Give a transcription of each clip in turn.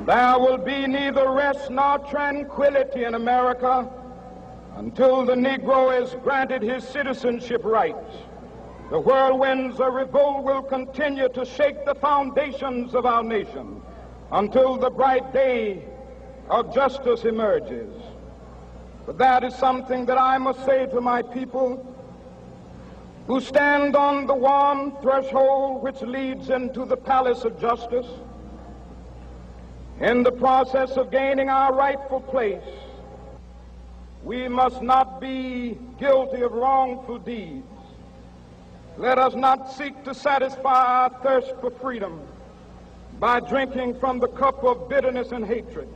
There will be neither rest nor tranquility in America until the Negro is granted his citizenship rights. The whirlwinds of revolt will continue to shake the foundations of our nation until the bright day of justice emerges. But that is something that I must say to my people who stand on the warm threshold which leads into the palace of justice. In the process of gaining our rightful place, we must not be guilty of wrongful deeds. Let us not seek to satisfy our thirst for freedom by drinking from the cup of bitterness and hatred.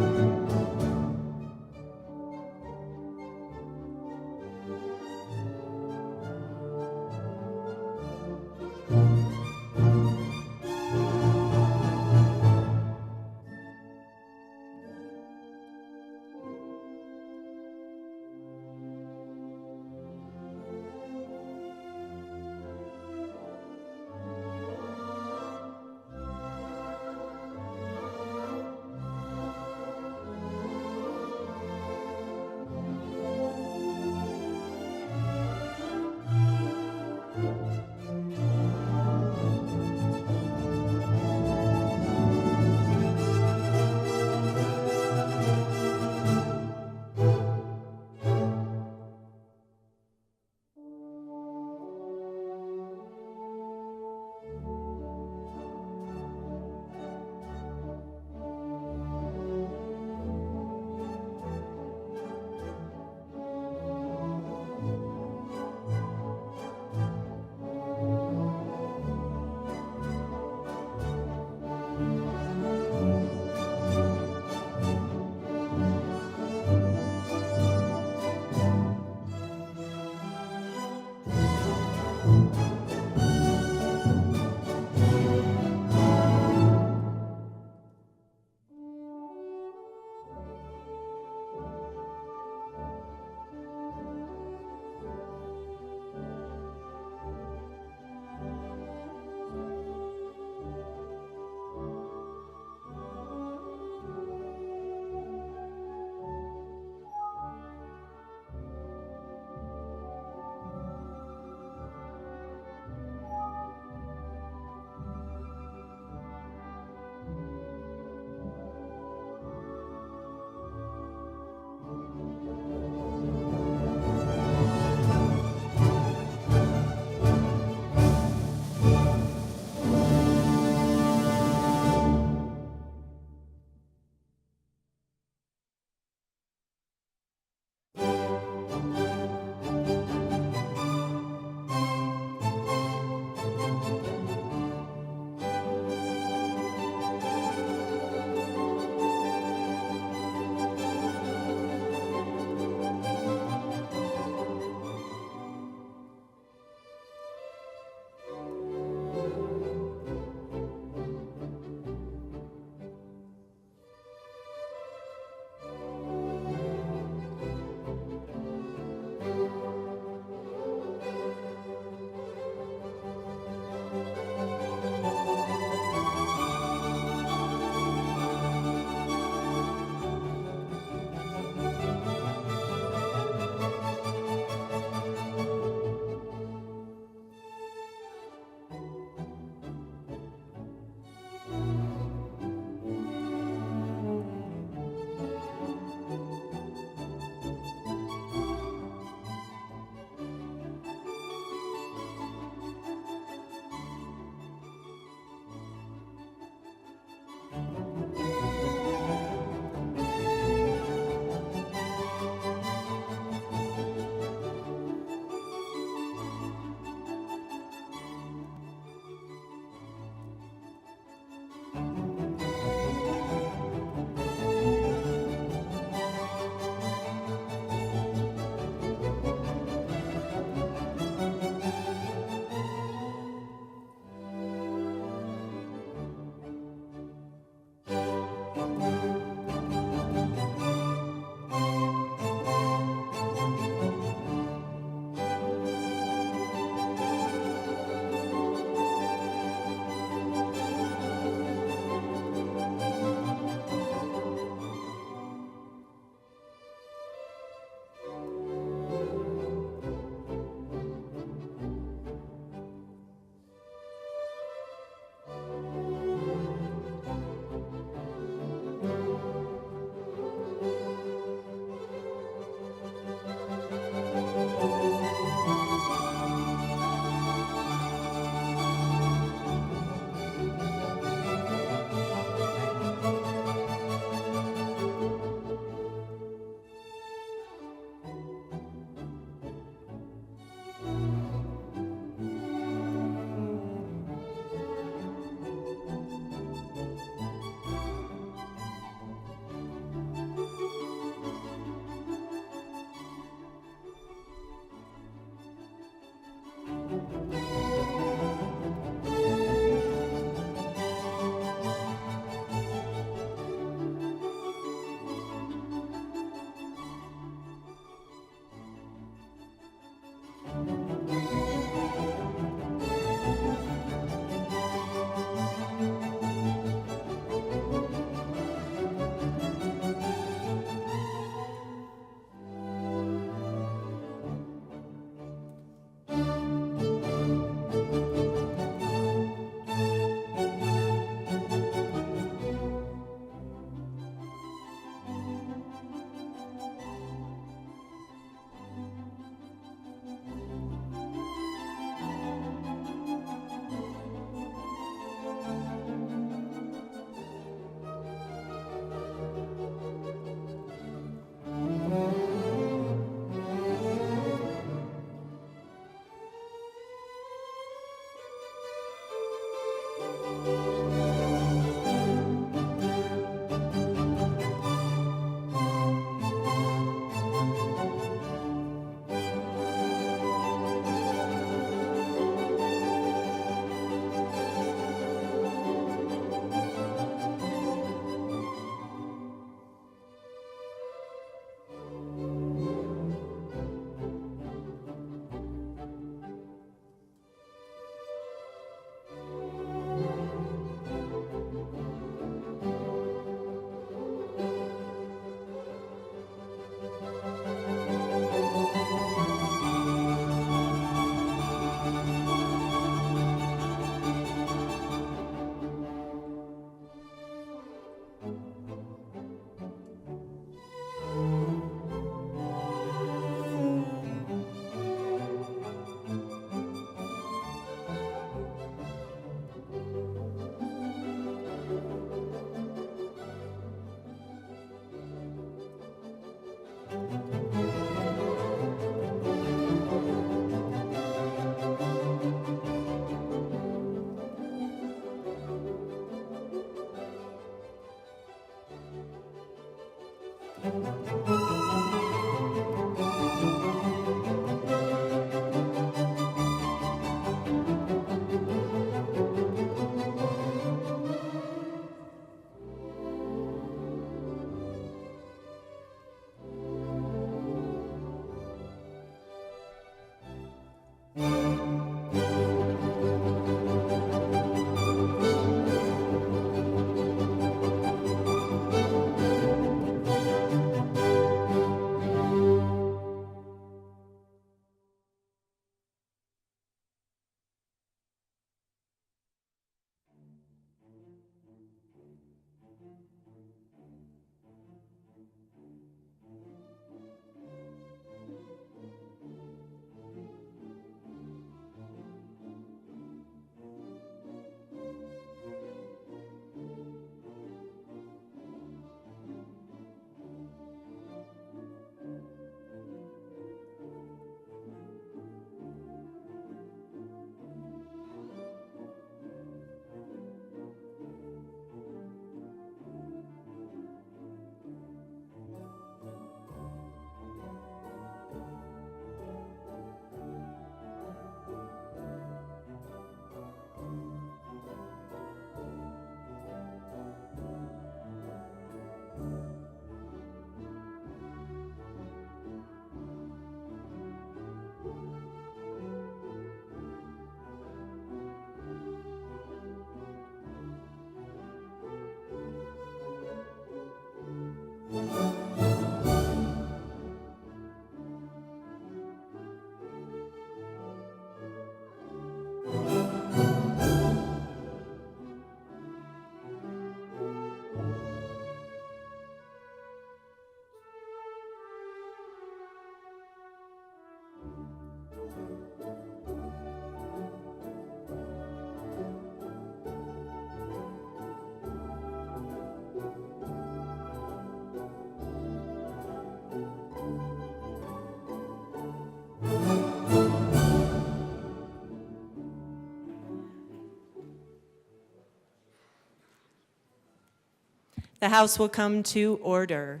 The House will come to order.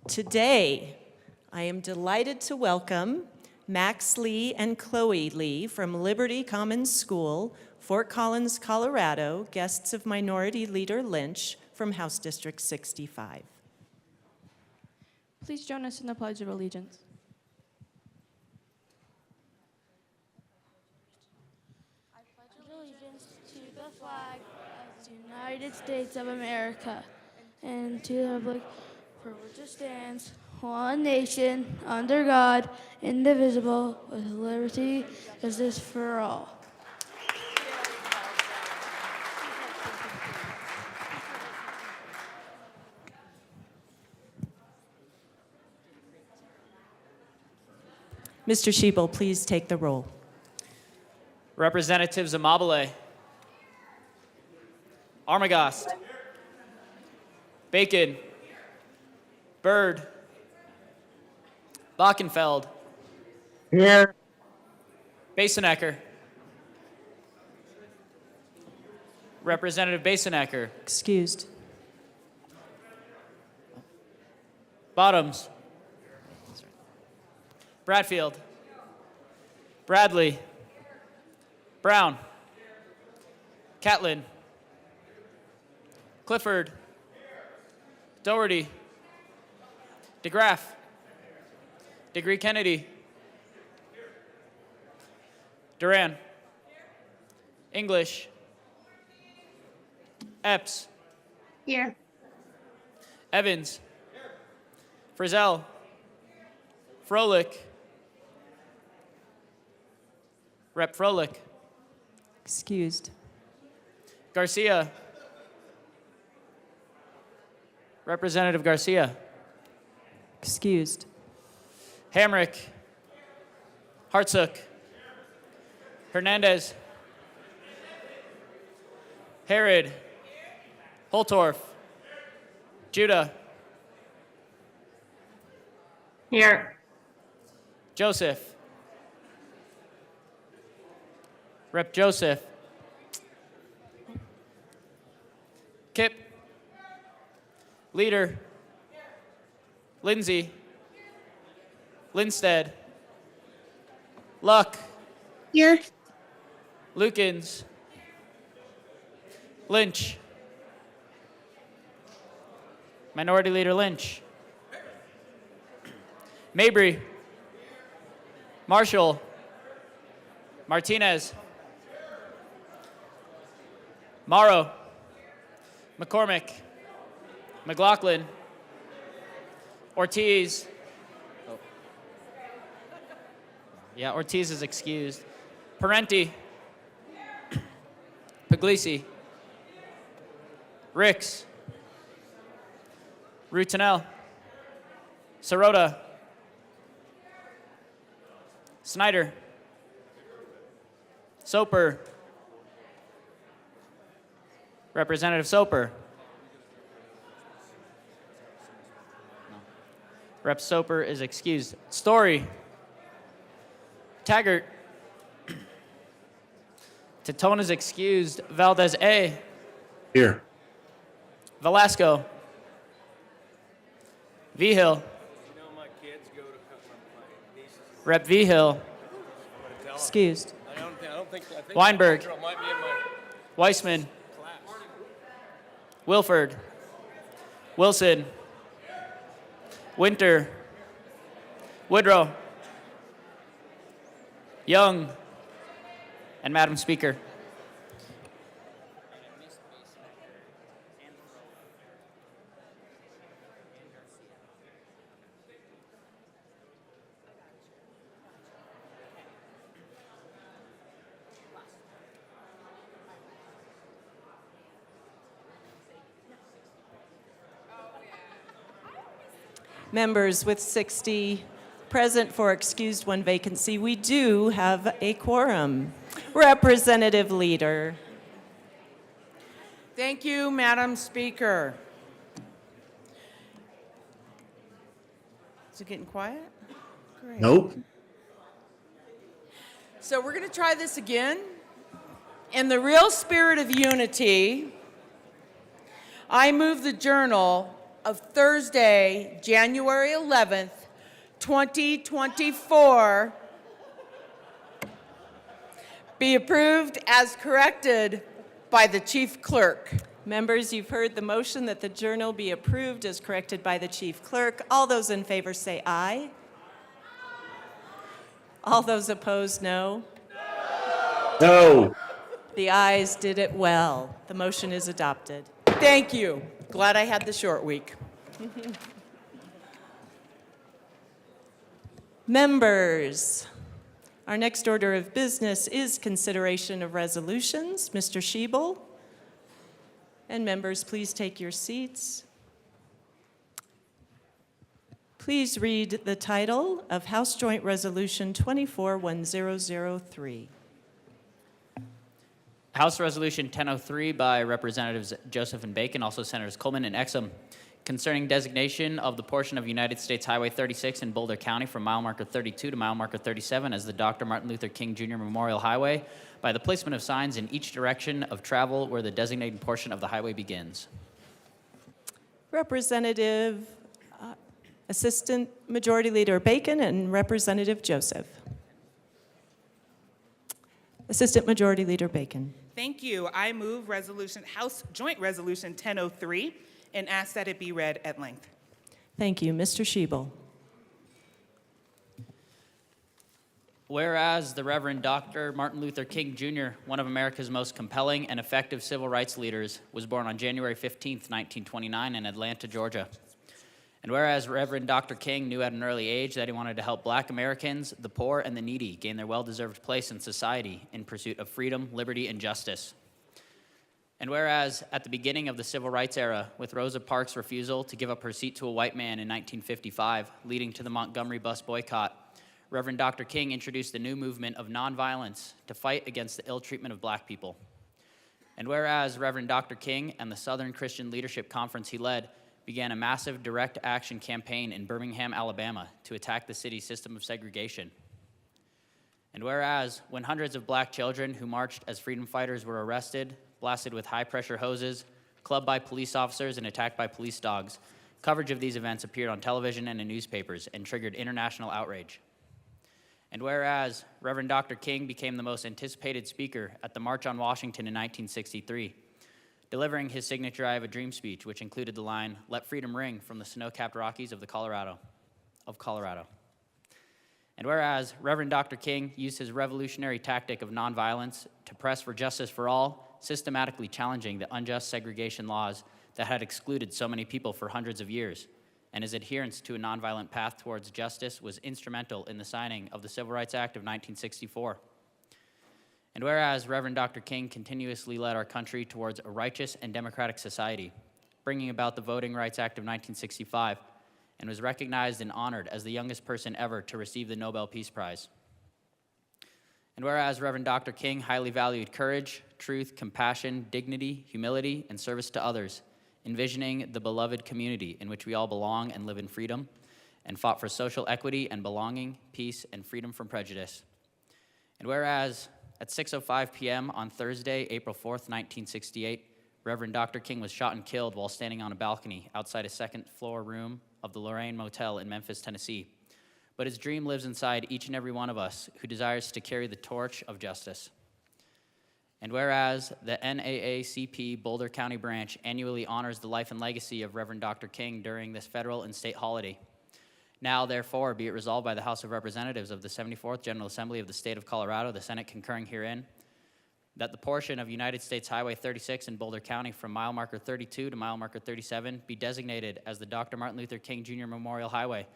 Today, I am delighted to welcome Max Lee and Chloe Lee from Liberty Commons School, Fort Collins, Colorado, guests of Minority Leader Lynch from House District 65. Please join us in the Pledge of Allegiance. I pledge allegiance to the flag of the United States of America and to the republic for which it stands, one nation, under God, indivisible, with liberty and justice for all. Mr. Schiebel, please take the roll. Representatives Amabile, Armagost, Bacon, Byrd, Bockenfeld, Here. Basenecker, Representative Basenecker, Excused. Bottoms, Bradfield, Bradley, Brown, Catlin, Clifford, Doherty, DeGraff, Degree Kennedy, Duran, English, Epps, Here. Evans, Frizzell, Froelich, Rep. Froelich, Excused. Garcia, Representative Garcia, Excused. Hamrick, Hartsook, Hernandez, Herod, Holtorf, Judah, Here. Joseph, Rep. Joseph, Kip, Leader, Lindsay, Linstead, Luck, Here. Lukens, Lynch, Minority Leader Lynch, Mabry, Marshall, Martinez, Morrow, McCormick, McLaughlin, Ortiz. Oh. Yeah, Ortiz is excused. Parenti, Puglisi, Ricks, Rutanel, Sirota, Snyder, Soper, Representative Soper. Rep. Soper is excused. Story, Taggart, Tatone is excused. Valdez A. Here. Velasco, Vigil, Rep. Vigil, Excused. Weinberg, Weissman, Wilford, Wilson, Winter, Woodrow, Young, and Madam Speaker. Members, with 60 present for excused, 1 vacancy, we do have a quorum. Representative Leader. Thank you, Madam Speaker. Is it getting quiet? Great. Nope. So we're going to try this again. In the real spirit of unity, I move the Journal of Thursday, January 11th, 2024, be approved as corrected by the Chief Clerk. Members, you've heard the motion that the journal be approved as corrected by the Chief Clerk. All those in favor say aye. All those opposed, no. No. The ayes did it well. The motion is adopted. Thank you. Glad I had the short week. Members, our next order of business is consideration of resolutions. Mr. Schiebel. And members, please take your seats. Please read the title of House Joint Resolution 24-1003. House Resolution 1003 by Representatives Joseph and Bacon, also Senators Coleman and Exum, concerning designation of the portion of United States Highway 36 in Boulder County from mile marker 32 to mile marker 37 as the Dr. Martin Luther King Jr. Memorial Highway by the placement of signs in each direction of travel where the designated portion of the highway begins. Representative Assistant Majority Leader Bacon and Representative Joseph. Assistant Majority Leader Bacon. Thank you. I move House Joint Resolution 1003 and ask that it be read at length. Thank you. Mr. Schiebel. Whereas the Reverend Dr. Martin Luther King Jr., one of America's most compelling and effective civil rights leaders, was born on January 15, 1929 in Atlanta, Georgia. And whereas Reverend Dr. King knew at an early age that he wanted to help Black Americans, the poor, and the needy gain their well-deserved place in society in pursuit of freedom, liberty, and justice. And whereas at the beginning of the civil rights era, with Rosa Parks' refusal to give up her seat to a white man in 1955, leading to the Montgomery bus boycott, Reverend Dr. King introduced a new movement of nonviolence to fight against the ill treatment of Black people. And whereas Reverend Dr. King and the Southern Christian Leadership Conference he led began a massive direct action campaign in Birmingham, Alabama, to attack the city's system of segregation. And whereas when hundreds of Black children who marched as freedom fighters were arrested, blasted with high-pressure hoses, clubbed by police officers, and attacked by police dogs, Coverage of these events appeared on television and in newspapers and triggered international outrage. And whereas Reverend Dr. King became the most anticipated speaker at the March on Washington in 1963, delivering his signature I Have a Dream speech, which included the line, "Let freedom ring from the snow-capped Rockies of Colorado. And whereas Reverend Dr. King used his revolutionary tactic of nonviolence to press for justice for all, systematically challenging the unjust segregation laws that had excluded so many people for hundreds of years, and his adherence to a nonviolent path towards justice was instrumental in the signing of the Civil Rights Act of 1964. And whereas Reverend Dr. King continuously led our country towards a righteous and democratic society, bringing about the Voting Rights Act of 1965, and was recognized and honored as the youngest person ever to receive the Nobel Peace Prize. And whereas Reverend Dr. King highly valued courage, truth, compassion, dignity, humility, and service to others, envisioning the beloved community in which we all belong and live in freedom, and fought for social equity and belonging, peace, and freedom from prejudice. And whereas at 6:05 p.m. on Thursday, April 4th, 1968, Reverend Dr. King was shot and killed while standing on a balcony outside a second-floor room of the Lorraine Motel in Memphis, Tennessee. But his dream lives inside each and every one of us who desires to carry the torch of justice. And whereas the NAACP Boulder County branch annually honors the life and legacy of Reverend Dr. King during this federal and state holiday, now, therefore, be it resolved by the House of Representatives of the 74th General Assembly of the State of Colorado, the Senate concurring herein, that the portion of United States Highway 36 in Boulder County from mile marker 32 to mile marker 37 be designated as the Dr. Martin Luther King Jr. Memorial Highway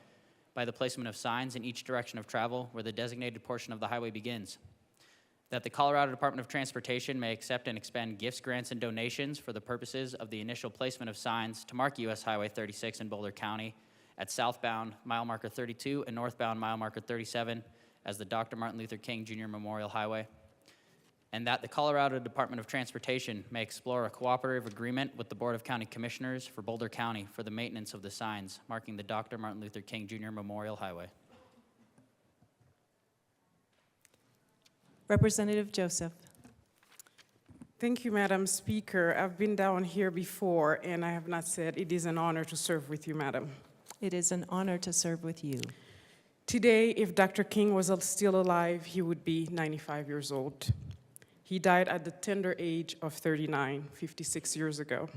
by the placement of signs in each direction of travel where the designated portion of the highway begins. That the Colorado Department of Transportation may accept and expend gifts, grants, and donations for the purposes of the initial placement of signs to mark U.S. Highway 36 in Boulder County at southbound mile marker 32 and northbound mile marker 37 as the Dr. Martin Luther King Jr. Memorial Highway. And that the Colorado Department of Transportation may explore a cooperative agreement with the Board of County Commissioners for Boulder County for the maintenance of the signs marking the Dr. Martin Luther King Jr. Memorial Highway. Representative Joseph. Thank you, Madam Speaker. I've been down here before, and I have not said it is an honor to serve with you, Madam. It is an honor to serve with you. Today, if Dr. King was still alive, he would be 95 years old. He died at the tender age of 39, 56 years ago.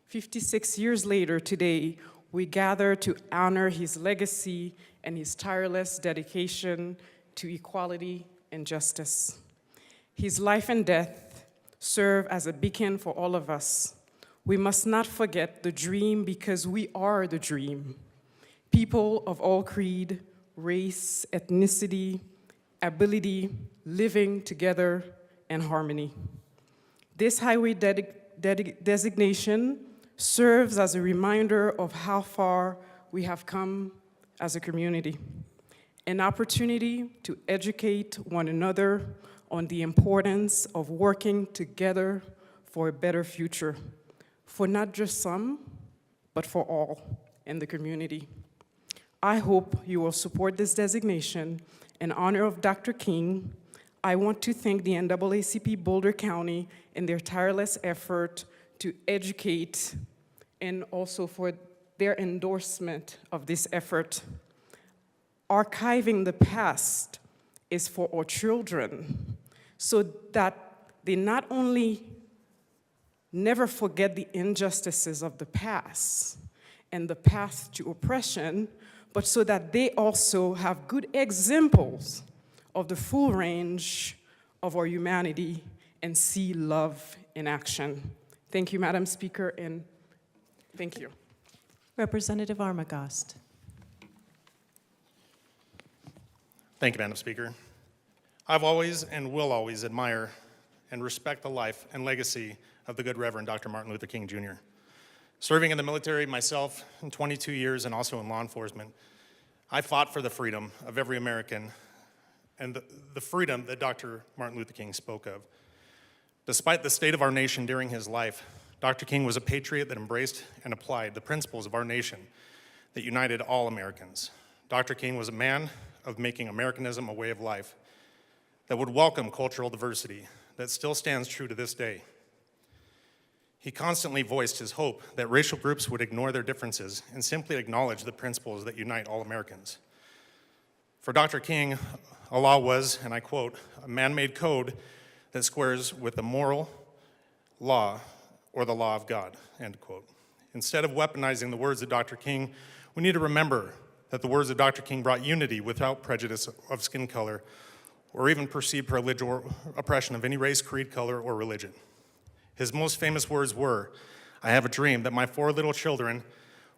56 years later today, we gather to honor his legacy and his tireless dedication to equality and justice. His life and death serve as a beacon for all of us. We must not forget the dream because we are the dream. People of all creed, race, ethnicity, ability, living together in harmony. This highway designation serves as a reminder of how far we have come as a community, an opportunity to educate one another on the importance of working together for a better future, for not just some, but for all in the community. I hope you will support this designation in honor of Dr. King. I want to thank the NAACP Boulder County in their tireless effort to educate and also for their endorsement of this effort. Archiving the past is for our children so that they not only never forget the injustices of the past and the path to oppression, but so that they also have good examples of the full range of our humanity and see love in action. Thank you, Madam Speaker, and thank you. Representative Armagost. Thank you, Madam Speaker. I've always and will always admire and respect the life and legacy of the good Reverend Dr. Martin Luther King Jr. Serving in the military myself in 22 years and also in law enforcement, I fought for the freedom of every American and the freedom that Dr. Martin Luther King spoke of. Despite the state of our nation during his life, Dr. King was a patriot that embraced and applied the principles of our nation that united all Americans. Dr. King was a man of making Americanism a way of life that would welcome cultural diversity that still stands true to this day. He constantly voiced his hope that racial groups would ignore their differences and simply acknowledge the principles that unite all Americans. For Dr. King, a law was, and I quote, a man-made code that squares with the moral law or the law of God, end quote. Instead of weaponizing the words of Dr. King, we need to remember that the words of Dr. King brought unity without prejudice of skin color or even perceived privilege or oppression of any race, creed, color, or religion. His most famous words were, "I have a dream that my 4 little children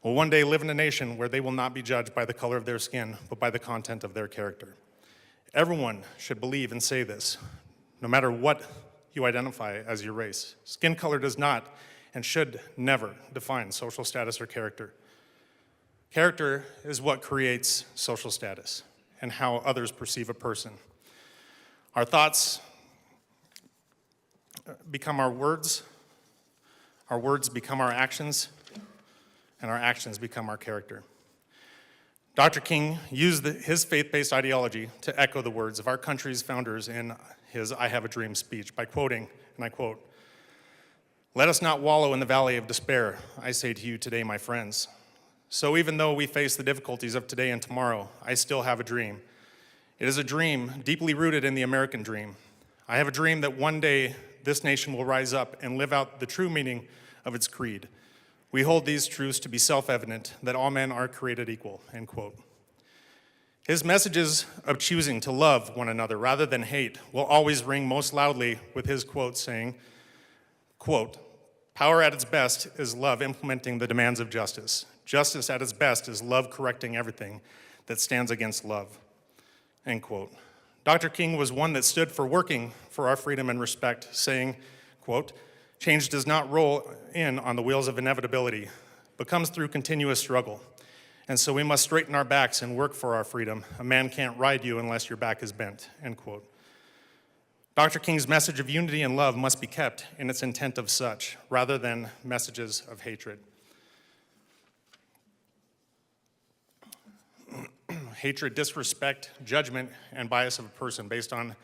will one day live in a nation where they will not be judged by the color of their skin, but by the content of their character." Everyone should believe and say this, no matter what you identify as your race. Skin color does not and should never define social status or character. Character is what creates social status and how others perceive a person. Our thoughts become our words become our actions, and our actions become our character. Dr. King used his faith-based ideology to echo the words of our country's founders in his "I Have a Dream" speech by quoting, and I quote, "Let us not wallow in the valley of despair, I say to you today, my friends. So even though we face the difficulties of today and tomorrow, I still have a dream. It is a dream deeply rooted in the American dream. I have a dream that one day this nation will rise up and live out the true meaning of its creed. We hold these truths to be self-evident, that all men are created equal," end quote. His messages of choosing to love one another rather than hate will always ring most loudly with his quote saying, quote, "Power at its best is love implementing the demands of justice. Justice at its best is love correcting everything that stands against love," end quote. Dr. King was one that stood for working for our freedom and respect, saying, quote, "Change does not roll in on the wheels of inevitability, but comes through continuous struggle. And so we must straighten our backs and work for our freedom. A man can't ride you unless your back is bent," end quote. Dr. King's message of unity and love must be kept in its intent of such, rather than messages of hatred. Hatred, disrespect, judgment, and bias of a person based on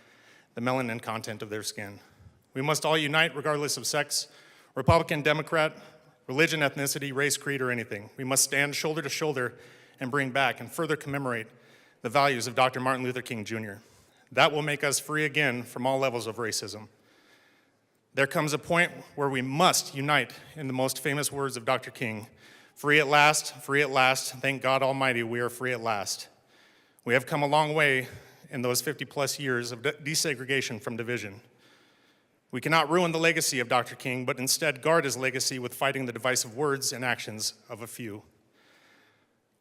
the melanin content of their skin. We must all unite regardless of sex, Republican, Democrat, religion, ethnicity, race, creed, or anything. We must stand shoulder to shoulder and bring back and further commemorate the values of Dr. Martin Luther King Jr. That will make us free again from all levels of racism. There comes a point where we must unite in the most famous words of Dr. King, free at last, thank God Almighty, we are free at last. We have come a long way in those 50-plus years of desegregation from division. We cannot ruin the legacy of Dr. King, but instead guard his legacy with fighting the divisive words and actions of a few.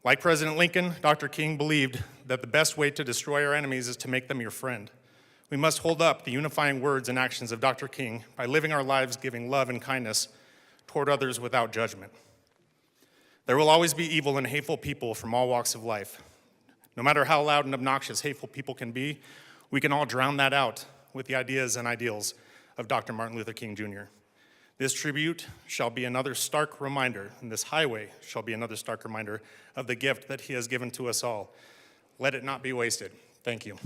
Like President Lincoln, Dr. King believed that the best way to destroy our enemies is to make them your friend. We must hold up the unifying words and actions of Dr. King by living our lives giving love and kindness toward others without judgment. There will always be evil and hateful people from all walks of life. No matter how loud and obnoxious hateful people can be, we can all drown that out with the ideas and ideals of Dr. Martin Luther King Jr. This tribute shall be another stark reminder, and this highway shall be another stark reminder of the gift that he has given to us all. Let it not be wasted. Thank you.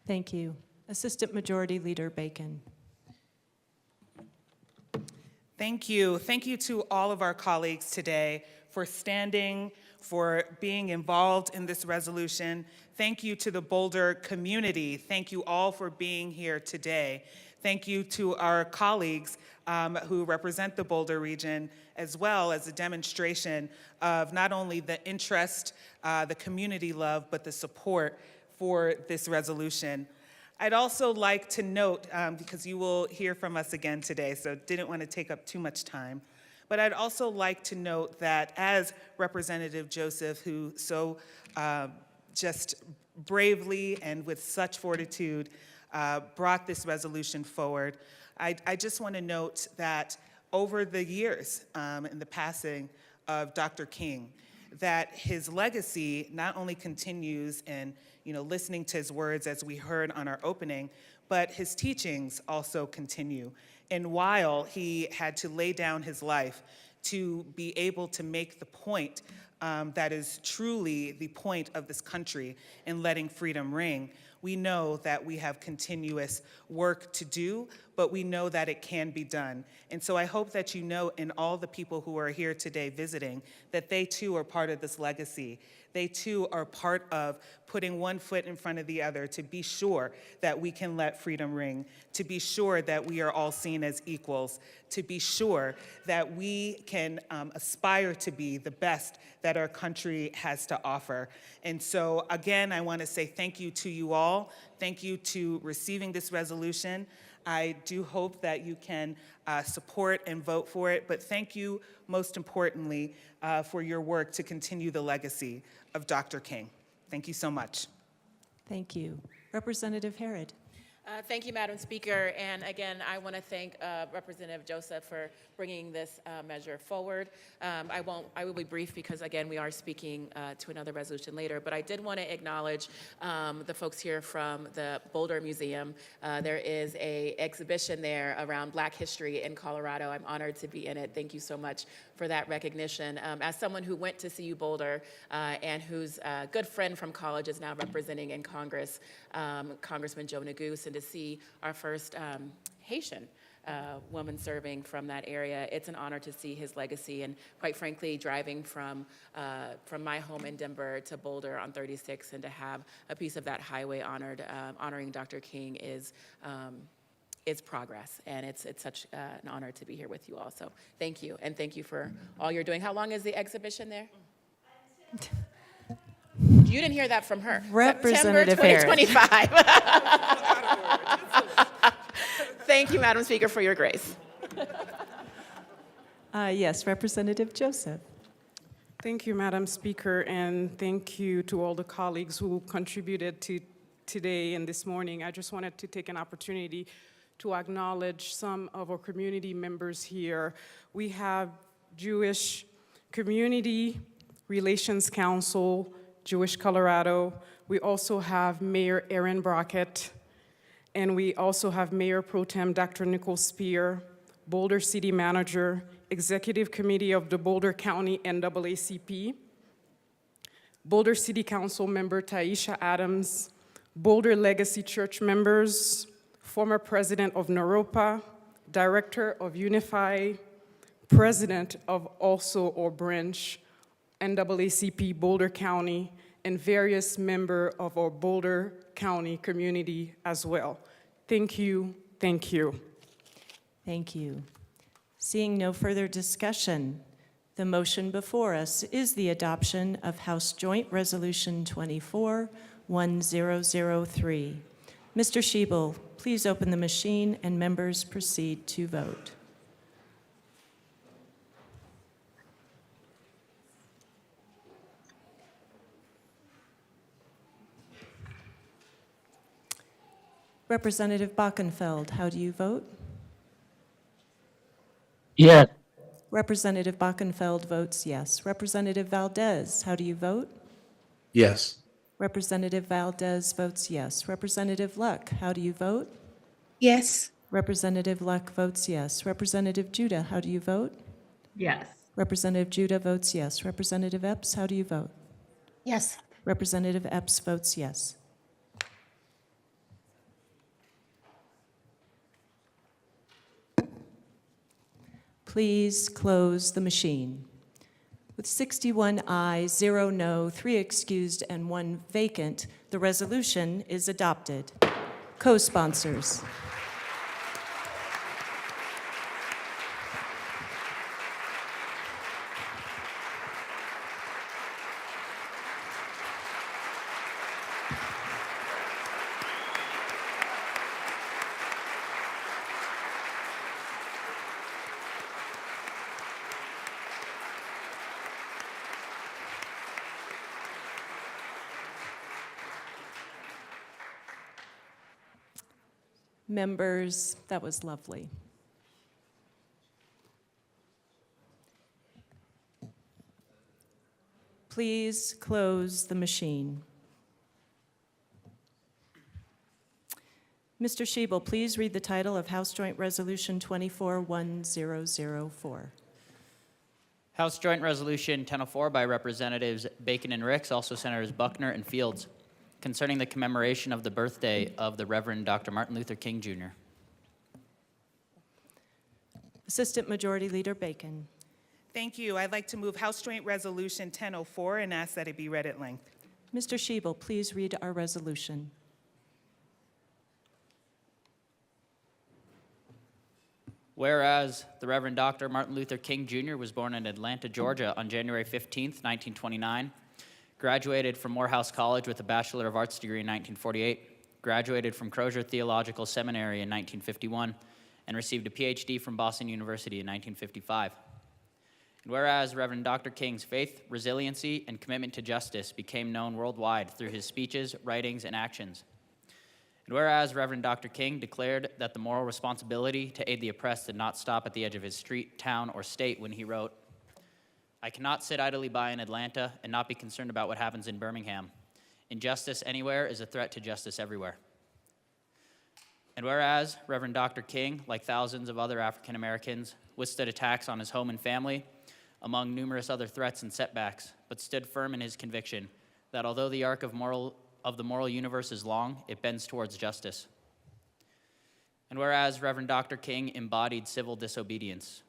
Thank you. Assistant Majority Leader Bacon. Thank you. Thank you to all of our colleagues today for standing, for being involved in this resolution. Thank you to the Boulder community. Thank you all for being here today. Thank you to our colleagues who represent the Boulder region, as well as a demonstration of not only the interest, the community love, but the support for this resolution. I'd also like to note, because you will hear from us again today, so didn't want to take up too much time, but I'd also like to note that as Representative Joseph, who so just bravely and with such fortitude brought this resolution forward, I just want to note that over the years in the passing of Dr. King, that his legacy not only continues in listening to his words as we heard on our opening, but his teachings also continue. And while he had to lay down his life to be able to make the point that is truly the point of this country in letting freedom ring. We know that we have continuous work to do, but we know that it can be done. And so I hope that you know, in all the people who are here today visiting, that they too are part of this legacy. They too are part of putting one foot in front of the other to be sure that we can let freedom ring, to be sure that we are all seen as equals, to be sure that we can aspire to be the best that our country has to offer. And so again, I want to say thank you to you all. Thank you to receiving this resolution. I do hope that you can support and vote for it, but thank you most importantly for your work to continue the legacy of Dr. King. Thank you so much. Thank you. Representative Herod. Thank you, Madam Speaker. And again, I want to thank Representative Joseph for bringing this measure forward. I will be brief because, again, we are speaking to another resolution later. But I did want to acknowledge the folks here from the Boulder Museum. There is an exhibition there around Black history in Colorado. I'm honored to be in it. Thank you so much for that recognition. As someone who went to CU Boulder and whose good friend from college is now representing in Congress, Congressman Joe Neguse, and to see our first Haitian woman serving from that area, it's an honor to see his legacy. And quite frankly, driving from my home in Denver to Boulder on 36 and to have a piece of that highway honoring Dr. King is progress, and it's such an honor to be here with you all. So thank you, and thank you for all you're doing. How long is the exhibition there? You didn't hear that from her. Representative September 2025. Thank you, Madam Speaker, for your grace. Yes, Representative Joseph. Thank you, Madam Speaker, and thank you to all the colleagues who contributed to today and this morning. I just wanted to take an opportunity to acknowledge some of our community members here. We have Jewish Community Relations Council, Jewish Colorado. We also have Mayor Aaron Brockett, and we also have Mayor Pro Tem Dr. Nicole Spear, Boulder City Manager, Executive Committee of the Boulder County NAACP, Boulder City Council Member Taisha Adams, Boulder Legacy Church members, former President of Naropa, Director of Unify, President of also or branch NAACP Boulder County, and various members of our Boulder County community as well. Thank you, thank you. Thank you. Seeing no further discussion, the motion before us is the adoption of House Joint Resolution 24-1003. Mr. Schiebel, please open the machine and members proceed to vote. Representative Bockenfeld, how do you vote? Yes. Representative Bockenfeld votes yes. Representative Valdez, how do you vote? Yes. Representative Valdez votes yes. Representative Luck, how do you vote? Yes. Representative Luck votes yes. Representative Judah, how do you vote? Yes. Representative Judah votes yes. Representative Epps, how do you vote? Yes. Representative Epps votes yes. Please close the machine. With 61 ayes, 0 no, 3 excused, and 1 vacant, the resolution is adopted. Co-sponsors. Members, that was lovely. Please close the machine. Mr. Schiebel, please read the title of House Joint Resolution 24-1004. House Joint Resolution 1004 by Representatives Bacon and Ricks, also Senators Buckner and Fields, concerning the commemoration of the birthday of the Reverend Dr. Martin Luther King, Jr. Assistant Majority Leader Bacon. Thank you. I'd like to move House Joint Resolution 1004 and ask that it be read at length. Mr. Shebel, please read our resolution. Whereas the Reverend Dr. Martin Luther King, Jr. was born in Atlanta, Georgia on January 15, 1929, graduated from Morehouse College with a Bachelor of Arts degree in 1948, graduated from Crozier Theological Seminary in 1951, and received a PhD from Boston University in 1955. And whereas Reverend Dr. King's faith, resiliency, and commitment to justice became known worldwide through his speeches, writings, and actions. And whereas Reverend Dr. King declared that the moral responsibility to aid the oppressed did not stop at the edge of his street, town, or state when he wrote, "I cannot sit idly by in Atlanta and not be concerned about what happens in Birmingham. Injustice anywhere is a threat to justice everywhere." And whereas Reverend Dr. King, like thousands of other African Americans, withstood attacks on his home and family, among numerous other threats and setbacks, but stood firm in his conviction that although the arc of the moral universe is long, it bends towards justice. And whereas Reverend Dr. King embodied civil disobedience,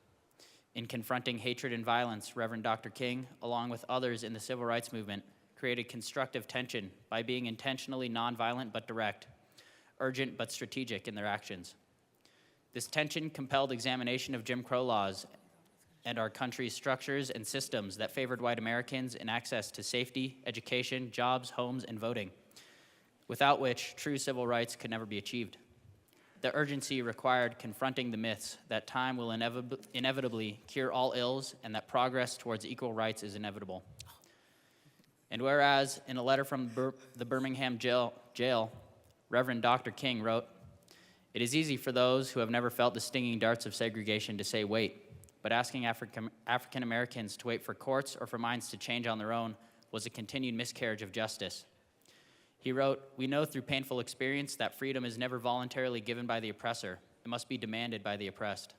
in confronting hatred and violence, Reverend Dr. King, along with others in the civil rights movement, created constructive tension by being intentionally nonviolent but direct, urgent but strategic in their actions. This tension compelled examination of Jim Crow laws and our country's structures and systems that favored white Americans in access to safety, education, jobs, homes, and voting, without which true civil rights could never be achieved. The urgency required confronting the myths that time will inevitably cure all ills and that progress towards equal rights is inevitable. And whereas in a letter from the Birmingham jail, Reverend Dr. King wrote, "It is easy for those who have never felt the stinging darts of segregation to say wait, but asking African Americans to wait for courts or for minds to change on their own was a continued miscarriage of justice." He wrote, "We know through painful experience that freedom is never voluntarily given by the oppressor. It must be demanded by the oppressed."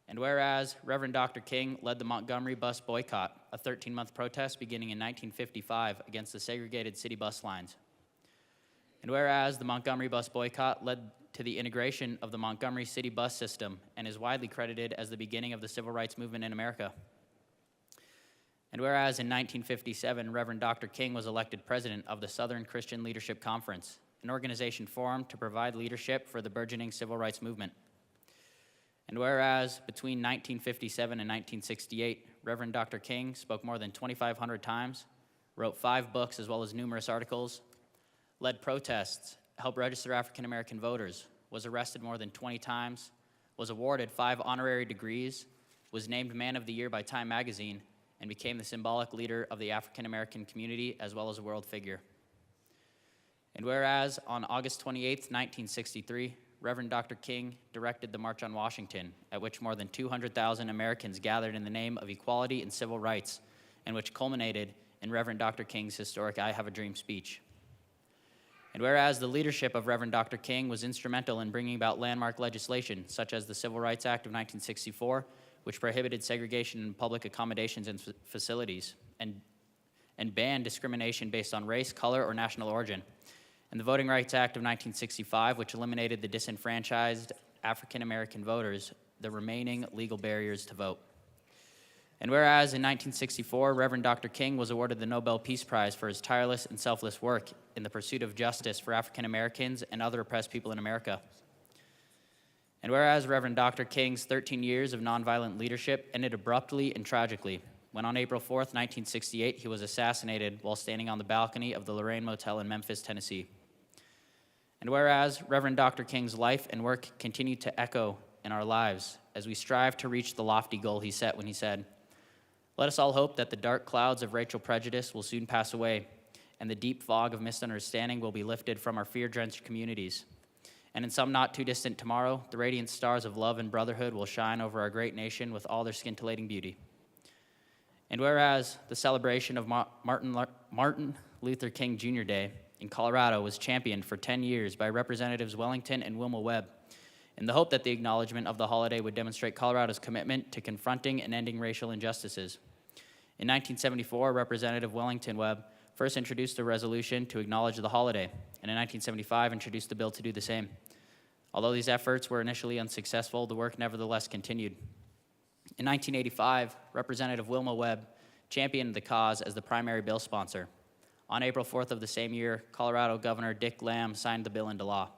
And whereas Reverend Dr. King led the Montgomery bus boycott, a 13-month protest beginning in 1955 against the segregated city bus lines. And whereas the Montgomery bus boycott led to the integration of the Montgomery city bus system and is widely credited as the beginning of the civil rights movement in America. And whereas in 1957, Reverend Dr. King was elected president of the Southern Christian Leadership Conference, an organization formed to provide leadership for the burgeoning civil rights movement. And whereas between 1957 and 1968, Reverend Dr. King spoke more than 2,500 times, wrote 5 books as well as numerous articles, led protests, helped register African American voters, was arrested more than 20 times, was awarded 5 honorary degrees, was named Man of the Year by Time magazine, and became the symbolic leader of the African American community as well as a world figure. And whereas on August 28, 1963, Reverend Dr. King directed the March on Washington, at which more than 200,000 Americans gathered in the name of equality and civil rights, and which culminated in Reverend Dr. King's historic I Have a Dream speech. And whereas the leadership of Reverend Dr. King was instrumental in bringing about landmark legislation, such as the Civil Rights Act of 1964, which prohibited segregation in public accommodations and facilities, and banned discrimination based on race, color, or national origin, and the Voting Rights Act of 1965, which eliminated the disenfranchised African American voters, the remaining legal barriers to vote. And whereas in 1964, Reverend Dr. King was awarded the Nobel Peace Prize for his tireless and selfless work in the pursuit of justice for African Americans and other oppressed people in America. And whereas Reverend Dr. King's 13 years of nonviolent leadership ended abruptly and tragically when on April 4th, 1968, he was assassinated while standing on the balcony of the Lorraine Motel in Memphis, Tennessee. And whereas Reverend Dr. King's life and work continue to echo in our lives as we strive to reach the lofty goal he set when he said, "Let us all hope that the dark clouds of racial prejudice will soon pass away and the deep fog of misunderstanding will be lifted from our fear-drenched communities. And in some not too distant tomorrow, the radiant stars of love and brotherhood will shine over our great nation with all their scintillating beauty." And whereas the celebration of Martin Luther King Jr. Day in Colorado was championed for 10 years by Representatives Wellington and Wilma Webb, in the hope that the acknowledgement of the holiday would demonstrate Colorado's commitment to confronting and ending racial injustices. In 1974, Representative Wellington Webb first introduced a resolution to acknowledge the holiday, and in 1975 introduced the bill to do the same. Although these efforts were initially unsuccessful, the work nevertheless continued. In 1985, Representative Wilma Webb championed the cause as the primary bill sponsor. On April 4th of the same year, Colorado Governor Dick Lamb signed the bill into law.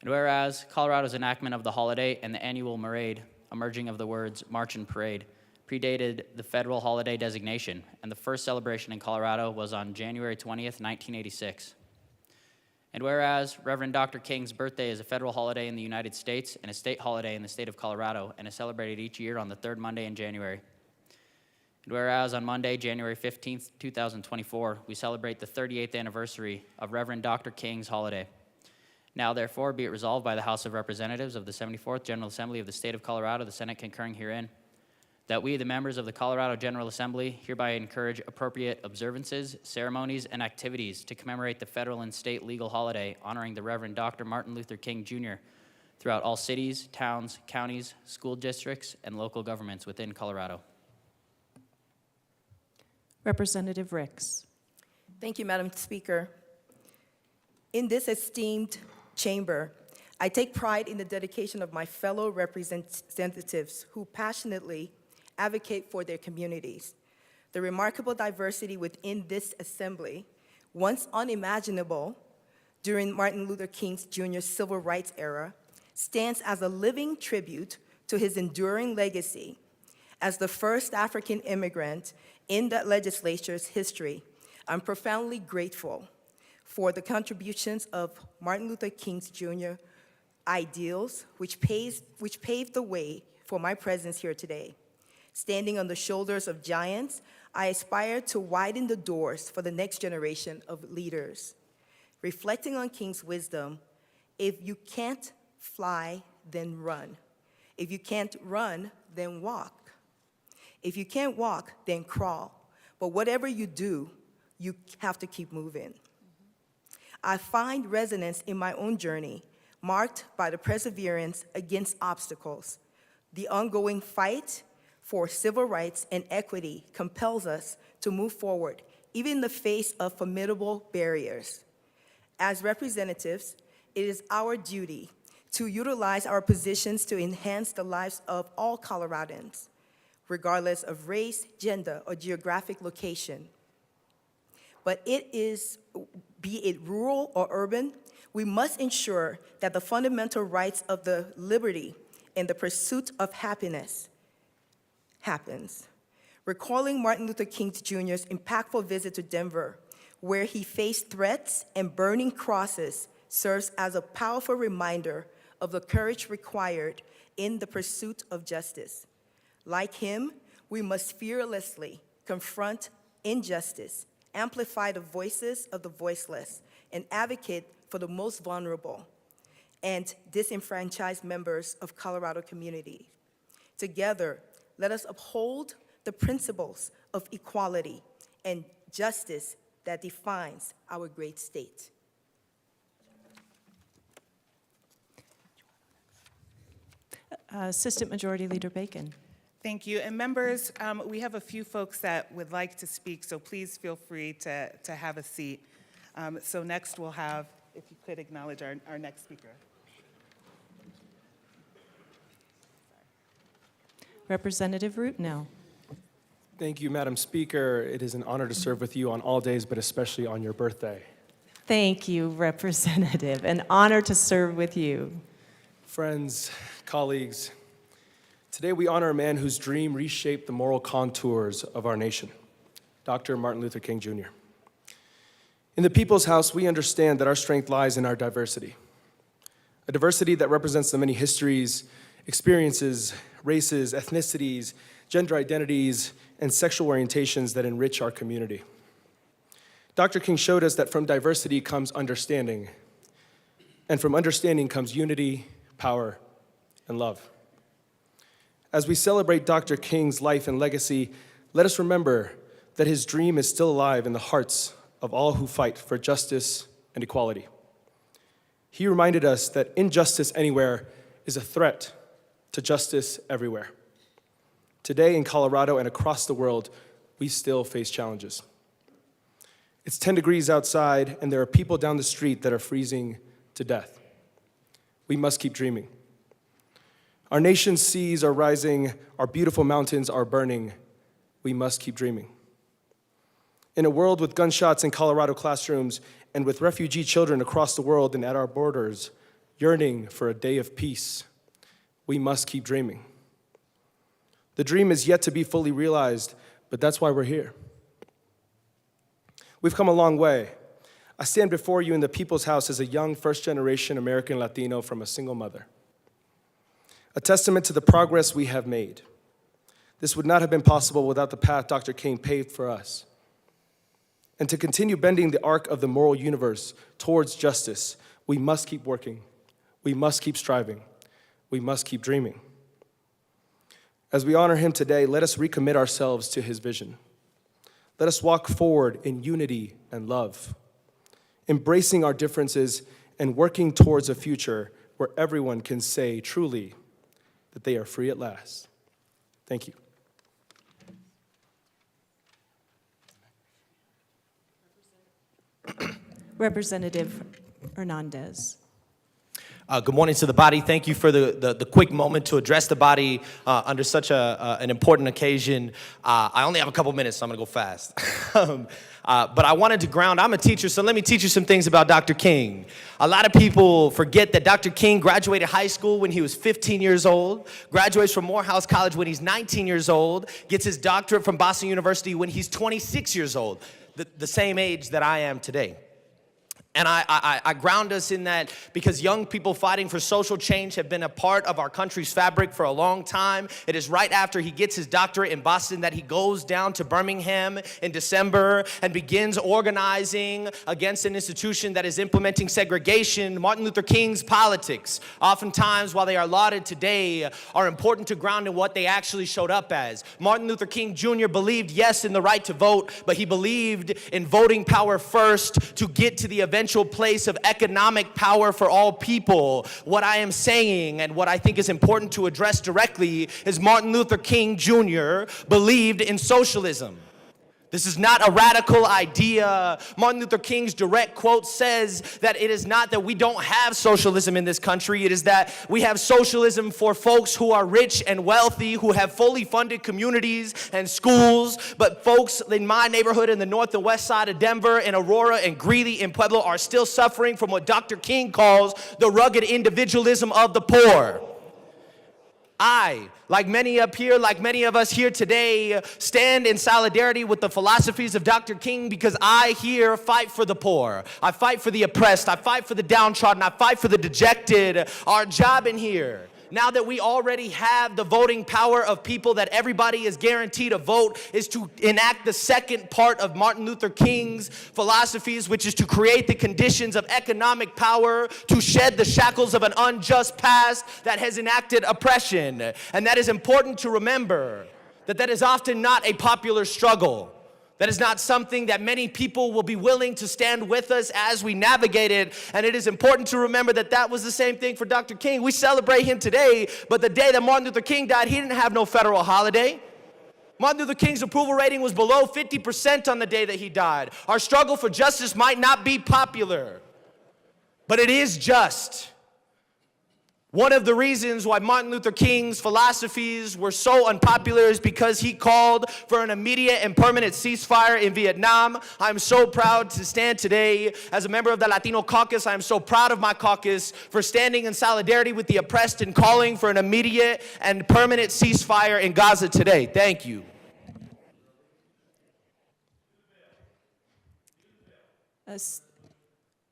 And whereas Colorado's enactment of the holiday and the annual parade, emerging of the words March and Parade, predated the federal holiday designation, and the first celebration in Colorado was on January 20th, 1986. And whereas Reverend Dr. King's birthday is a federal holiday in the United States and a state holiday in the state of Colorado, and is celebrated each year on the third Monday in January. And whereas on Monday, January 15th, 2024, we celebrate the 38th anniversary of Reverend Dr. King's holiday. Now, therefore, be it resolved by the House of Representatives of the 74th General Assembly of the State of Colorado, the Senate concurring herein, that we, the members of the Colorado General Assembly, hereby encourage appropriate observances, ceremonies, and activities to commemorate the federal and state legal holiday honoring the Reverend Dr. Martin Luther King, Jr. throughout all cities, towns, counties, school districts, and local governments within Colorado. Representative Ricks. Thank you, Madam Speaker. In this esteemed chamber, I take pride in the dedication of my fellow representatives who passionately advocate for their communities. The remarkable diversity within this assembly, once unimaginable during Martin Luther King Jr.'s civil rights era, stands as a living tribute to his enduring legacy. As the first African immigrant in the legislature's history, I'm profoundly grateful for the contributions of Martin Luther King Jr. ideals, which paved the way for my presence here today. Standing on the shoulders of giants, I aspire to widen the doors for the next generation of leaders. Reflecting on King's wisdom, if you can't fly, then run. If you can't run, then walk. If you can't walk, then crawl. But whatever you do, you have to keep moving. I find resonance in my own journey, marked by the perseverance against obstacles. The ongoing fight for civil rights and equity compels us to move forward, even in the face of formidable barriers. As representatives, it is our duty to utilize our positions to enhance the lives of all Coloradans, regardless of race, gender, or geographic location. But be it rural or urban, we must ensure that the fundamental rights of the liberty and the pursuit of happiness happens. Recalling Martin Luther King Jr.'s impactful visit to Denver, where he faced threats and burning crosses, serves as a powerful reminder of the courage required in the pursuit of justice. Like him, we must fearlessly confront injustice, amplify the voices of the voiceless, and advocate for the most vulnerable and disenfranchised members of Colorado community. Together, let us uphold the principles of equality and justice that defines our great state. Assistant Majority Leader Bacon. Thank you. And members, we have a few folks that would like to speak, so please feel free to have a seat. So next we'll have, if you could acknowledge our next speaker. Representative Rootnell. Thank you, Madam Speaker. It is an honor to serve with you on all days, but especially on your birthday. Thank you, Representative. An honor to serve with you. Friends, colleagues, today we honor a man whose dream reshaped the moral contours of our nation, Dr. Martin Luther King, Jr. In the People's House, we understand that our strength lies in our diversity, a diversity that represents the many histories, experiences, races, ethnicities, gender identities, and sexual orientations that enrich our community. Dr. King showed us that from diversity comes understanding, and from understanding comes unity, power, and love. As we celebrate Dr. King's life and legacy, let us remember that his dream is still alive in the hearts of all who fight for justice and equality. He reminded us that injustice anywhere is a threat to justice everywhere. Today in Colorado and across the world, we still face challenges. It's 10 degrees outside, and there are people down the street that are freezing to death. We must keep dreaming. Our nation's seas are rising, our beautiful mountains are burning. We must keep dreaming. In a world with gunshots in Colorado classrooms and with refugee children across the world and at our borders yearning for a day of peace, we must keep dreaming. The dream is yet to be fully realized, but that's why we're here. We've come a long way. I stand before you in the People's House as a young first-generation American Latino from a single mother, a testament to the progress we have made. This would not have been possible without the path Dr. King paved for us. And to continue bending the arc of the moral universe towards justice, we must keep working. We must keep striving. We must keep dreaming. As we honor him today, let us recommit ourselves to his vision. Let us walk forward in unity and love, embracing our differences and working towards a future where everyone can say truly that they are free at last. Thank you. Representative Hernandez. Good morning to the body. Thank you for the quick moment to address the body under such an important occasion. I only have a couple minutes, so I'm going to go fast. But I wanted to ground. I'm a teacher, so let me teach you some things about Dr. King. A lot of people forget that Dr. King graduated high school when he was 15 years old, graduates from Morehouse College when he's 19 years old, gets his doctorate from Boston University when he's 26 years old, the same age that I am today. And I ground us in that because young people fighting for social change have been a part of our country's fabric for a long time. It is right after he gets his doctorate in Boston that he goes down to Birmingham in December and begins organizing against an institution that is implementing segregation. Martin Luther King's politics, oftentimes while they are lauded today, are important to ground in what they actually showed up as. Martin Luther King Jr. believed, yes, in the right to vote, but he believed in voting power first to get to the eventual place of economic power for all people. What I am saying and what I think is important to address directly is Martin Luther King Jr. believed in socialism. This is not a radical idea. Martin Luther King's direct quote says that it is not that we don't have socialism in this country. It is that we have socialism for folks who are rich and wealthy, who have fully funded communities and schools. But folks in my neighborhood in the north and west side of Denver, in Aurora and Greeley and Pueblo are still suffering from what Dr. King calls the rugged individualism of the poor. I, like many up here, like many of us here today, stand in solidarity with the philosophies of Dr. King because I here fight for the poor. I fight for the oppressed. I fight for the downtrodden. I fight for the dejected. Our job in here, now that we already have the voting power of people that everybody is guaranteed a vote, is to enact the second part of Martin Luther King's philosophies, which is to create the conditions of economic power, to shed the shackles of an unjust past that has enacted oppression. And that is important to remember, that is often not a popular struggle. That is not something that many people will be willing to stand with us as we navigate it. And it is important to remember that that was the same thing for Dr. King. We celebrate him today, but the day that Martin Luther King died, he didn't have no federal holiday. Martin Luther King's approval rating was below 50% on the day that he died. Our struggle for justice might not be popular, but it is just. One of the reasons why Martin Luther King's philosophies were so unpopular is because he called for an immediate and permanent ceasefire in Vietnam. I'm so proud to stand today as a member of the Latino caucus. I'm so proud of my caucus for standing in solidarity with the oppressed and calling for an immediate and permanent ceasefire in Gaza today. Thank you.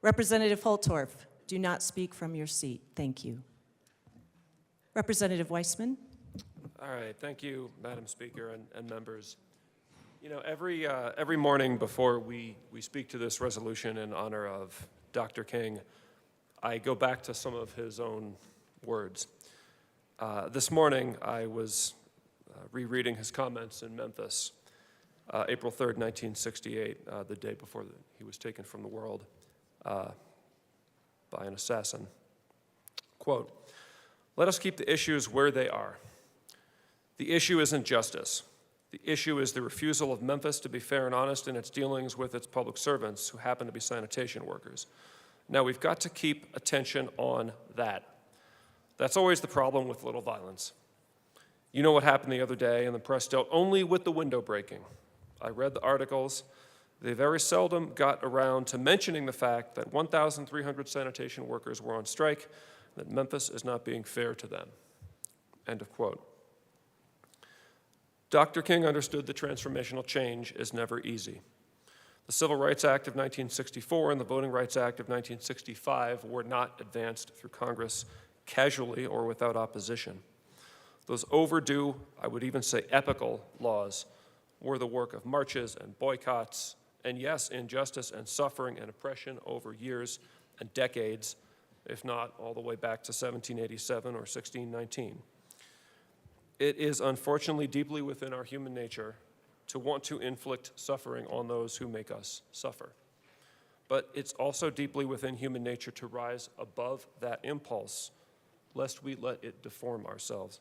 Representative Holtorf, do not speak from your seat. Thank you. Representative Weissman. All right, thank you, Madam Speaker and members. You know, every morning before we speak to this resolution in honor of Dr. King, I go back to some of his own words. This morning, I was rereading his comments in Memphis, April 3rd, 1968, the day before he was taken from the world. And I by an assassin. Quote, "Let us keep the issues where they are. The issue isn't justice. The issue is the refusal of Memphis to be fair and honest in its dealings with its public servants who happen to be sanitation workers. Now, we've got to keep attention on that. That's always the problem with little violence. You know what happened the other day, and the press dealt only with the window breaking. I read the articles. They very seldom got around to mentioning the fact that 1,300 sanitation workers were on strike, that Memphis is not being fair to them." End of quote. Dr. King understood that transformational change is never easy. The Civil Rights Act of 1964 and the Voting Rights Act of 1965 were not advanced through Congress casually or without opposition. Those overdue, I would even say epical, laws were the work of marches and boycotts, and yes, injustice and suffering and oppression over years and decades, if not all the way back to 1787 or 1619. It is unfortunately deeply within our human nature to want to inflict suffering on those who make us suffer. But it's also deeply within human nature to rise above that impulse, lest we let it deform ourselves.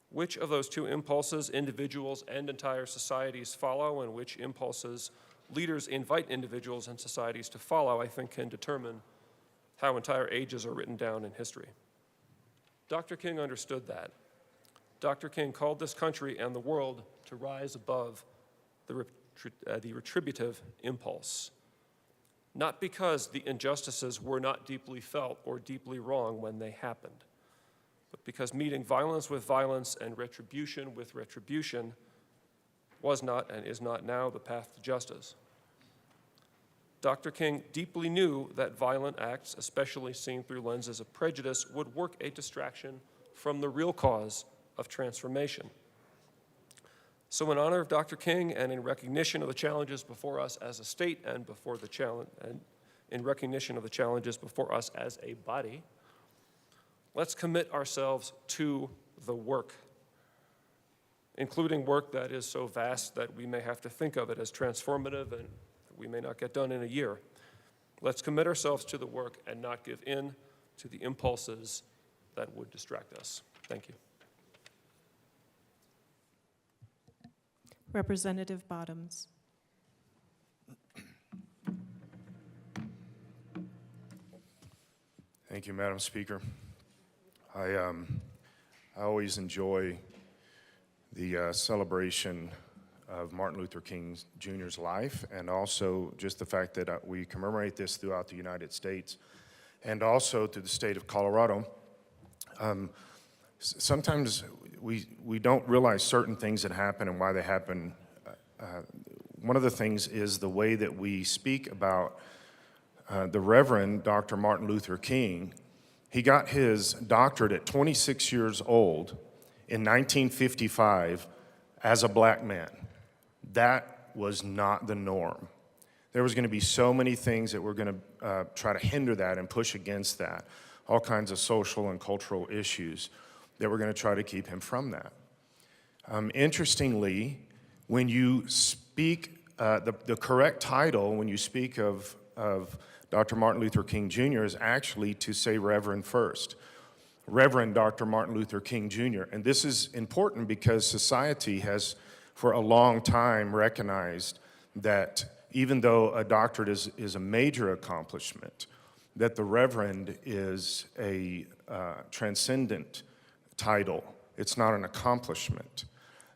Which of those two impulses individuals and entire societies follow, and which impulses leaders invite individuals and societies to follow, I think can determine how entire ages are written down in history. Dr. King understood that. Dr. King called this country and the world to rise above the retributive impulse, not because the injustices were not deeply felt or deeply wrong when they happened, but because meeting violence with violence and retribution with retribution was not and is not now the path to justice. Dr. King deeply knew that violent acts, especially seen through lenses of prejudice, would work a distraction from the real cause of transformation. So in honor of Dr. King and in recognition of the challenges before us as a state and in recognition of the challenges before us as a body, let's commit ourselves to the work, including work that is so vast that we may have to think of it as transformative and we may not get done in a year. Let's commit ourselves to the work and not give in to the impulses that would distract us. Thank you. Representative Bottoms. Thank you, Madam Speaker. I always enjoy the celebration of Martin Luther King Jr.'s life, and also just the fact that we commemorate this throughout the United States and also through the state of Colorado. Sometimes we don't realize certain things that happen and why they happen. One of the things is the way that we speak about the Reverend Dr. Martin Luther King. He got his doctorate at 26 years old in 1955 as a black man. That was not the norm. There was going to be so many things that were going to try to hinder that and push against that, all kinds of social and cultural issues that were going to try to keep him from that. Interestingly, when you speak, the correct title when you speak of Dr. Martin Luther King Jr. is actually to say Reverend first. Reverend Dr. Martin Luther King Jr. And this is important because society has for a long time recognized that even though a doctorate is a major accomplishment, that the Reverend is a transcendent title. It's not an accomplishment.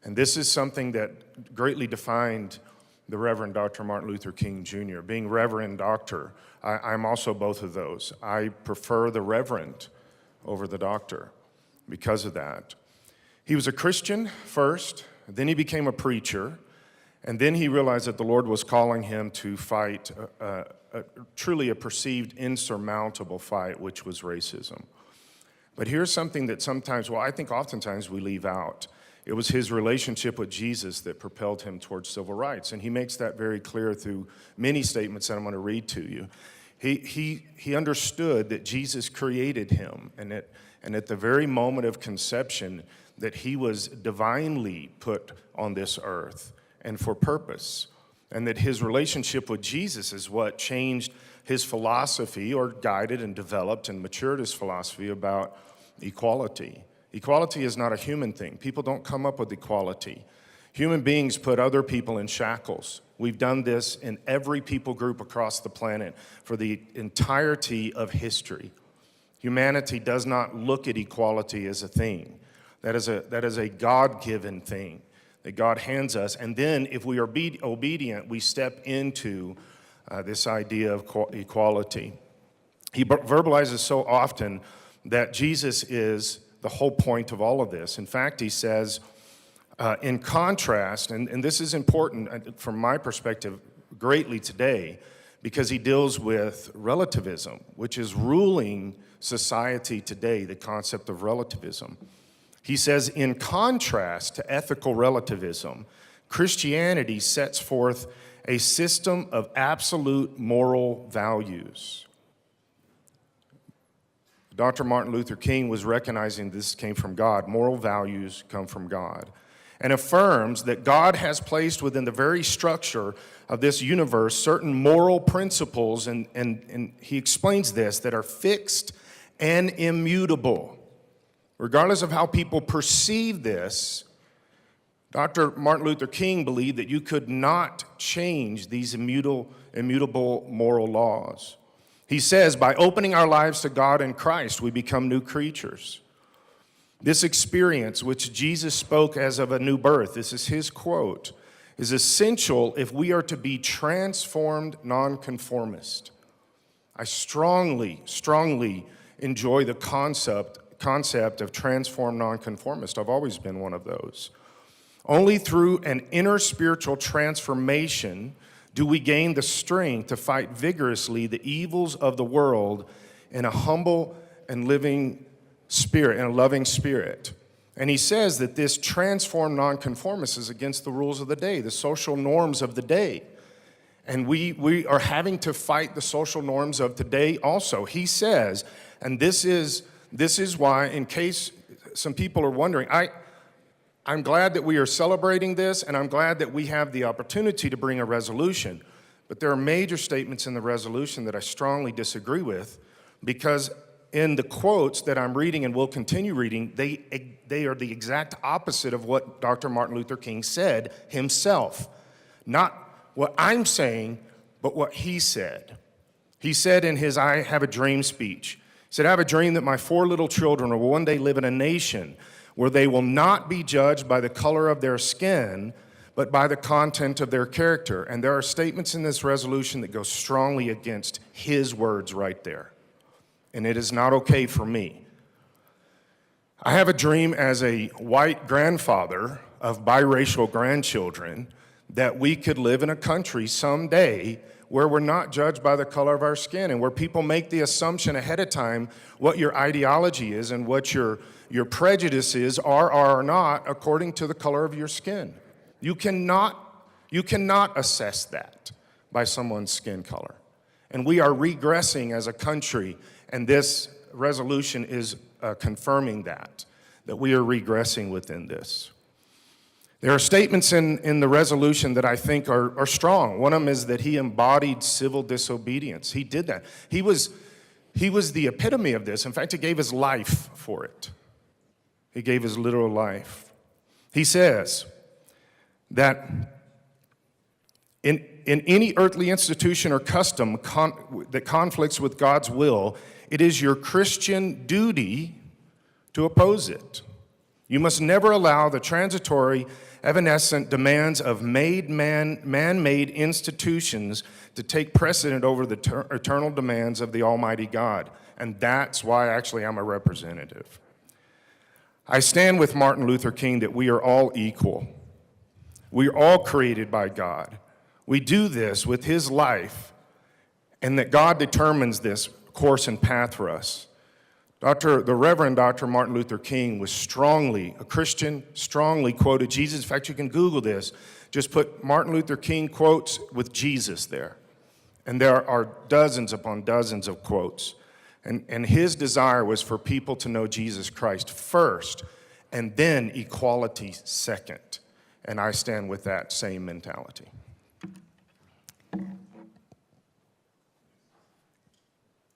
And this is something that greatly defined the Reverend Dr. Martin Luther King Jr. Being Reverend Doctor, I'm also both of those. I prefer the Reverend over the doctor because of that. He was a Christian first, then he became a preacher, and then he realized that the Lord was calling him to fight truly a perceived insurmountable fight, which was racism. But here's something that sometimes, well, I think oftentimes we leave out. It was his relationship with Jesus that propelled him towards civil rights, and he makes that very clear through many statements that I'm going to read to you. He understood that Jesus created him, and at the very moment of conception, that he was divinely put on this earth and for purpose, and that his relationship with Jesus is what changed his philosophy, or guided and developed and matured his philosophy about equality. Equality is not a human thing. People don't come up with equality. Human beings put other people in shackles. We've done this in every people group across the planet for the entirety of history. Humanity does not look at equality as a thing. That is a God-given thing that God hands us. And then if we are obedient, we step into this idea of equality. He verbalizes so often that Jesus is the whole point of all of this. In fact, he says, in contrast, and this is important from my perspective greatly today, because he deals with relativism, which is ruling society today, the concept of relativism. He says, in contrast to ethical relativism, Christianity sets forth a system of absolute moral values. Dr. Martin Luther King was recognizing this came from God. Moral values come from God. And affirms that God has placed within the very structure of this universe certain moral principles, and he explains this, that are fixed and immutable. Regardless of how people perceive this, Dr. Martin Luther King believed that you could not change these immutable moral laws. He says, by opening our lives to God in Christ, we become new creatures. This experience, which Jesus spoke as of a new birth, this is his quote, is essential if we are to be transformed nonconformist. I strongly enjoy the concept of transformed nonconformist. I've always been one of those. Only through an inner spiritual transformation do we gain the strength to fight vigorously the evils of the world in a humble and living spirit, in a loving spirit. And he says that this transformed nonconformist is against the rules of the day, the social norms of the day. And we are having to fight the social norms of today also. He says, and this is why, in case some people are wondering, I'm glad that we are celebrating this, and I'm glad that we have the opportunity to bring a resolution. But there are major statements in the resolution that I strongly disagree with, because in the quotes that I'm reading and will continue reading, they are the exact opposite of what Dr. Martin Luther King said himself. Not what I'm saying, but what he said. He said in his I Have a Dream speech, he said, I have a dream that my 4 little children will one day live in a nation where they will not be judged by the color of their skin, but by the content of their character. And there are statements in this resolution that go strongly against his words right there. And it is not okay for me. I have a dream as a white grandfather of biracial grandchildren that we could live in a country someday where we're not judged by the color of our skin, and where people make the assumption ahead of time what your ideology is and what your prejudices are not according to the color of your skin. You cannot assess that by someone's skin color. And we are regressing as a country, and this resolution is confirming that we are regressing within this. There are statements in the resolution that I think are strong. One of them is that he embodied civil disobedience. He did that. He was the epitome of this. In fact, he gave his life for it. He gave his literal life. He says that in any earthly institution or custom that conflicts with God's will, it is your Christian duty to oppose it. You must never allow the transitory, evanescent demands of man-made institutions to take precedent over the eternal demands of the Almighty God. And that's why actually I'm a representative. I stand with Martin Luther King that we are all equal. We are all created by God. We do this with his life, and that God determines this course and path for us. The Reverend Dr. Martin Luther King was a Christian, strongly quoted Jesus. In fact, you can Google this. Just put Martin Luther King quotes with Jesus there. And there are dozens upon dozens of quotes. And his desire was for people to know Jesus Christ first, and then equality second. And I stand with that same mentality.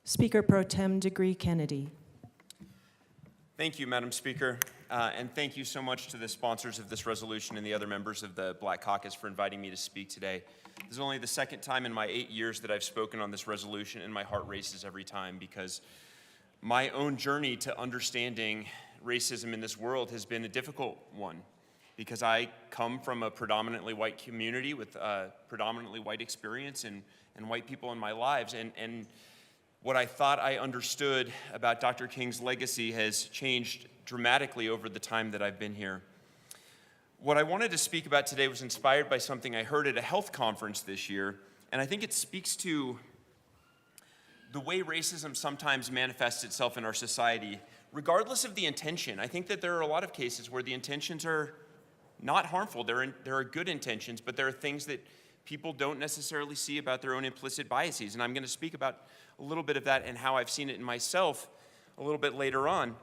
Speaker Pro Tem Degree Kennedy. Thank you, Madam Speaker, and thank you so much to the sponsors of this resolution and the other members of the Black Caucus for inviting me to speak today. This is only the second time in my 8 years that I've spoken on this resolution, and my heart races every time because my own journey to understanding racism in this world has been a difficult one because I come from a predominantly white community with a predominantly white experience and white people in my lives. And what I thought I understood about Dr. King's legacy has changed dramatically over the time that I've been here. What I wanted to speak about today was inspired by something I heard at a health conference this year, and I think it speaks to the way racism sometimes manifests itself in our society, regardless of the intention. I think that there are a lot of cases where the intentions are not harmful. There are good intentions, but there are things that people don't necessarily see about their own implicit biases, and I'm going to speak about a little bit of that and how I've seen it in myself a little bit later on.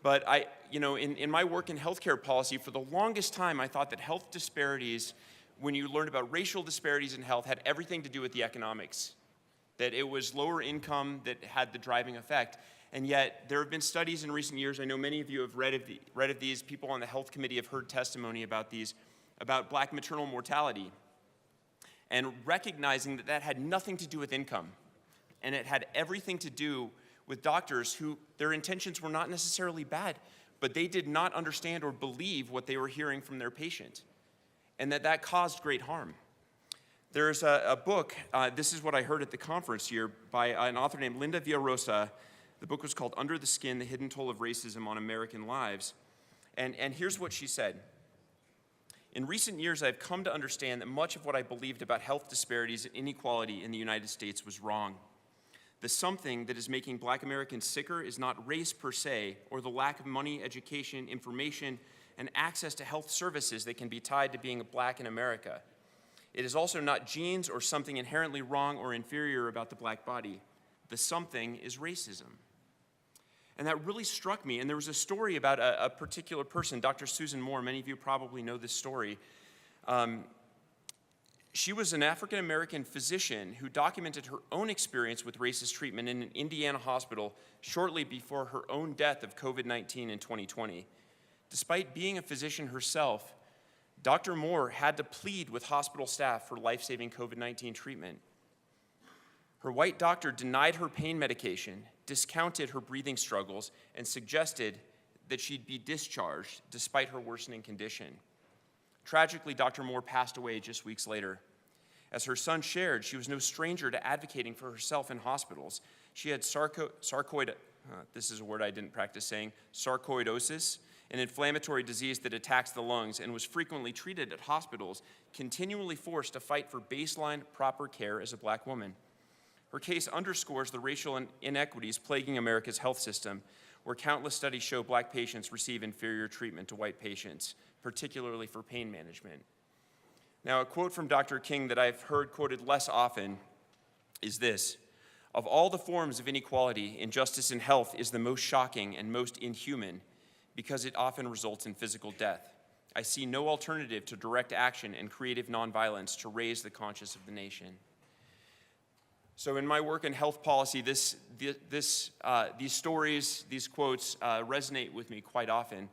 But in my work in healthcare policy, for the longest time, I thought that health disparities, when you learned about racial disparities in health, had everything to do with the economics, that it was lower income that had the driving effect. And yet, there have been studies in recent years, I know many of you have read of these, people on the health committee have heard testimony about these, about black maternal mortality, and recognizing that that had nothing to do with income, and it had everything to do with doctors who, their intentions were not necessarily bad, but they did not understand or believe what they were hearing from their patient, and that caused great harm. There's a book, this is what I heard at the conference here, by an author named Linda Villarosa. The book was called Under the Skin, The Hidden Toll of Racism on American Lives. And here's what she said. In recent years, I've come to understand that much of what I believed about health disparities and inequality in the United States was wrong. The something that is making Black Americans sicker is not race per se, or the lack of money, education, information, and access to health services that can be tied to being Black in America. It is also not genes or something inherently wrong or inferior about the Black body. The something is racism. And that really struck me. And there was a story about a particular person, Dr. Susan Moore. Many of you probably know this story. She was an African-American physician who documented her own experience with racist treatment in an Indiana hospital shortly before her own death of COVID-19 in 2020. Despite being a physician herself, Dr. Moore had to plead with hospital staff for life-saving COVID-19 treatment. Her white doctor denied her pain medication, discounted her breathing struggles, and suggested that she'd be discharged despite her worsening condition. Tragically, Dr. Moore passed away just weeks later. As her son shared, she was no stranger to advocating for herself in hospitals. She had this is a word I didn't practice saying, sarcoidosis, an inflammatory disease that attacks the lungs, and was frequently treated at hospitals, continually forced to fight for baseline proper care as a Black woman. Her case underscores the racial inequities plaguing America's health system, where countless studies show Black patients receive inferior treatment to white patients, particularly for pain management. Now, a quote from Dr. King that I've heard quoted less often is this: "Of all the forms of inequality, injustice in health is the most shocking and most inhuman because it often results in physical death. I see no alternative to direct action and creative nonviolence to raise the conscience of the nation." So in my work in health policy, these stories, these quotes resonate with me quite often.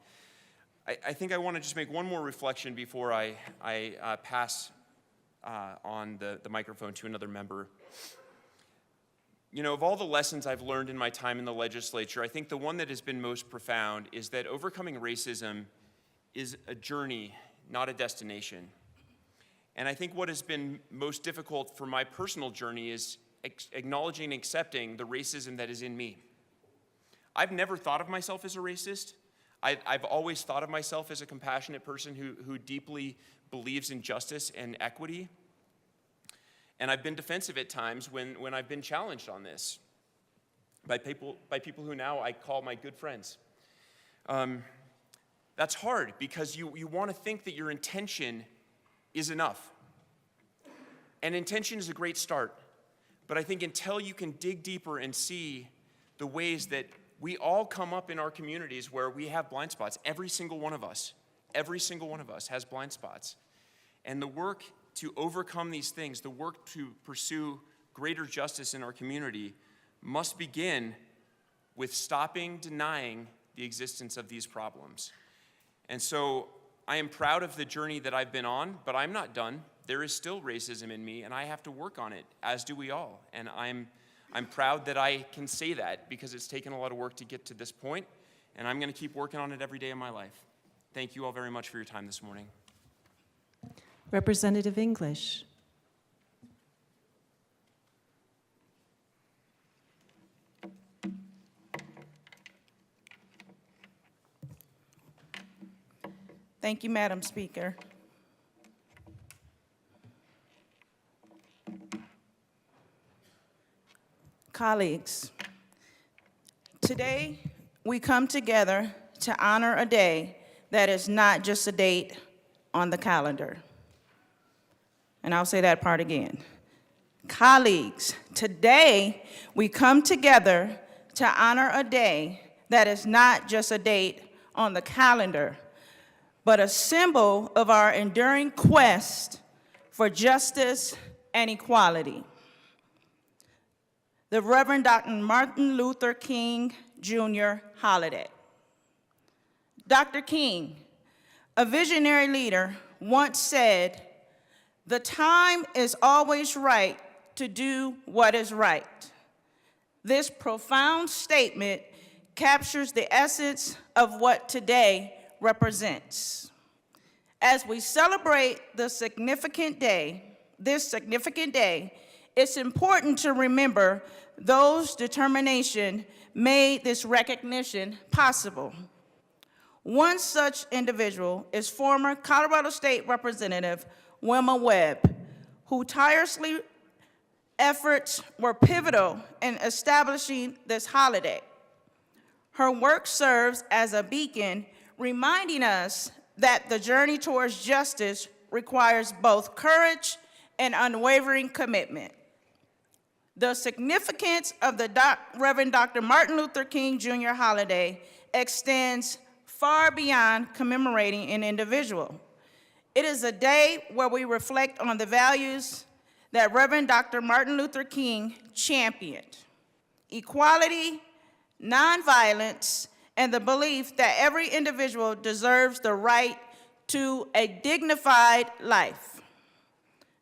I think I want to just make one more reflection before I pass on the microphone to another member. You know, of all the lessons I've learned in my time in the legislature, I think the one that has been most profound is that overcoming racism is a journey, not a destination. And I think what has been most difficult for my personal journey is acknowledging and accepting the racism that is in me. I've never thought of myself as a racist. I've always thought of myself as a compassionate person who deeply believes in justice and equity. And I've been defensive at times when I've been challenged on this by people who now I call my good friends. That's hard because you want to think that your intention is enough. And intention is a great start. But I think until you can dig deeper and see the ways that we all come up in our communities where we have blind spots, every single one of us has blind spots. And the work to overcome these things, the work to pursue greater justice in our community must begin with stopping denying the existence of these problems. And so I am proud of the journey that I've been on, but I'm not done. There is still racism in me, and I have to work on it, as do we all. And I'm proud that I can say that because it's taken a lot of work to get to this point, and I'm going to keep working on it every day of my life. Thank you all very much for your time this morning. Representative English. Thank you, Madam Speaker. Colleagues, today we come together to honor a day that is not just a date on the calendar. And I'll say that part again. Colleagues, today we come together to honor a day that is not just a date on the calendar, but a symbol of our enduring quest for justice and equality. The Reverend Dr. Martin Luther King Jr. holiday. Dr. King, a visionary leader, once said, "The time is always right to do what is right." This profound statement captures the essence of what today represents. As we celebrate this significant day, it's important to remember those determination made this recognition possible. One such individual is former Colorado State Representative Wilma Webb, whose tireless efforts were pivotal in establishing this holiday. Her work serves as a beacon reminding us that the journey towards justice requires both courage and unwavering commitment. The significance of the Reverend Dr. Martin Luther King Jr. holiday extends far beyond commemorating an individual. It is a day where we reflect on the values that Reverend Dr. Martin Luther King championed: equality, nonviolence, and the belief that every individual deserves the right to a dignified life.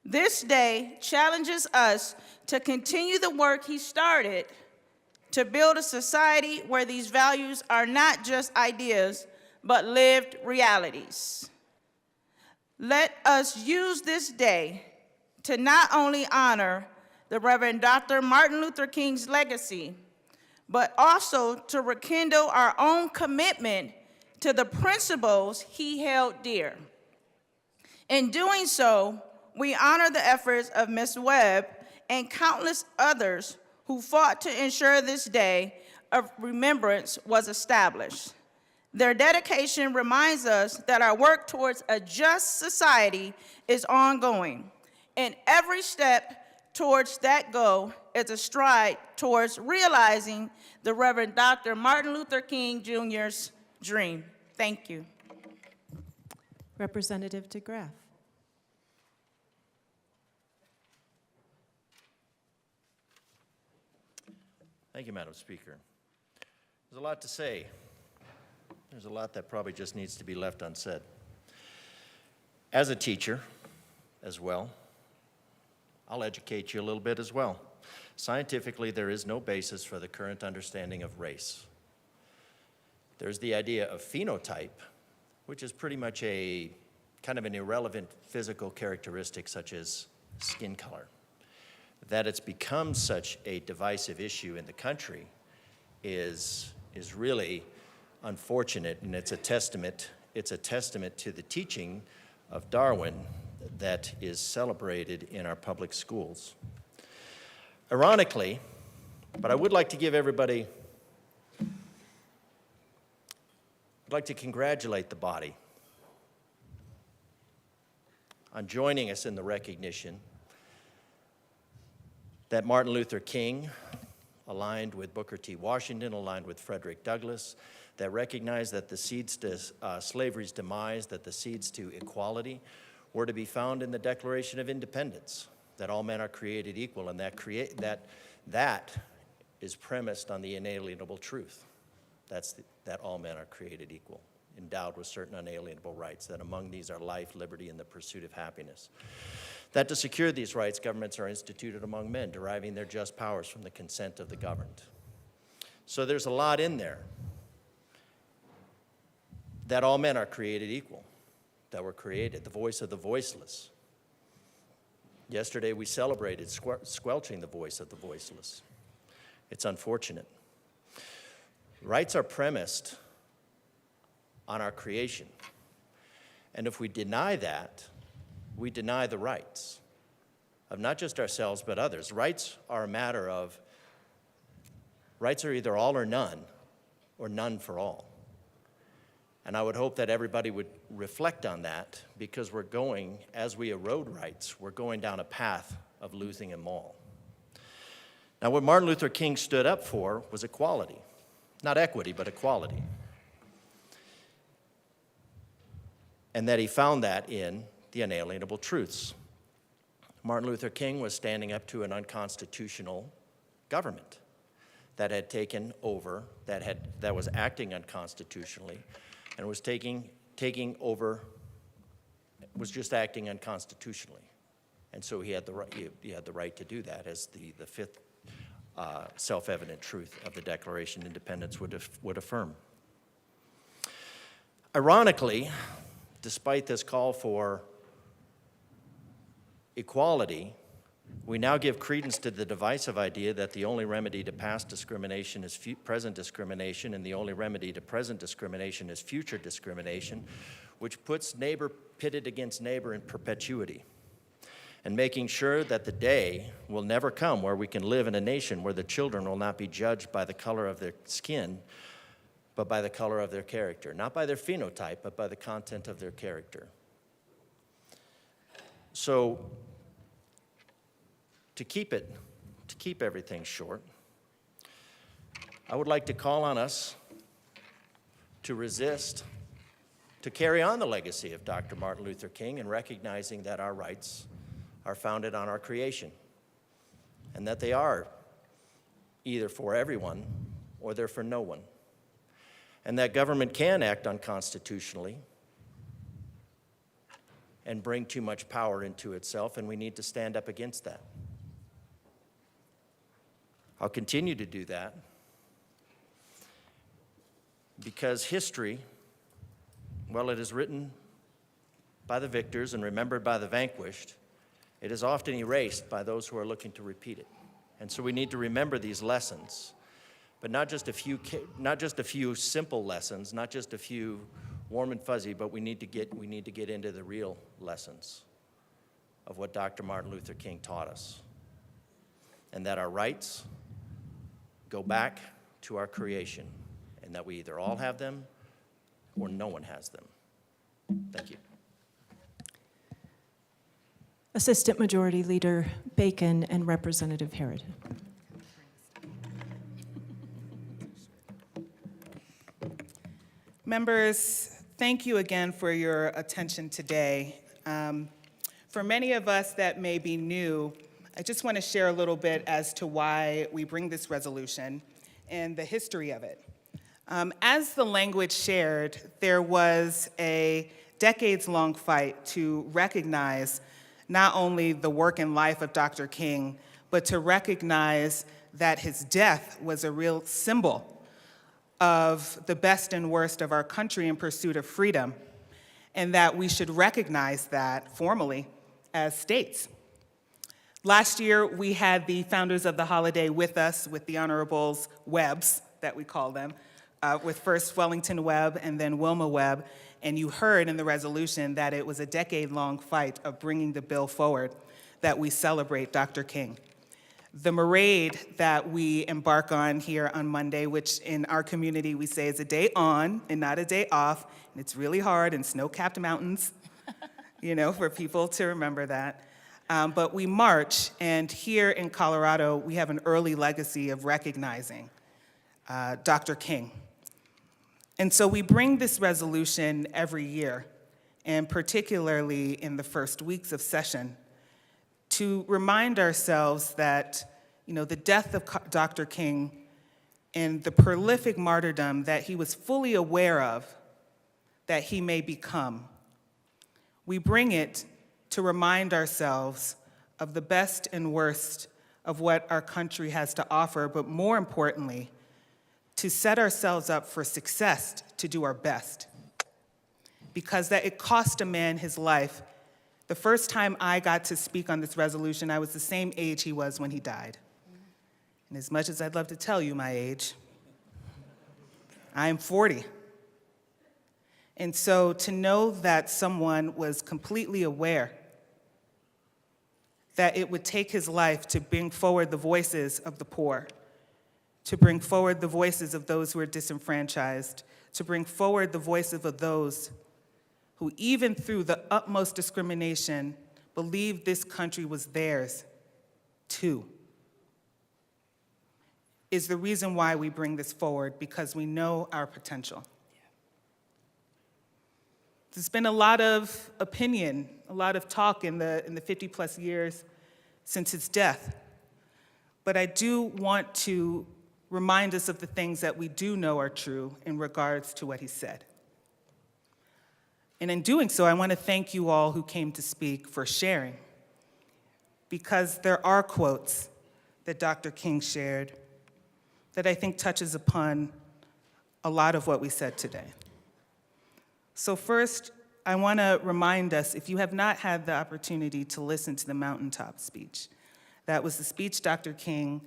This day challenges us to continue the work he started to build a society where these values are not just ideas, but lived realities. Let us use this day to not only honor the Reverend Dr. Martin Luther King's legacy, but also to rekindle our own commitment to the principles he held dear. In doing so, we honor the efforts of Ms. Webb and countless others who fought to ensure this day of remembrance was established. Their dedication reminds us that our work towards a just society is ongoing, and every step towards that goal is a stride towards realizing the Reverend Dr. Martin Luther King Jr.'s dream. Thank you. Representative DeGraff. Thank you, Madam Speaker. There's a lot to say. There's a lot that probably just needs to be left unsaid. As a teacher as well, I'll educate you a little bit as well. Scientifically, there is no basis for the current understanding of race. There's the idea of phenotype, which is pretty much a kind of an irrelevant physical characteristic such as skin color. That it's become such a divisive issue in the country is really unfortunate, and it's a testament to the teaching of Darwin that is celebrated in our public schools. Ironically, but I would like to give everybody, I'd like to congratulate the body on joining us in the recognition that Martin Luther King, aligned with Booker T. Washington, aligned with Frederick Douglass, that recognized that the seeds to slavery's demise, that the seeds to equality were to be found in the Declaration of Independence, that all men are created equal, and that is premised on the inalienable truth. That all men are created equal, endowed with certain unalienable rights, that among these are life, liberty, and the pursuit of happiness. That to secure these rights, governments are instituted among men, deriving their just powers from the consent of the governed. So there's a lot in there. That all men are created equal, that we're created, the voice of the voiceless. Yesterday we celebrated squelching the voice of the voiceless. It's unfortunate. Rights are premised on our creation. And if we deny that, we deny the rights of not just ourselves, but others. Rights are a matter of, rights are either all or none for all. And I would hope that everybody would reflect on that, because we're going, as we erode rights, we're going down a path of losing them all. Now, what Martin Luther King stood up for was equality. Not equity, but equality. And that he found that in the unalienable truths. Martin Luther King was standing up to an unconstitutional government that had taken over, that was acting unconstitutionally, and was taking over, was just acting unconstitutionally. And so he had the right to do that, as the fifth self-evident truth of the Declaration of Independence would affirm. Ironically, despite this call for equality, we now give credence to the divisive idea that the only remedy to past discrimination is present discrimination, and the only remedy to present discrimination is future discrimination, which puts neighbor pitted against neighbor in perpetuity, and making sure that the day will never come where we can live in a nation where the children will not be judged by the color of their skin, but by the color of their character. Not by their phenotype, but by the content of their character. So, to keep everything short, I would like to call on us to resist, to carry on the legacy of Dr. Martin Luther King, and recognizing that our rights are founded on our creation, and that they are either for everyone or they're for no one, and that government can act unconstitutionally and bring too much power into itself, and we need to stand up against that. I'll continue to do that because history, well, it is written by the victors and remembered by the vanquished. It is often erased by those who are looking to repeat it. And so we need to remember these lessons, but not just a few simple lessons, not just a few warm and fuzzy, but we need to get into the real lessons of what Dr. Martin Luther King taught us, and that our rights go back to our creation, and that we either all have them or no one has them. Thank you. Assistant Majority Leader Bacon and Representative Herod. Members, thank you again for your attention today. For many of us that may be new, I just want to share a little bit as to why we bring this resolution and the history of it. As the language shared, there was a decades-long fight to recognize not only the work and life of Dr. King, but to recognize that his death was a real symbol of the best and worst of our country in pursuit of freedom, and that we should recognize that formally as states. Last year, we had the founders of the holiday with us, with the Honorables Webbs, that we call them, with first Wellington Webb and then Wilma Webb, and you heard in the resolution that it was a decade-long fight of bringing the bill forward that we celebrate Dr. King. The parade that we embark on here on Monday, which in our community we say is a day on and not a day off, and it's really hard in snow-capped mountains, for people to remember that. But we march, and here in Colorado, we have an early legacy of recognizing Dr. King. And so we bring this resolution every year, and particularly in the first weeks of session, to remind ourselves that, the death of Dr. King and the prolific martyrdom that he was fully aware of that he may become. We bring it to remind ourselves of the best and worst of what our country has to offer, but more importantly, to set ourselves up for success, to do our best. Because that it cost a man his life. The first time I got to speak on this resolution, I was the same age he was when he died. And as much as I'd love to tell you my age, I am 40. And so to know that someone was completely aware that it would take his life to bring forward the voices of the poor, to bring forward the voices of those who are disenfranchised, to bring forward the voices of those who, even through the utmost discrimination, believed this country was theirs too, is the reason why we bring this forward, because we know our potential. There's been a lot of opinion, a lot of talk in the 50-plus years since his death. But I do want to remind us of the things that we do know are true in regards to what he said. And in doing so, I want to thank you all who came to speak for sharing, because there are quotes that Dr. King shared that I think touches upon a lot of what we said today. So first, I want to remind us, if you have not had the opportunity to listen to the mountaintop speech, that was the speech Dr. King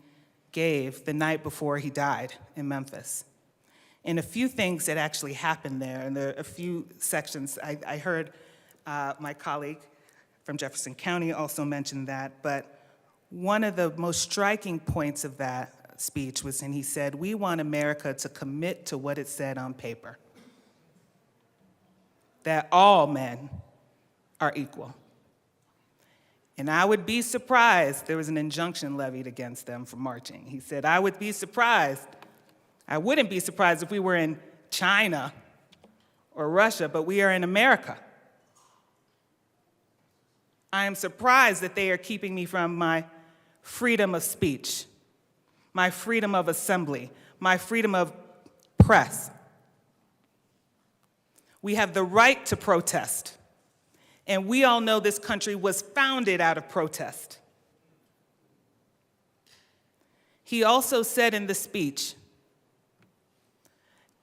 gave the night before he died in Memphis. And a few things that actually happened there, and there are a few sections. I heard my colleague from Jefferson County also mention that, but one of the most striking points of that speech was when he said, "We want America to commit to what it said on paper, that all men are equal." And I would be surprised, there was an injunction levied against them for marching. He said, I wouldn't be surprised if we were in China or Russia, but we are in America. I am surprised that they are keeping me from my freedom of speech, my freedom of assembly, my freedom of press. We have the right to protest. And we all know this country was founded out of protest. He also said in the speech,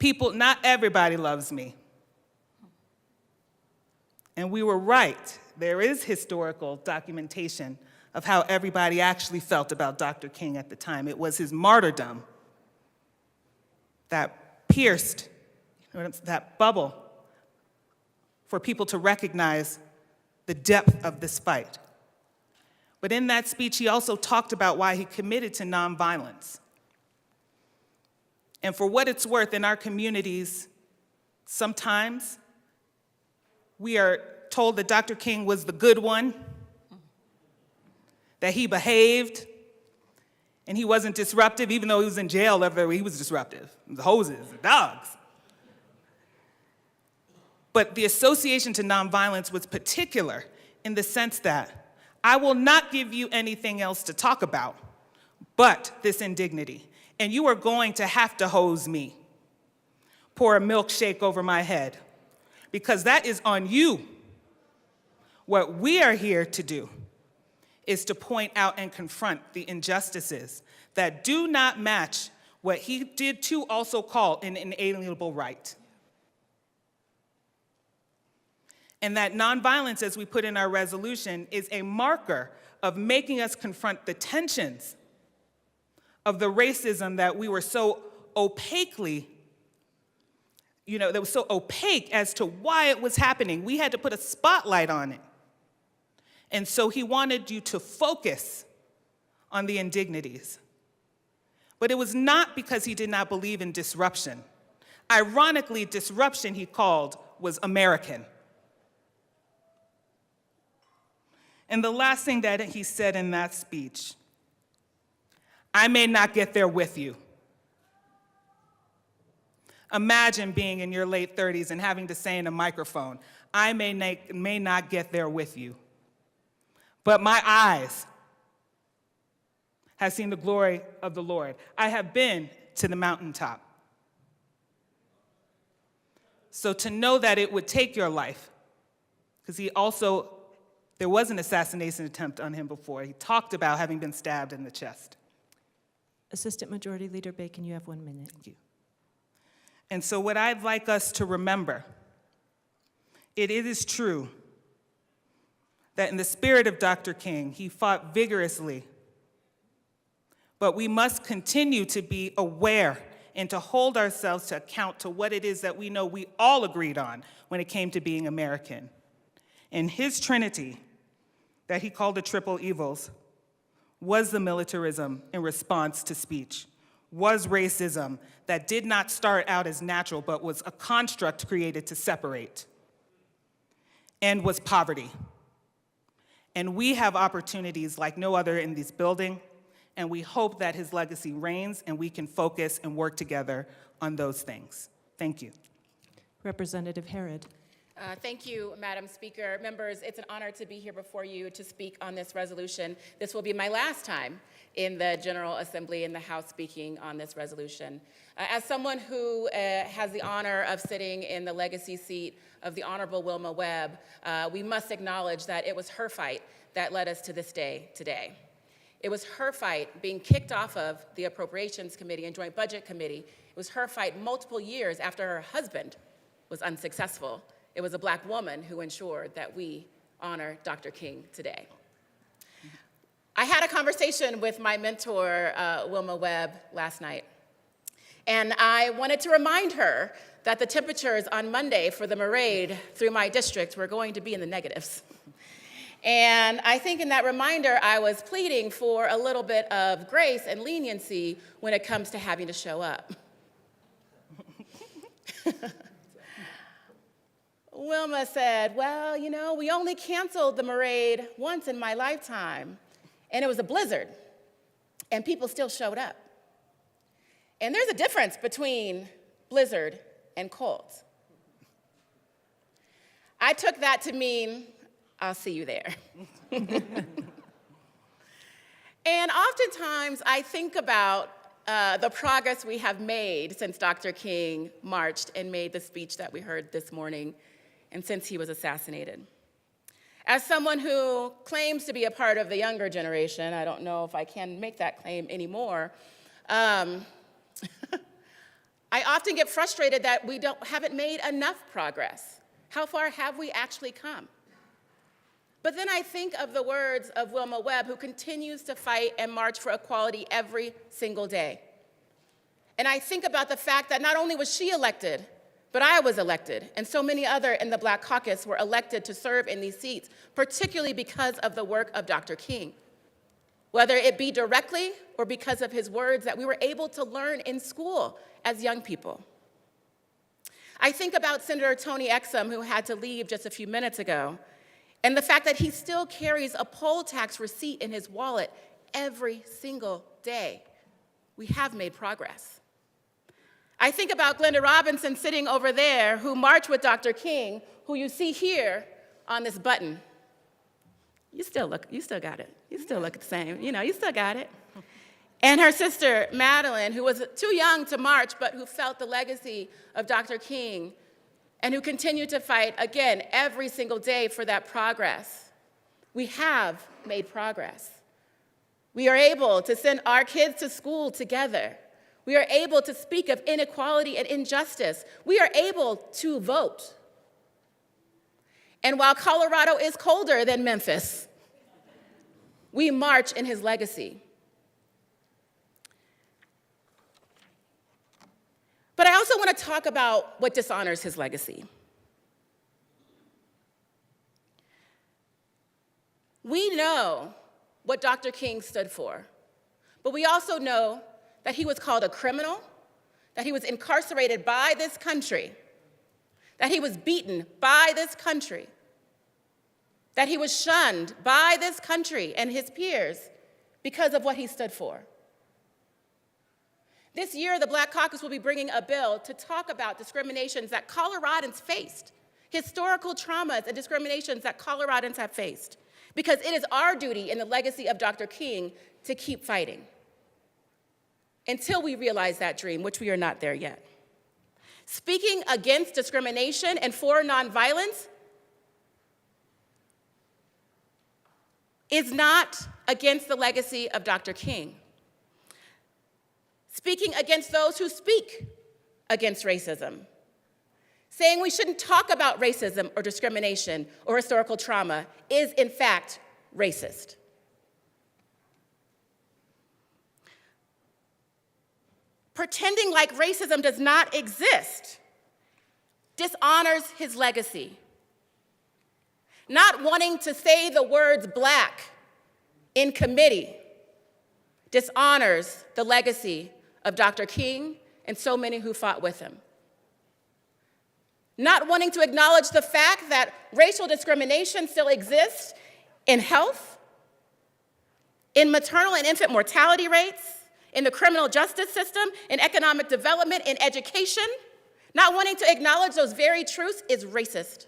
not everybody loves me. And we were right. There is historical documentation of how everybody actually felt about Dr. King at the time. It was his martyrdom that pierced that bubble for people to recognize the depth of this fight. But in that speech, he also talked about why he committed to nonviolence. And for what it's worth, in our communities, sometimes we are told that Dr. King was the good one, that he behaved, and he wasn't disruptive, even though he was in jail everywhere, he was disruptive. The hoses, the dogs. But the association to nonviolence was particular in the sense that I will not give you anything else to talk about but this indignity. And you are going to have to hose me, pour a milkshake over my head, because that is on you. What we are here to do is to point out and confront the injustices that do not match what he did too also call an inalienable right. And that nonviolence, as we put in our resolution, is a marker of making us confront the tensions of the racism that we were so opaquely, that was so opaque as to why it was happening. We had to put a spotlight on it. And so he wanted you to focus on the indignities. But it was not because he did not believe in disruption. Ironically, disruption, he called, was American. And the last thing that he said in that speech, I may not get there with you. Imagine being in your late 30s and having to say in a microphone, I may not get there with you, but my eyes has seen the glory of the Lord. I have been to the mountaintop. So to know that it would take your life, because there was an assassination attempt on him before. He talked about having been stabbed in the chest. Assistant Majority Leader Bacon, you have 1 minute. Thank you. And so what I'd like us to remember, it is true that in the spirit of Dr. King, he fought vigorously, but we must continue to be aware and to hold ourselves to account to what it is that we know we all agreed on when it came to being American. And his trinity, that he called the triple evils, was the militarism in response to speech, was racism that did not start out as natural but was a construct created to separate, and was poverty. And we have opportunities like no other in this building, and we hope that his legacy reigns and we can focus and work together on those things. Thank you. Representative Herod. Thank you, Madam Speaker. Members, it's an honor to be here before you to speak on this resolution. This will be my last time in the General Assembly in the House speaking on this resolution. As someone who has the honor of sitting in the legacy seat of the Honorable Wilma Webb, we must acknowledge that it was her fight that led us to this day today. It was her fight being kicked off of the Appropriations Committee and Joint Budget Committee. It was her fight multiple years after her husband was unsuccessful. It was a Black woman who ensured that we honor Dr. King today. I had a conversation with my mentor, Wilma Webb, last night. And I wanted to remind her that the temperatures on Monday for the parade through my district were going to be in the negatives. And I think in that reminder, I was pleading for a little bit of grace and leniency when it comes to having to show up. Wilma said, well, you know, we only canceled the parade once in my lifetime, and it was a blizzard, and people still showed up. And there's a difference between blizzard and cold. I took that to mean, I'll see you there. And oftentimes, I think about the progress we have made since Dr. King marched and made the speech that we heard this morning, and since he was assassinated. As someone who claims to be a part of the younger generation, I don't know if I can make that claim anymore, I often get frustrated that we haven't made enough progress. How far have we actually come? But then I think of the words of Wilma Webb, who continues to fight and march for equality every single day. And I think about the fact that not only was she elected, but I was elected, and so many other in the Black Caucus were elected to serve in these seats, particularly because of the work of Dr. King. Whether it be directly or because of his words that we were able to learn in school as young people. I think about Senator Tony Exum, who had to leave just a few minutes ago, and the fact that he still carries a poll tax receipt in his wallet every single day. We have made progress. I think about Glenda Robinson sitting over there, who marched with Dr. King, who you see here on this button. You still got it. You still look the same. You know, you still got it. And her sister, Madeline, who was too young to march, but who felt the legacy of Dr. King, and who continued to fight, again, every single day for that progress. We have made progress. We are able to send our kids to school together. We are able to speak of inequality and injustice. We are able to vote. And while Colorado is colder than Memphis, we march in his legacy. But I also want to talk about what dishonors his legacy. We know what Dr. King stood for, but we also know that he was called a criminal, that he was incarcerated by this country, that he was beaten by this country, that he was shunned by this country and his peers because of what he stood for. This year, the Black Caucus will be bringing a bill to talk about discriminations that Coloradans faced, historical traumas and discriminations that Coloradans have faced, because it is our duty in the legacy of Dr. King to keep fighting until we realize that dream, which we are not there yet. Speaking against discrimination and for nonviolence is not against the legacy of Dr. King. Speaking against those who speak against racism. Saying we shouldn't talk about racism or discrimination or historical trauma is, in fact, racist. Pretending like racism does not exist dishonors his legacy. Not wanting to say the words black in committee dishonors the legacy of Dr. King and so many who fought with him. Not wanting to acknowledge the fact that racial discrimination still exists in health, in maternal and infant mortality rates, in the criminal justice system, in economic development, in education. Not wanting to acknowledge those very truths is racist.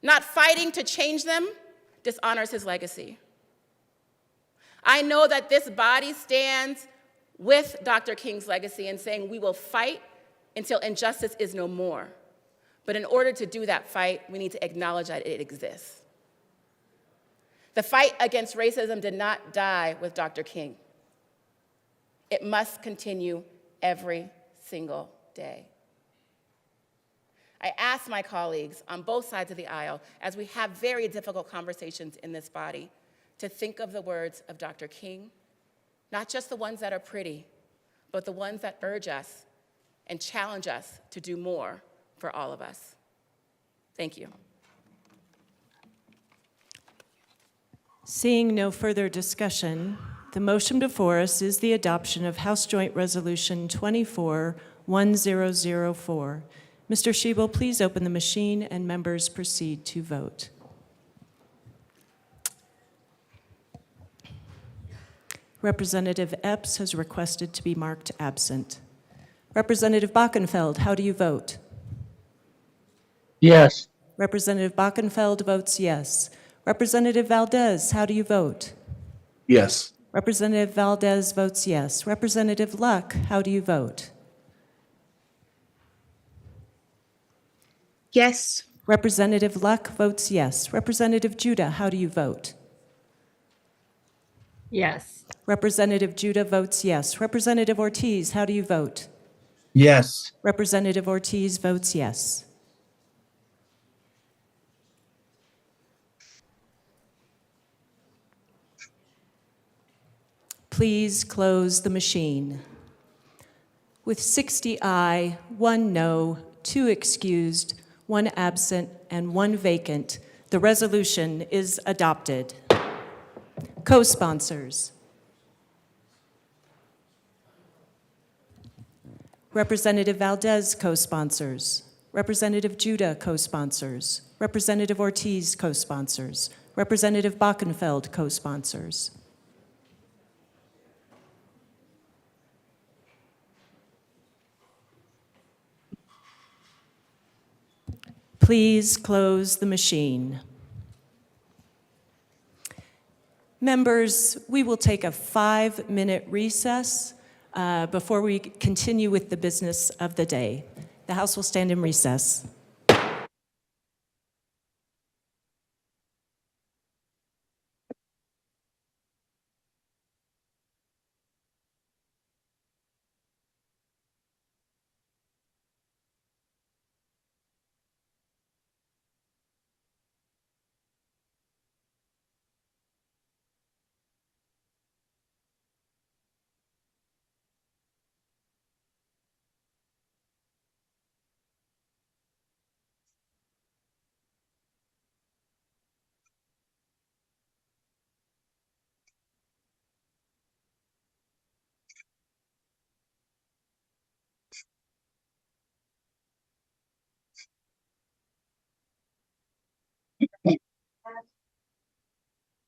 Not fighting to change them dishonors his legacy. I know that this body stands with Dr. King's legacy in saying we will fight until injustice is no more. But in order to do that fight, we need to acknowledge that it exists. The fight against racism did not die with Dr. King. It must continue every single day. I ask my colleagues on both sides of the aisle, as we have very difficult conversations in this body, to think of the words of Dr. King, not just the ones that are pretty, but the ones that urge us and challenge us to do more for all of us. Thank you. Seeing no further discussion, the motion before us is the adoption of House Joint Resolution 24-1004. Mr. Schiebel, please open the machine and members proceed to vote. Representative Epps has requested to be marked absent. Representative Bockenfeld, how do you vote? Yes. Representative Bockenfeld votes yes. Representative Valdez, how do you vote? Yes. Representative Valdez votes yes. Representative Luck, how do you vote? Yes. Representative Luck votes yes. Representative Judah, how do you vote? Yes. Representative Judah votes yes. Representative Ortiz, how do you vote? Yes. Representative Ortiz votes yes. Please close the machine. With 60 aye, 1 no, 2 excused, 1 absent, and 1 vacant, the resolution is adopted. Co-sponsors. Representative Valdez co-sponsors. Representative Judah co-sponsors. Representative Ortiz co-sponsors. Representative Bockenfeld co-sponsors. Please close the machine. Members, we will take a 5-minute recess before we continue with the business of the day. The House will stand in recess.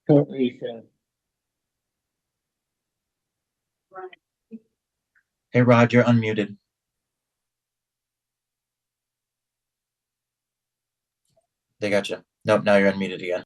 Short recess. Hey, Rod, you're unmuted. They got you. Nope, now you're unmuted again.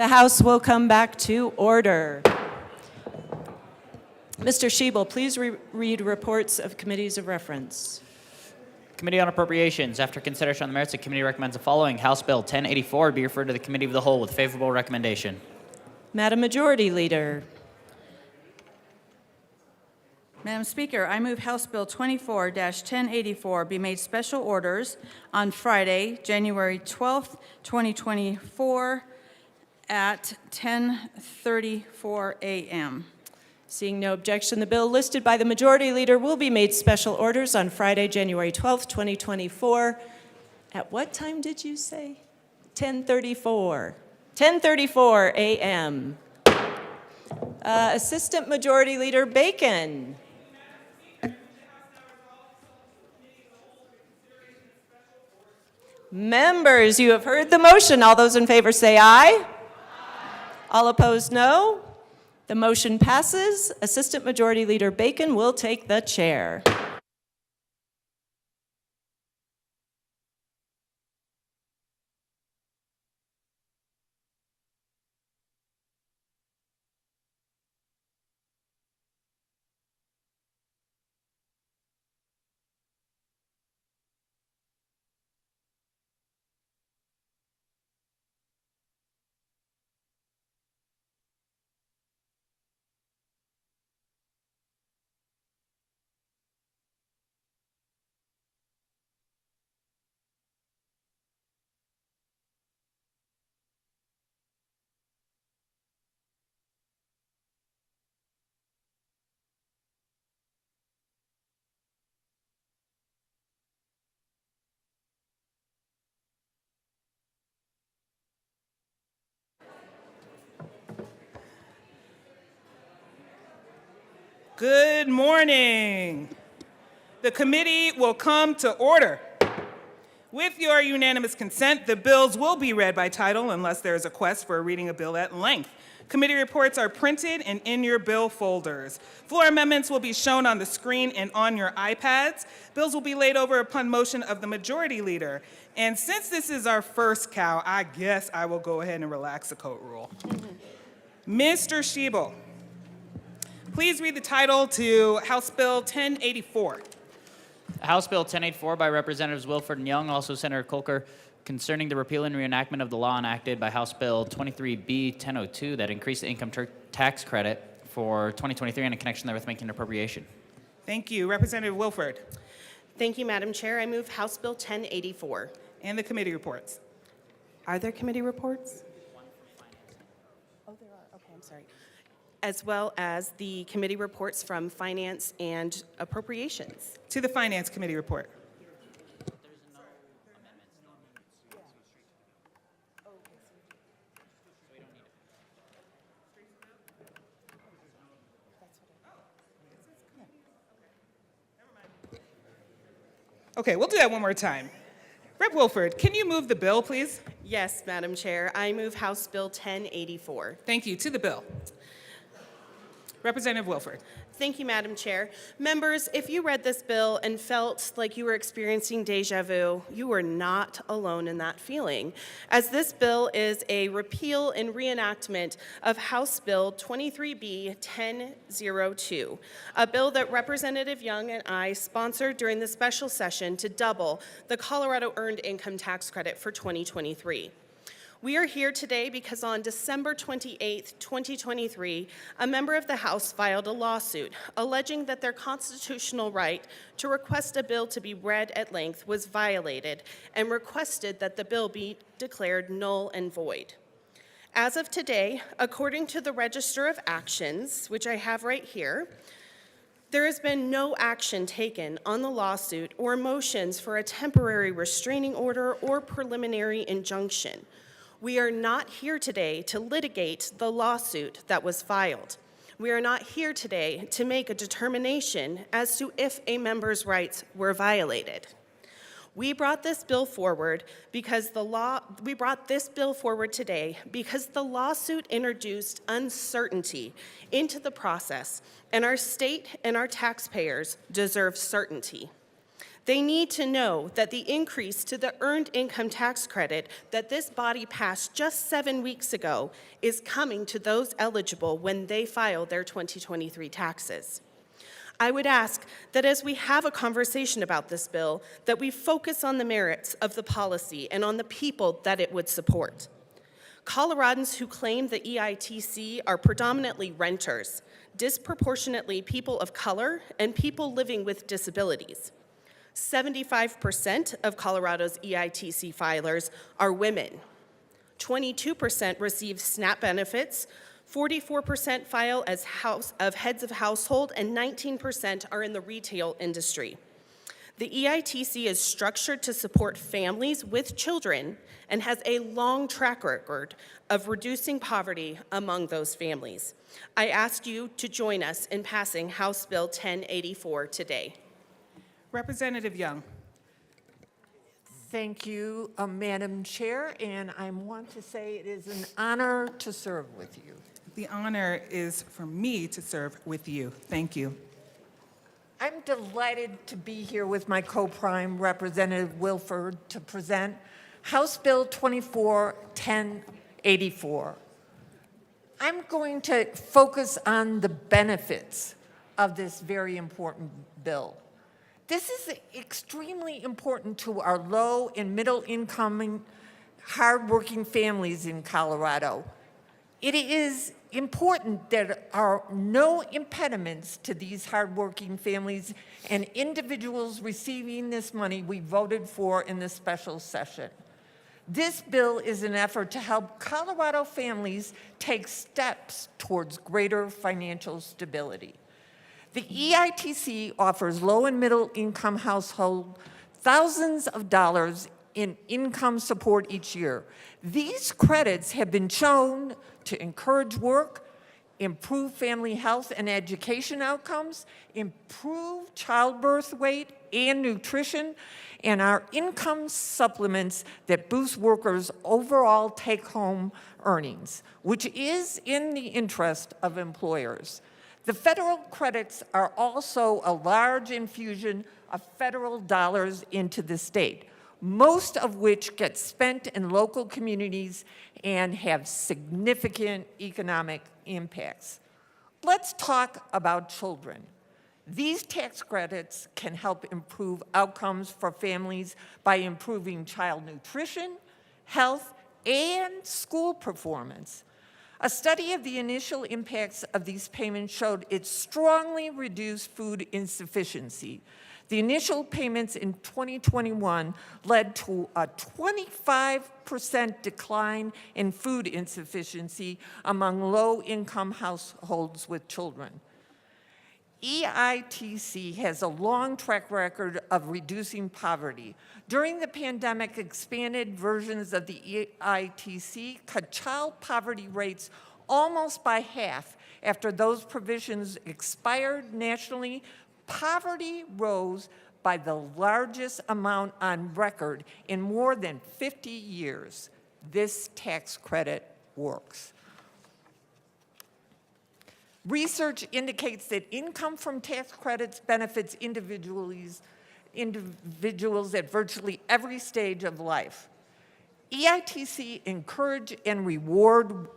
The House will come back to order. Mr. Schiebel, please read reports of committees of reference. Committee on Appropriations. After consideration on the merits, the committee recommends the following. House Bill 1084 be referred to the Committee of the Whole with favorable recommendation. Madam Majority Leader. Madam Speaker, I move House Bill 24-1084 be made special orders on Friday, January 12th, 2024 at 10:34 a.m. Seeing no objection, the bill listed by the Majority Leader will be made special orders on Friday, January 12th, 2024. At what time did you say? 10:34. 10:34 a.m. Assistant Majority Leader Bacon. Members, you have heard the motion. All those in favor say aye. All opposed, no. The motion passes. Assistant Majority Leader Bacon will take the chair. Good morning. The committee will come to order. With your unanimous consent, the bills will be read by title unless there is a request for a reading of bill at length. Committee reports are printed and in your bill folders. Floor amendments will be shown on the screen and on your iPads. Bills will be laid over upon motion of the Majority Leader. And since this is our first cow, I guess I will go ahead and relax the coat rule. Mr. Schiebel, please read the title to House Bill 1084. House Bill 1084 by Representatives Wilford and Young, also Senator Kolker, concerning the repeal and reenactment of the law enacted by House Bill 23B 1002 that increased the income tax credit for 2023 and in connection therewith making an appropriation. Thank you. Representative Wilford. Thank you, Madam Chair. I move House Bill 1084. And the committee reports. Are there committee reports? Oh, there are. Okay, I'm sorry. As well as the committee reports from Finance and Appropriations. To the Finance Committee report. Okay, we'll do that one more time. Rep. Wilford, can you move the bill, please? Yes, Madam Chair. I move House Bill 1084. Thank you. To the bill. Representative Wilford. Thank you, Madam Chair. Members, if you read this bill and felt like you were experiencing deja vu, you were not alone in that feeling, as this bill is a repeal and reenactment of House Bill 23B 1002, a bill that Representative Young and I sponsored during the special session to double the Colorado Earned Income Tax Credit for 2023. We are here today because on December 28, 2023, a member of the House filed a lawsuit alleging that their constitutional right to request a bill to be read at length was violated and requested that the bill be declared null and void. As of today, according to the Register of Actions, which I have right here, there has been no action taken on the lawsuit or motions for a temporary restraining order or preliminary injunction. We are not here today to litigate the lawsuit that was filed. We are not here today to make a determination as to if a member's rights were violated. We brought this bill forward because the lawsuit introduced uncertainty into the process, and our state and our taxpayers deserve certainty. They need to know that the increase to the Earned Income Tax Credit that this body passed just 7 weeks ago is coming to those eligible when they file their 2023 taxes. I would ask that as we have a conversation about this bill, that we focus on the merits of the policy and on the people that it would support. Coloradans who claim the EITC are predominantly renters, disproportionately people of color, and people living with disabilities. 75% of Colorado's EITC filers are women. 22% receive SNAP benefits, 44% file as heads of household, and 19% are in the retail industry. The EITC is structured to support families with children and has a long track record of reducing poverty among those families. I ask you to join us in passing House Bill 1084 today. Representative Young. Thank you, Madam Chair, and I want to say it is an honor to serve with you. The honor is for me to serve with you. Thank you. I'm delighted to be here with my co-prime, Representative Wilford, to present House Bill 1084. I'm going to focus on the benefits of this very important bill. This is extremely important to our low and middle income, hardworking families in Colorado. It is important that there are no impediments to these hardworking families and individuals receiving this money we voted for in this special session. This bill is an effort to help Colorado families take steps towards greater financial stability. The EITC offers low and middle income households thousands of dollars in income support each year. These credits have been shown to encourage work, improve family health and education outcomes, improve childbirth weight and nutrition, and are income supplements that boost workers' overall take-home earnings, which is in the interest of employers. The federal credits are also a large infusion of federal dollars into the state, most of which get spent in local communities and have significant economic impacts. Let's talk about children. These tax credits can help improve outcomes for families by improving child nutrition, health, and school performance. A study of the initial impacts of these payments showed it strongly reduced food insufficiency. The initial payments in 2021 led to a 25% decline in food insufficiency among low-income households with children. EITC has a long track record of reducing poverty. During the pandemic, expanded versions of the EITC cut child poverty rates almost by half. After those provisions expired nationally, poverty rose by the largest amount on record in more than 50 years. This tax credit works. Research indicates that income from tax credits benefits individuals at virtually every stage of life. EITC encourage and reward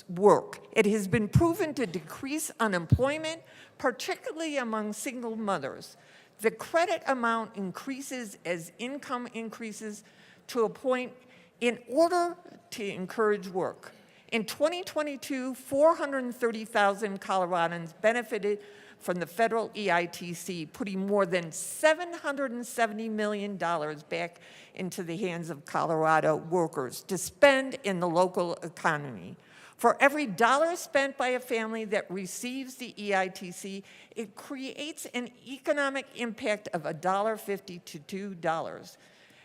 work. It has been proven to decrease unemployment, particularly among single mothers. The credit amount increases as income increases to a point in order to encourage work. In 2022, 430,000 Coloradans benefited from the federal EITC, putting more than $770 million back into the hands of Colorado workers to spend in the local economy. For every dollar spent by a family that receives the EITC, it creates an economic impact of $1.50 to $2.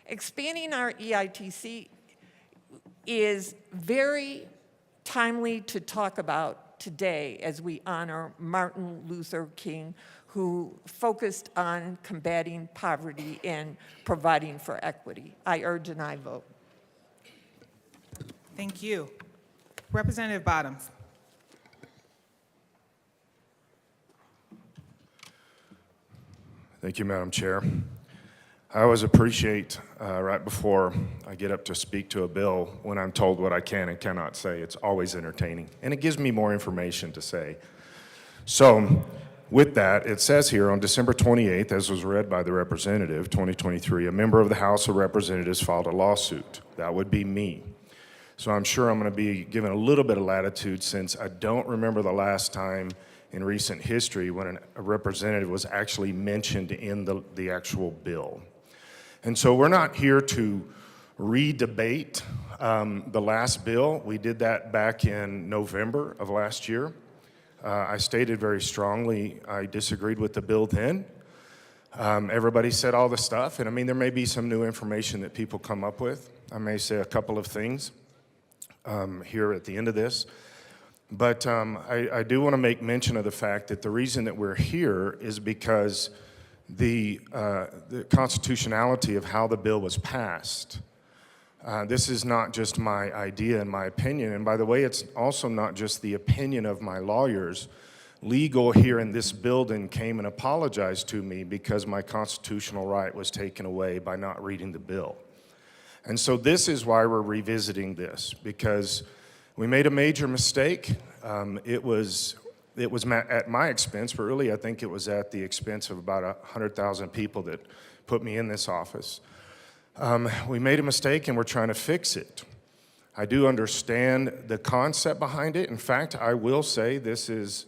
Expanding our EITC is very timely to talk about today as we honor Martin Luther King, who focused on combating poverty and providing for equity. I urge an aye vote. Thank you. Representative Bottoms. Thank you, Madam Chair. I always appreciate right before I get up to speak to a bill when I'm told what I can and cannot say. It's always entertaining, and it gives me more information to say. So with that, it says here on December 28th, as was read by the representative, 2023, a member of the House of Representatives filed a lawsuit. That would be me. So I'm sure I'm going to be given a little bit of latitude since I don't remember the last time in recent history when a representative was actually mentioned in the actual bill. And so we're not here to re-debate the last bill. We did that back in November of last year. I stated very strongly I disagreed with the bill then. Everybody said all the stuff, and I mean, there may be some new information that people come up with. I may say a couple of things here at the end of this. But I do want to make mention of the fact that the reason that we're here is because the constitutionality of how the bill was passed. This is not just my idea and my opinion, and by the way, it's also not just the opinion of my lawyers. Legal here in this building came and apologized to me because my constitutional right was taken away by not reading the bill. And so this is why we're revisiting this, because we made a major mistake. It was at my expense, but really I think it was at the expense of about 100,000 people that put me in this office. We made a mistake and we're trying to fix it. I do understand the concept behind it. In fact, I will say this is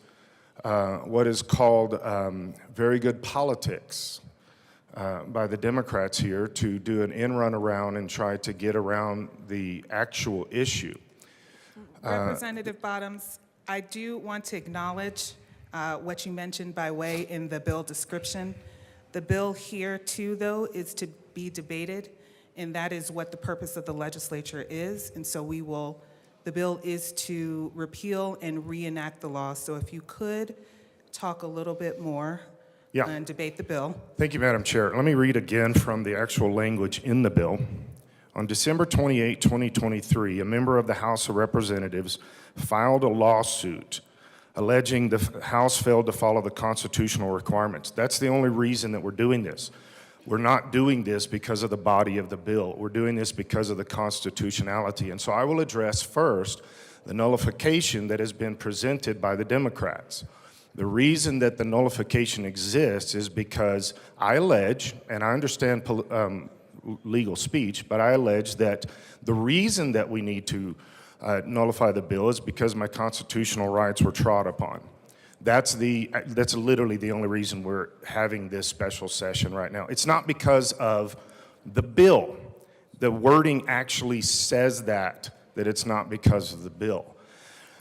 what is called very good politics by the Democrats here to do an in-run around and try to get around the actual issue. Representative Bottoms, I do want to acknowledge what you mentioned by way in the bill description. The bill here too, though, is to be debated, and that is what the purpose of the legislature is. And so the bill is to repeal and reenact the law. So if you could talk a little bit more and debate the bill. Thank you, Madam Chair. Let me read again from the actual language in the bill. On December 28, 2023, a member of the House of Representatives filed a lawsuit alleging the House failed to follow the constitutional requirements. That's the only reason that we're doing this. We're not doing this because of the body of the bill. We're doing this because of the constitutionality. And so I will address first the nullification that has been presented by the Democrats. The reason that the nullification exists is because I allege, and I understand legal speech, but I allege that the reason that we need to nullify the bill is because my constitutional rights were trod upon. That's literally the only reason we're having this special session right now. It's not because of the bill. The wording actually says that it's not because of the bill.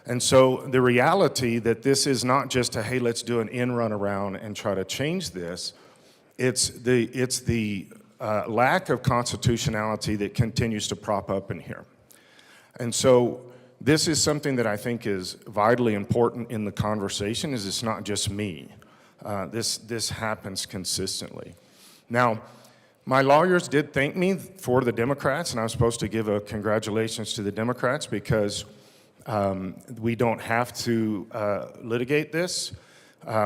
And so the reality that this is not just a, hey, let's do an in-run around and try to change this, it's the lack of constitutionality that continues to prop up in here. And so this is something that I think is vitally important in the conversation, is it's not just me. This happens consistently. Now, my lawyers did thank me for the Democrats, and I was supposed to give a congratulations to the Democrats because we don't have to litigate this.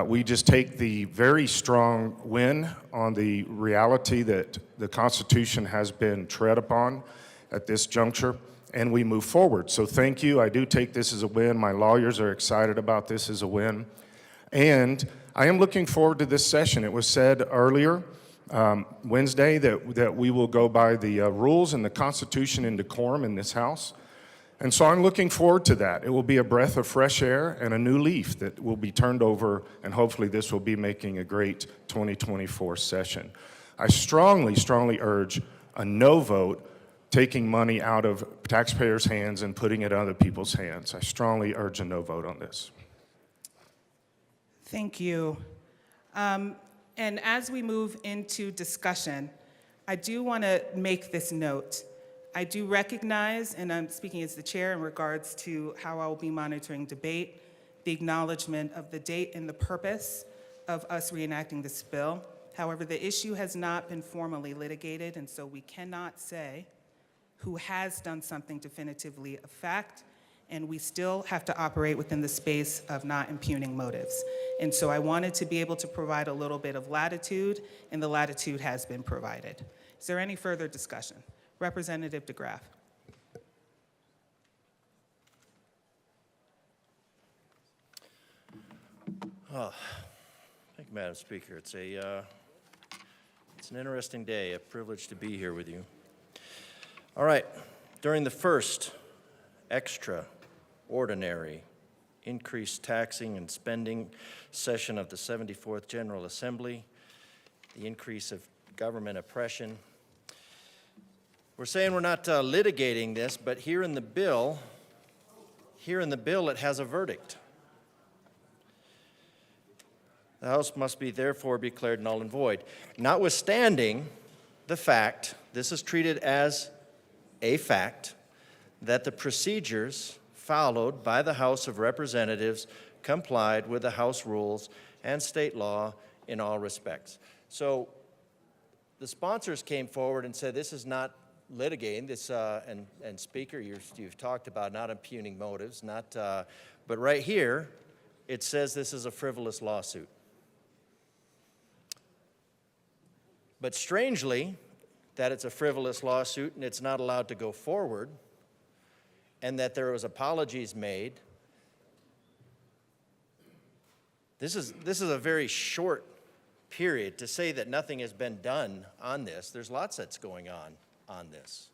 We just take the very strong win on the reality that the Constitution has been tread upon at this juncture, and we move forward. So thank you. I do take this as a win. My lawyers are excited about this as a win. And I am looking forward to this session. It was said earlier, Wednesday, that we will go by the rules and the Constitution and decorum in this House. And so I'm looking forward to that. It will be a breath of fresh air and a new leaf that will be turned over, and hopefully this will be making a great 2024 session. I strongly, strongly urge a no vote, taking money out of taxpayers' hands and putting it in other people's hands. I strongly urge a no vote on this. Thank you. And as we move into discussion, I do want to make this note. I do recognize, and I'm speaking as the chair in regards to how I will be monitoring debate, the acknowledgement of the date and the purpose of us reenacting this bill. However, the issue has not been formally litigated, and so we cannot say who has done something definitively a fact, and we still have to operate within the space of not impugning motives. And so I wanted to be able to provide a little bit of latitude, and the latitude has been provided. Is there any further discussion? Representative DeGraff. Oh, thank you, Madam Speaker. It's an interesting day, a privilege to be here with you. All right, during the first extraordinary increased taxing and spending session of the 74th General Assembly, the increase of government oppression, we're saying we're not litigating this, but here in the bill, it has a verdict. The House must be therefore declared null and void. Notwithstanding the fact, this is treated as a fact, that the procedures followed by the House of Representatives complied with the House rules and state law in all respects. So the sponsors came forward and said this is not litigating, this, and Speaker, you've talked about not impugning motives, but right here, it says this is a frivolous lawsuit. But strangely, that it's a frivolous lawsuit and it's not allowed to go forward, and that there was apologies made. This is a very short period to say that nothing has been done on this. There's lots that's going on this.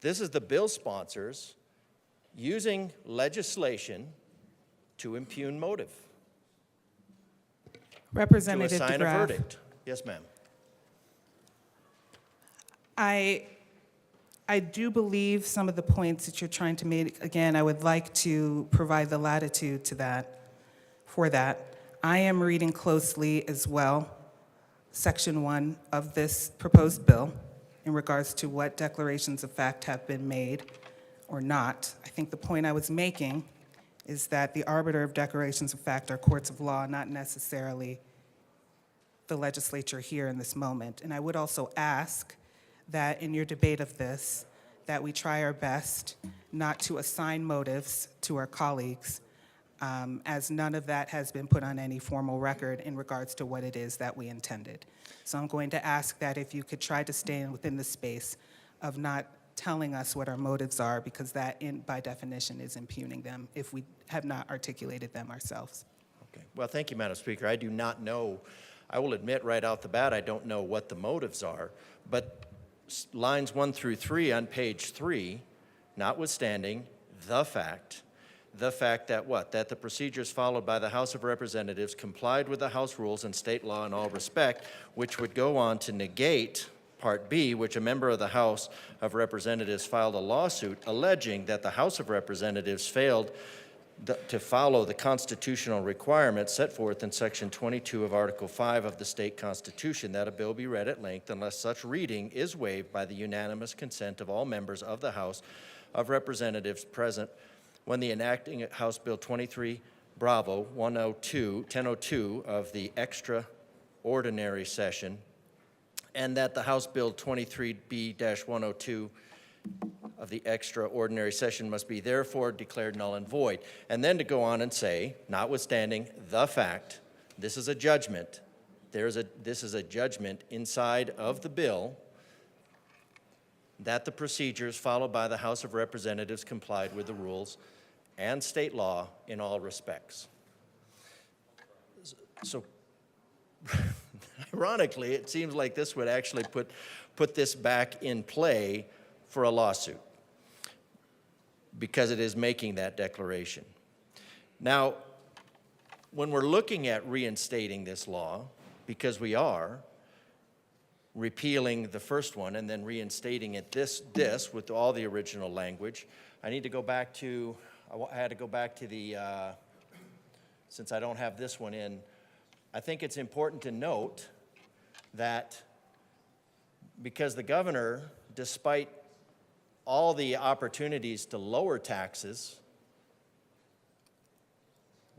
This is the bill sponsors using legislation to impugn motive. Representative to assign DeGraff. a verdict. Yes, ma'am. I do believe some of the points that you're trying to make. Again, I would like to provide the latitude to that, for that. I am reading closely as well Section 1 of this proposed bill in regards to what declarations of fact have been made or not. I think the point I was making is that the arbiter of declarations of fact are courts of law, not necessarily the legislature here in this moment. And I would also ask that in your debate of this, that we try our best not to assign motives to our colleagues, as none of that has been put on any formal record in regards to what it is that we intended. So I'm going to ask that if you could try to stay within the space of not telling us what our motives are, because that, by definition, is impugning them if we have not articulated them ourselves. Okay. Well, thank you, Madam Speaker. I do not know, I will admit right out the bat, I don't know what the motives are, but lines 1 through 3 on page 3, notwithstanding the fact that what? That the procedures followed by the House of Representatives complied with the House rules and state law in all respect, which would go on to negate Part B, which a member of the House of Representatives filed a lawsuit alleging that the House of Representatives failed to follow the constitutional requirements set forth in Section 22 of Article 5 of the state constitution, that a bill be read at length unless such reading is waived by the unanimous consent of all members of the House of Representatives present when the enacting House Bill 23 Bravo 1002 of the extraordinary session, and that the House Bill 23B-102 of the extraordinary session must be therefore declared null and void. And then to go on and say, notwithstanding the fact, this is a judgment, this is a judgment inside of the bill that the procedures followed by the House of Representatives complied with the rules and state law in all respects. So ironically, it seems like this would actually put this back in play for a lawsuit because it is making that declaration. Now, when we're looking at reinstating this law, because we are repealing the first one and then reinstating it this with all the original language, I need to go back to, I had to go back to the, since I don't have this one in, I think it's important to note that because the governor, despite all the opportunities to lower taxes,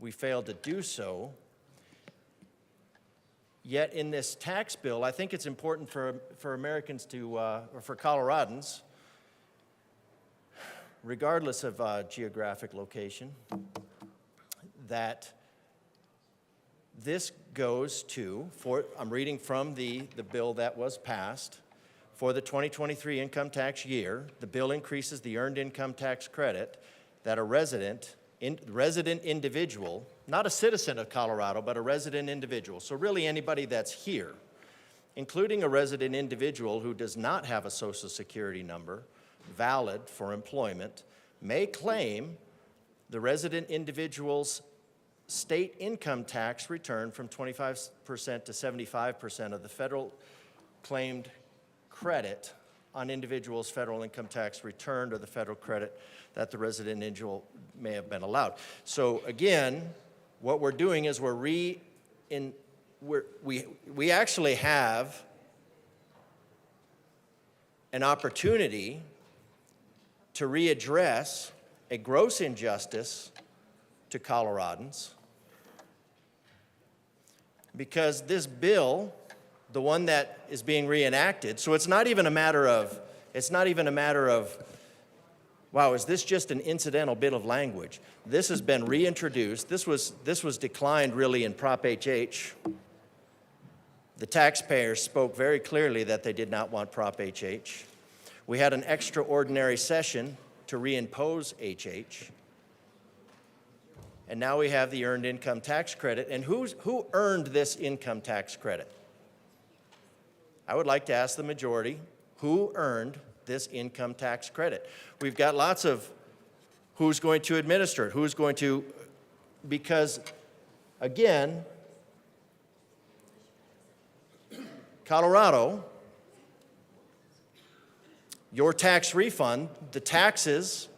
we failed to do so. Yet in this tax bill, I think it's important for Americans to, or for Coloradans, regardless of geographic location, that this goes to, I'm reading from the bill that was passed, for the 2023 income tax year, the bill increases the earned income tax credit that a resident individual, not a citizen of Colorado, but a resident individual, so really anybody that's here, including a resident individual who does not have a Social Security number valid for employment, may claim the resident individual's state income tax return from 25% to 75% of the federal claimed credit on individuals' federal income tax returned or the federal credit that the resident individual may have been allowed. So again, what we're doing is we actually have an opportunity to readdress a gross injustice to Coloradans, because this bill, the one that is being reenacted, so it's not even a matter of, wow, is this just an incidental bit of language? This has been reintroduced. This was declined really in Prop HH. The taxpayers spoke very clearly that they did not want Prop HH. We had an extraordinary session to reimpose HH. And now we have the earned income tax credit. And who earned this income tax credit? I would like to ask the majority, who earned this income tax credit? We've got lots of who's going to administer it, who's going to, because again, Colorado, your tax refund, the taxes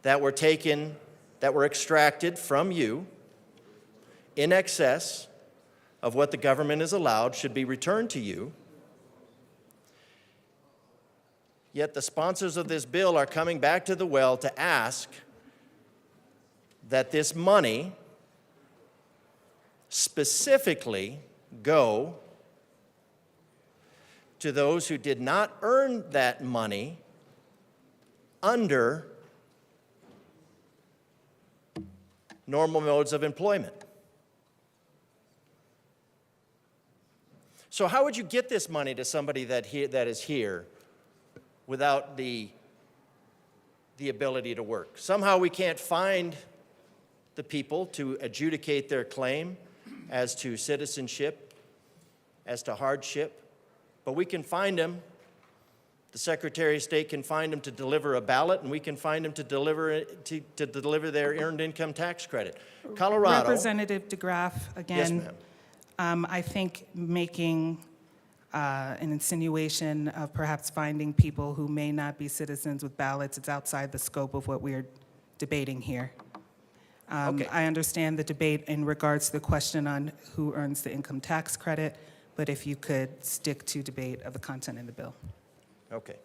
that were taken, that were extracted from you in excess of what the government is allowed should be returned to you. Yet the sponsors of this bill are coming back to the well to ask that this money specifically go to those who did not earn that money under normal modes of employment. So how would you get this money to somebody that is here without the ability to work? Somehow we can't find the people to adjudicate their claim as to citizenship, as to hardship, but we can find them. The Secretary of State can find them to deliver a ballot, and we can find them to deliver their earned income tax credit. Colorado. Representative DeGraff, again. Yes, ma'am. I think making an insinuation of perhaps finding people who may not be citizens with ballots, it's outside the scope of what we're debating here. Okay. I understand the debate in regards to the question on who earns the income tax credit, but if you could stick to debate of the content in the bill. Okay.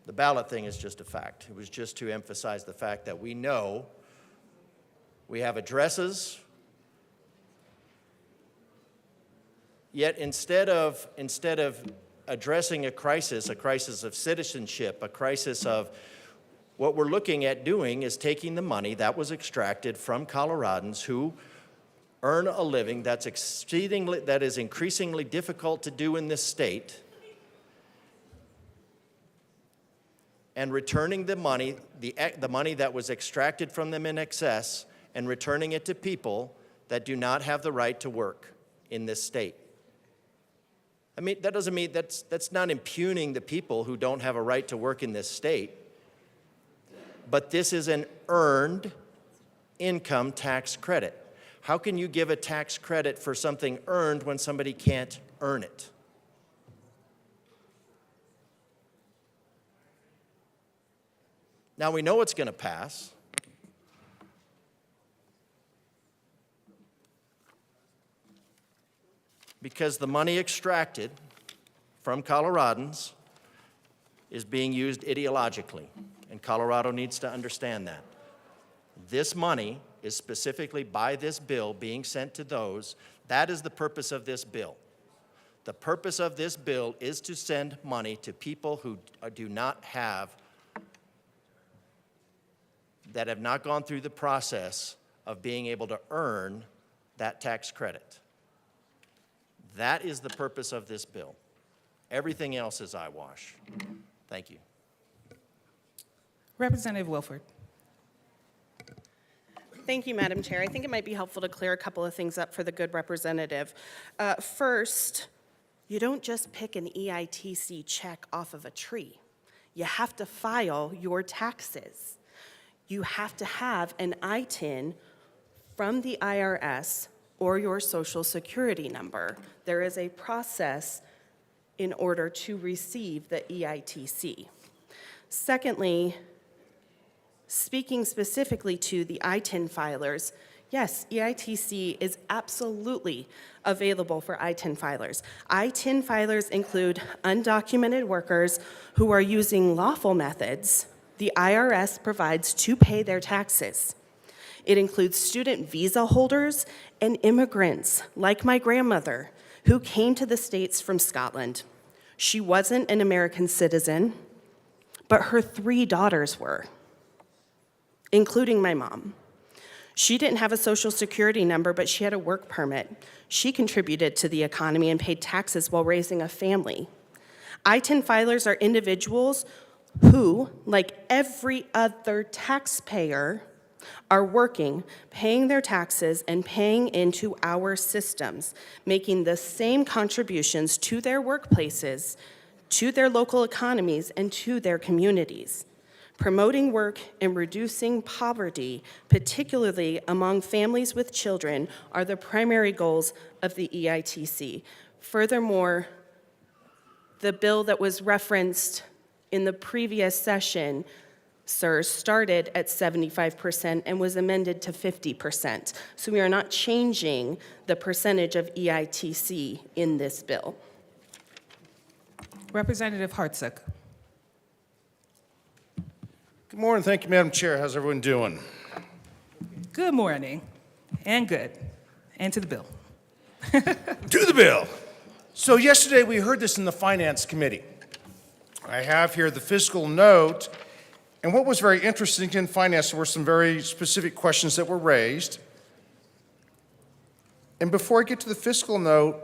The ballot thing is just a fact. It was just to emphasize the fact that we know we have addresses, yet instead of addressing a crisis of citizenship, a crisis of what we're looking at doing is taking the money that was extracted from Coloradans who earn a living that is increasingly difficult to do in this state, and returning the money, the money that was extracted from them in excess, and returning it to people that do not have the right to work in this state. I mean, that doesn't mean, that's not impugning the people who don't have a right to work in this state, but this is an earned income tax credit. How can you give a tax credit for something earned when somebody can't earn it? Now we know it's going to pass. Because the money extracted from Coloradans is being used ideologically, and Colorado needs to understand that. This money is specifically by this bill being sent to those. That is the purpose of this bill. The purpose of this bill is to send money to people who do not have, that have not gone through the process of being able to earn that tax credit. That is the purpose of this bill. Everything else is eyewash. Thank you. Representative Wilford. Thank you, Madam Chair. I think it might be helpful to clear a couple of things up for the good representative. First, you don't just pick an EITC check off of a tree. You have to file your taxes. You have to have an ITIN from the IRS or your Social Security number. There is a process in order to receive the EITC. Secondly, speaking specifically to the ITIN filers, yes, EITC is absolutely available for ITIN filers. ITIN filers include undocumented workers who are using lawful methods the IRS provides to pay their taxes. It includes student visa holders and immigrants, like my grandmother, who came to the States from Scotland. She wasn't an American citizen, but her 3 daughters were, including my mom. She didn't have a Social Security number, but she had a work permit. She contributed to the economy and paid taxes while raising a family. ITIN filers are individuals who, like every other taxpayer, are working, paying their taxes, and paying into our systems, making the same contributions to their workplaces, to their local economies, and to their communities. Promoting work and reducing poverty, particularly among families with children, are the primary goals of the EITC. Furthermore, the bill that was referenced in the previous session, sir, started at 75% and was amended to 50%. So we are not changing the percentage of EITC in this bill. Representative Hartsook. Good morning. Thank you, Madam Chair. How's everyone doing? Good morning, and good, and to the bill. To the bill. So yesterday we heard this in the Finance Committee. I have here the fiscal note, and what was very interesting in finance, there were some very specific questions that were raised. And before I get to the fiscal note,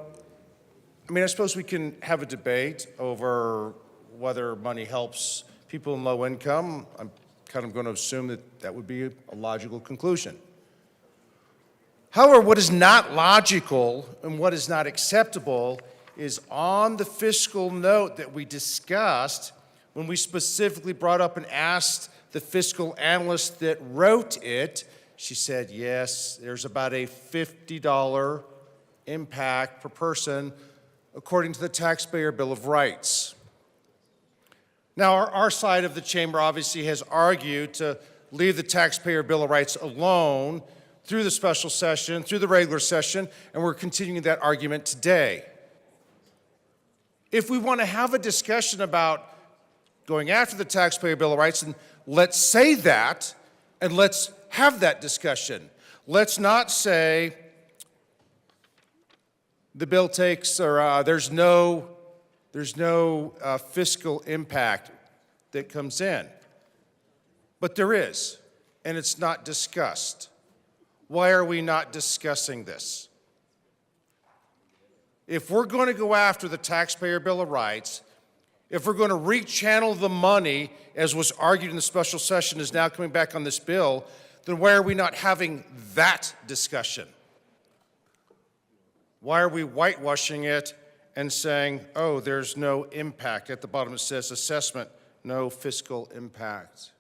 I suppose we can have a debate over whether money helps people in low income. I'm kind of going to assume that that would be a logical conclusion. However, what is not logical and what is not acceptable is on the fiscal note that we discussed when we specifically brought up and asked the fiscal analyst that wrote it. She said, yes, there's about a $50 impact per person according to the Taxpayer Bill of Rights. Now, our side of the chamber obviously has argued to leave the Taxpayer Bill of Rights alone through the special session, through the regular session, and we're continuing that argument today. If we want to have a discussion about going after the Taxpayer Bill of Rights, then let's say that, and let's have that discussion. Let's not say the bill takes, or there's no fiscal impact that comes in. But there is, and it's not discussed. Why are we not discussing this? If we're going to go after the Taxpayer Bill of Rights, if we're going to rechannel the money, as was argued in the special session, is now coming back on this bill, then why are we not having that discussion? Why are we whitewashing it and saying, oh, there's no impact? At the bottom it says assessment, no fiscal impact.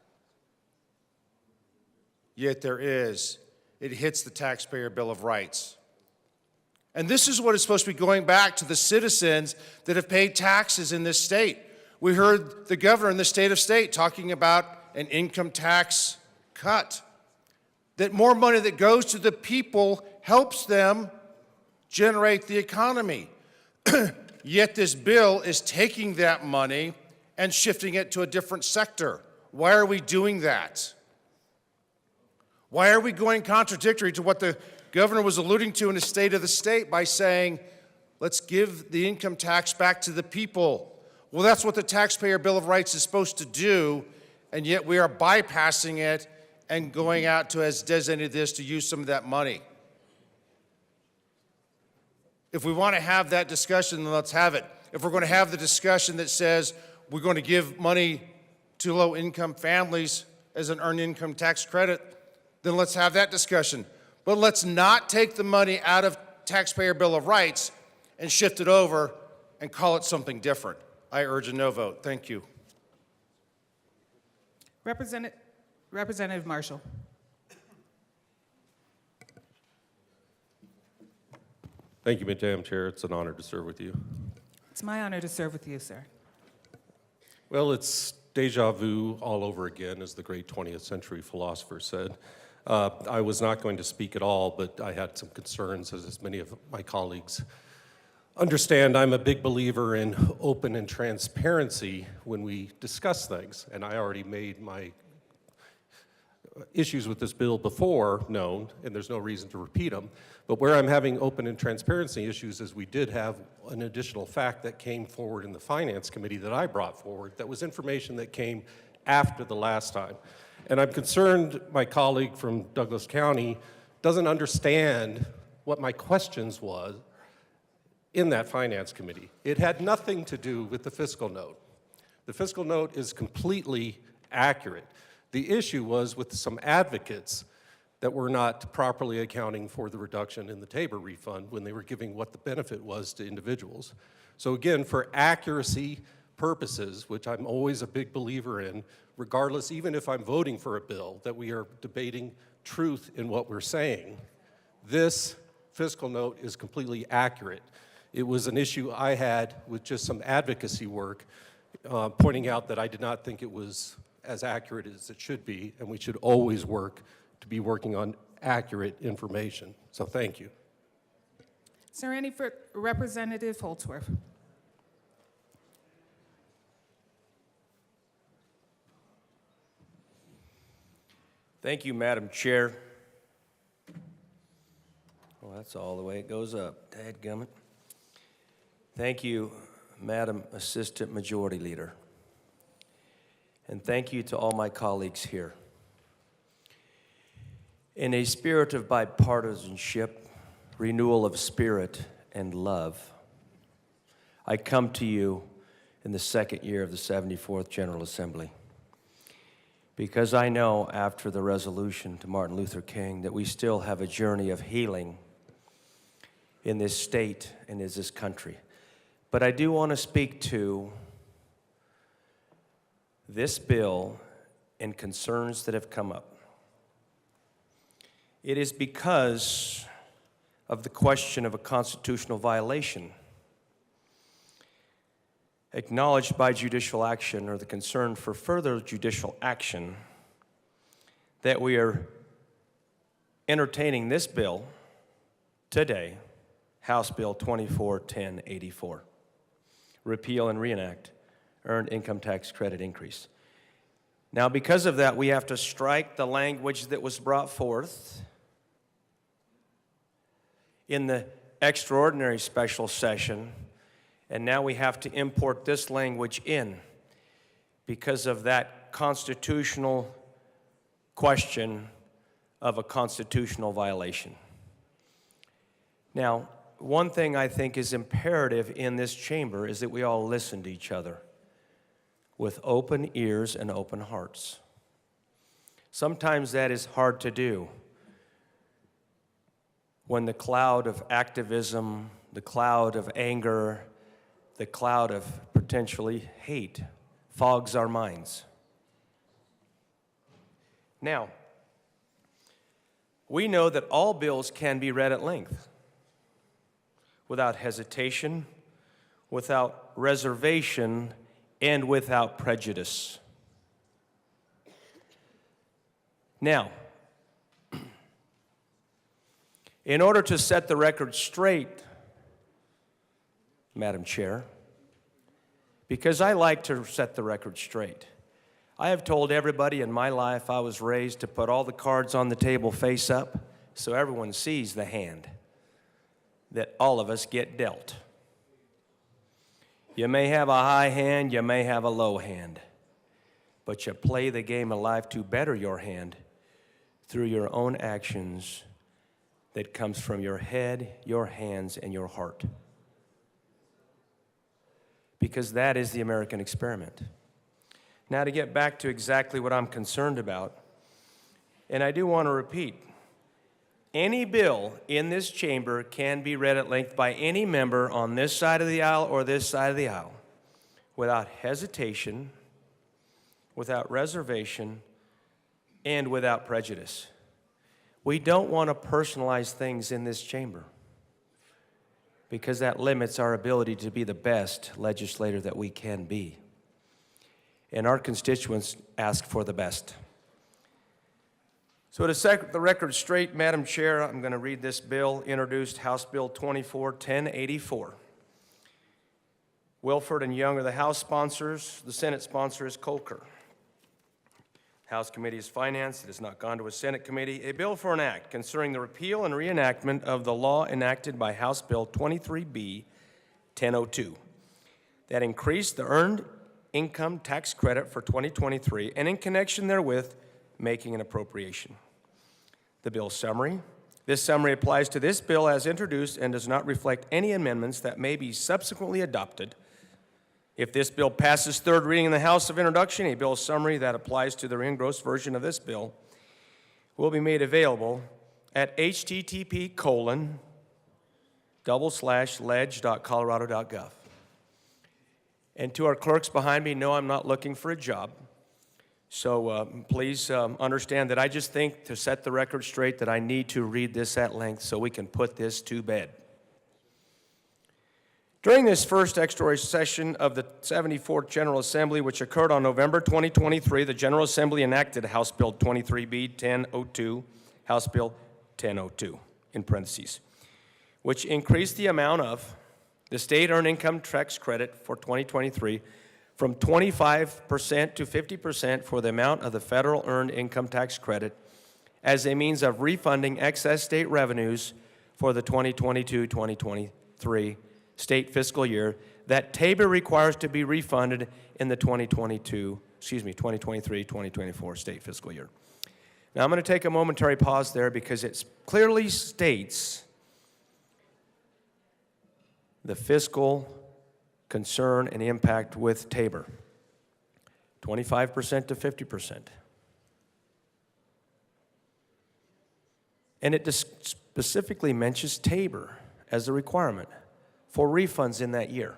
Yet there is. It hits the Taxpayer Bill of Rights. And this is what is supposed to be going back to the citizens that have paid taxes in this state. We heard the governor in the state of state talking about an income tax cut, that more money that goes to the people helps them generate the economy. Yet this bill is taking that money and shifting it to a different sector. Why are we doing that? Why are we going contradictory to what the governor was alluding to in his State of the State by saying, let's give the income tax back to the people? Well, that's what the Taxpayer Bill of Rights is supposed to do, and yet we are bypassing it and going out to has designated this to use some of that money. If we want to have that discussion, then let's have it. If we're going to have the discussion that says we're going to give money to low-income families as an earned income tax credit, then let's have that discussion. But let's not take the money out of Taxpayer Bill of Rights and shift it over and call it something different. I urge a no vote. Thank you. Representative Marshall. Thank you, Madam Chair. It's an honor to serve with you. It's my honor to serve with you, sir. Well, it's deja vu all over again, as the great 20th century philosopher said. I was not going to speak at all, but I had some concerns, as many of my colleagues understand. I'm a big believer in open and transparency when we discuss things, and I already made my issues with this bill before known, and there's no reason to repeat them. But where I'm having open and transparency issues is we did have an additional fact that came forward in the Finance Committee that I brought forward that was information that came after the last time. And I'm concerned my colleague from Douglas County doesn't understand what my questions was in that Finance Committee. It had nothing to do with the fiscal note. The fiscal note is completely accurate. The issue was with some advocates that were not properly accounting for the reduction in the Tabor refund when they were giving what the benefit was to individuals. So again, for accuracy purposes, which I'm always a big believer in, regardless, even if I'm voting for a bill, that we are debating truth in what we're saying, this fiscal note is completely accurate. It was an issue I had with just some advocacy work, pointing out that I did not think it was as accurate as it should be, and we should always work to be working on accurate information. So thank you. Is there any for Representative Holdsworth? Thank you, Madam Chair. Well, that's all the way it goes up. Dadgummit. Thank you, Madam Assistant Majority Leader. And thank you to all my colleagues here. In a spirit of bipartisanship, renewal of spirit, and love, I come to you in the second year of the 74th General Assembly, because I know after the resolution to Martin Luther King that we still have a journey of healing in this state and in this country. But I do want to speak to this bill and concerns that have come up. It is because of the question of a constitutional violation acknowledged by judicial action, or the concern for further judicial action, that we are entertaining this bill today, House Bill 241084, repeal and reenact Earned Income Tax Credit increase. Now, because of that, we have to strike the language that was brought forth in the extraordinary special session, and now we have to import this language in because of that constitutional question of a constitutional violation. Now, one thing I think is imperative in this chamber is that we all listen to each other with open ears and open hearts. Sometimes that is hard to do when the cloud of activism, the cloud of anger, the cloud of potentially hate fogs our minds. Now, we know that all bills can be read at length, without hesitation, without reservation, and without prejudice. Now, in order to set the record straight, Madam Chair, because I like to set the record straight, I have told everybody in my life I was raised to put all the cards on the table face up so everyone sees the hand that all of us get dealt. You may have a high hand, you may have a low hand, but you play the game of life to better your hand through your own actions that comes from your head, your hands, and your heart. Because that is the American experiment. Now, to get back to exactly what I'm concerned about, and I do want to repeat, any bill in this chamber can be read at length by any member on this side of the aisle or this side of the aisle without hesitation, without reservation, and without prejudice. We don't want to personalize things in this chamber because that limits our ability to be the best legislator that we can be. And our constituents ask for the best. So to set the record straight, Madam Chair, I'm going to read this bill, introduced House Bill 24-1084. Wilford and Young are the House sponsors. The Senate sponsor is Kolker. House Committee is Finance. It has not gone to a Senate committee. A bill for an act concerning the repeal and reenactment of the law enacted by House Bill 23B 1002 that increased the earned income tax credit for 2023 and in connection therewith making an appropriation. The bill summary. This summary applies to this bill as introduced and does not reflect any amendments that may be subsequently adopted. If this bill passes third reading in the House of Introduction, a bill summary that applies to the engrossed version of this bill will be made available at http://ledge.colorado.gov. And to our clerks behind me, no, I'm not looking for a job. So please understand that I just think, to set the record straight, that I need to read this at length so we can put this to bed. During this first extraordinary session of the 74th General Assembly, which occurred on November 2023, the General Assembly enacted House Bill 23B 1002, House Bill 1002, in parentheses, which increased the amount of the state earned income tax credit for 2023 from 25% to 50% for the amount of the federal earned income tax credit as a means of refunding excess state revenues for the 2022-2023 state fiscal year that Tabor requires to be refunded in the 2023-2024 state fiscal year. Now I'm going to take a momentary pause there because it clearly states the fiscal concern and impact with Tabor, 25% to 50%. And it specifically mentions Tabor as a requirement for refunds in that year.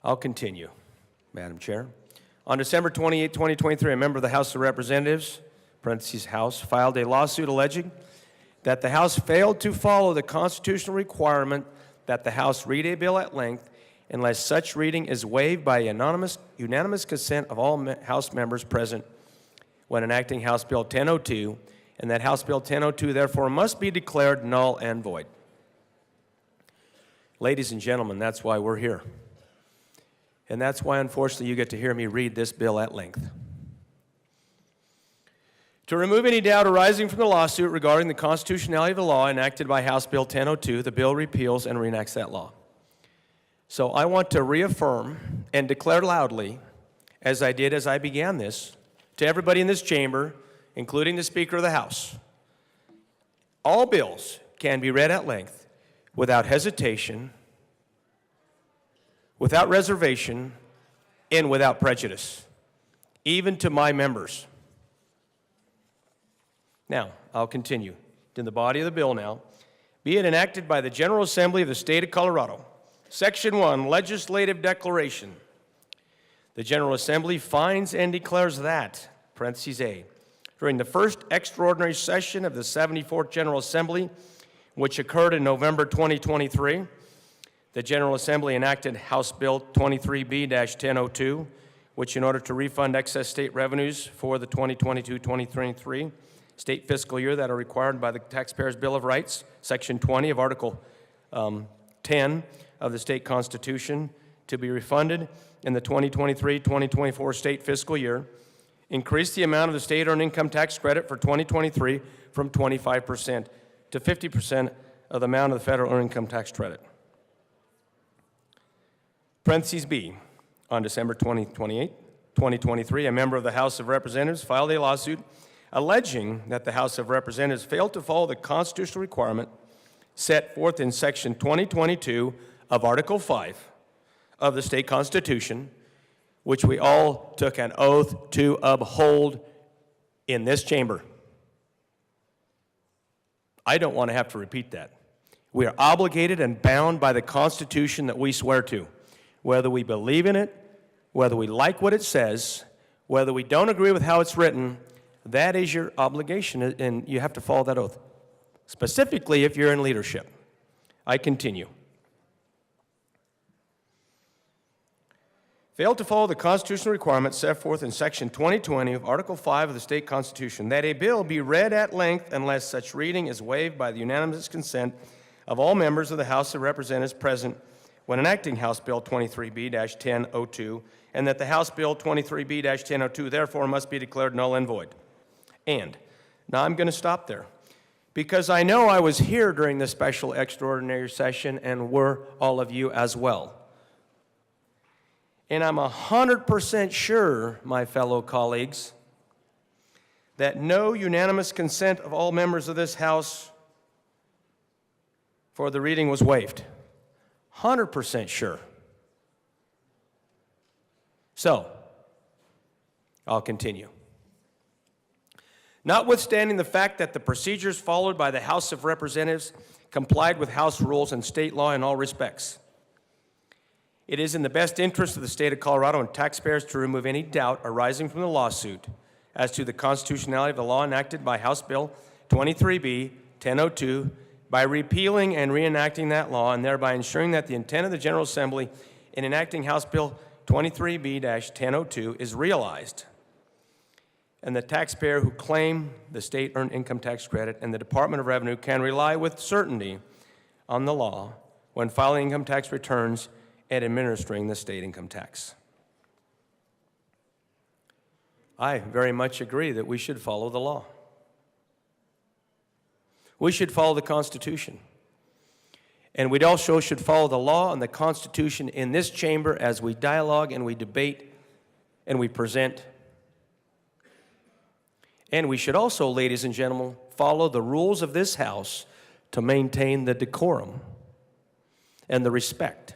I'll continue, Madam Chair. On December 28, 2023, a member of the House of Representatives, parentheses House, filed a lawsuit alleging that the House failed to follow the constitutional requirement that the House read a bill at length unless such reading is waived by unanimous consent of all House members present when enacting House Bill 1002, and that House Bill 1002 therefore must be declared null and void. Ladies and gentlemen, that's why we're here. And that's why, unfortunately, you get to hear me read this bill at length. To remove any doubt arising from the lawsuit regarding the constitutionality of the law enacted by House Bill 1002, the bill repeals and reenacts that law. So I want to reaffirm and declare loudly, as I did as I began this, to everybody in this chamber, including the Speaker of the House, all bills can be read at length without hesitation, without reservation, and without prejudice, even to my members. Now, I'll continue. In the body of the bill now, be it enacted by the General Assembly of the State of Colorado. Section 1, Legislative Declaration. The General Assembly finds and declares that, parentheses A, during the first extraordinary session of the 74th General Assembly, which occurred in November 2023, the General Assembly enacted House Bill 23B-1002, which in order to refund excess state revenues for the 2022-2023 state fiscal year that are required by the Taxpayers' Bill of Rights, Section 20 of Article 10 of the state constitution, to be refunded in the 2023-2024 state fiscal year, increase the amount of the state earned income tax credit for 2023 from 25% to 50% of the amount of the federal earned income tax credit. Parentheses B, on December 28, 2023, a member of the House of Representatives filed a lawsuit alleging that the House of Representatives failed to follow the constitutional requirement set forth in Section 2022 of Article 5 of the state constitution, which we all took an oath to uphold in this chamber. I don't want to have to repeat that. We are obligated and bound by the Constitution that we swear to. Whether we believe in it, whether we like what it says, whether we don't agree with how it's written, that is your obligation, and you have to follow that oath, specifically if you're in leadership. I continue. Failed to follow the constitutional requirements set forth in Section 2020 of Article 5 of the state constitution, that a bill be read at length unless such reading is waived by the unanimous consent of all members of the House of Representatives present when enacting House Bill 23B-1002, and that the House Bill 23B-1002 therefore must be declared null and void. And now I'm going to stop there, because I know I was here during the special extraordinary session, and were all of you as well. And I'm 100% sure, my fellow colleagues, that no unanimous consent of all members of this House for the reading was waived. 100% sure. So, I'll continue. Notwithstanding the fact that the procedures followed by the House of Representatives complied with House rules and state law in all respects, it is in the best interest of the state of Colorado and taxpayers to remove any doubt arising from the lawsuit as to the constitutionality of the law enacted by House Bill 23B-1002 by repealing and reenacting that law, and thereby ensuring that the intent of the General Assembly in enacting House Bill 23B-1002 is realized, and the taxpayer who claim the state earned income tax credit and the Department of Revenue can rely with certainty on the law when filing income tax returns and administering the state income tax. I very much agree that we should follow the law. We should follow the Constitution. And we also should follow the law and the Constitution in this chamber as we dialogue and we debate and we present. And we should also, ladies and gentlemen, follow the rules of this House to maintain the decorum and the respect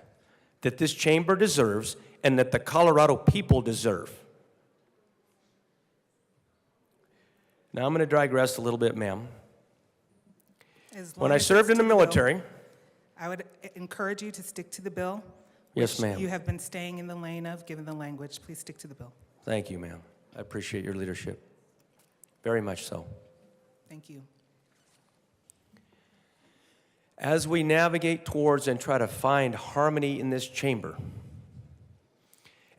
that this chamber deserves and that the Colorado people deserve. Now I'm going to digress a little bit, ma'am. When I served in the military, I would encourage you to stick to the bill. Yes, which ma'am. You have been staying in the lane of, given the language. Please stick to the bill. Thank you, ma'am. I appreciate your leadership. Very much so. Thank you. As we navigate towards and try to find harmony in this chamber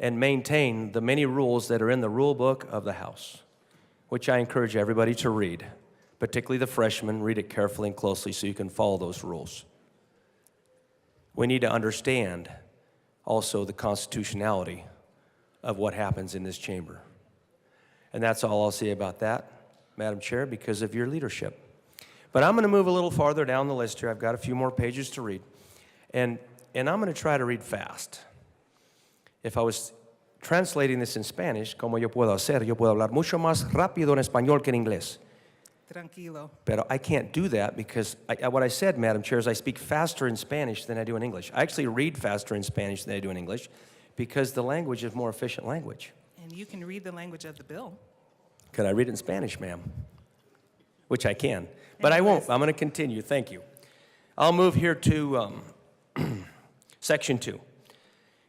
and maintain the many rules that are in the rule book of the House, which I encourage everybody to read, particularly the freshmen, read it carefully and closely so you can follow those rules. We need to understand also the constitutionality of what happens in this chamber. And that's all I'll say about that, Madam Chair, because of your leadership. But I'm going to move a little farther down the list here. I've got a few more pages to read. And I'm going to try to read fast. If I was translating this in Spanish, como yo puedo hacer, yo puedo hablar mucho más rápido en español que en inglés. Tranquilo. But I can't do that because what I said, Madam Chair, is I speak faster in Spanish than I do in English. I actually read faster in Spanish than I do in English because the language is more efficient language. And you can read the language of the bill. Can I read it in Spanish, ma'am? Which I can, but I won't. I'm going to continue. Thank you. I'll move here to Section 2.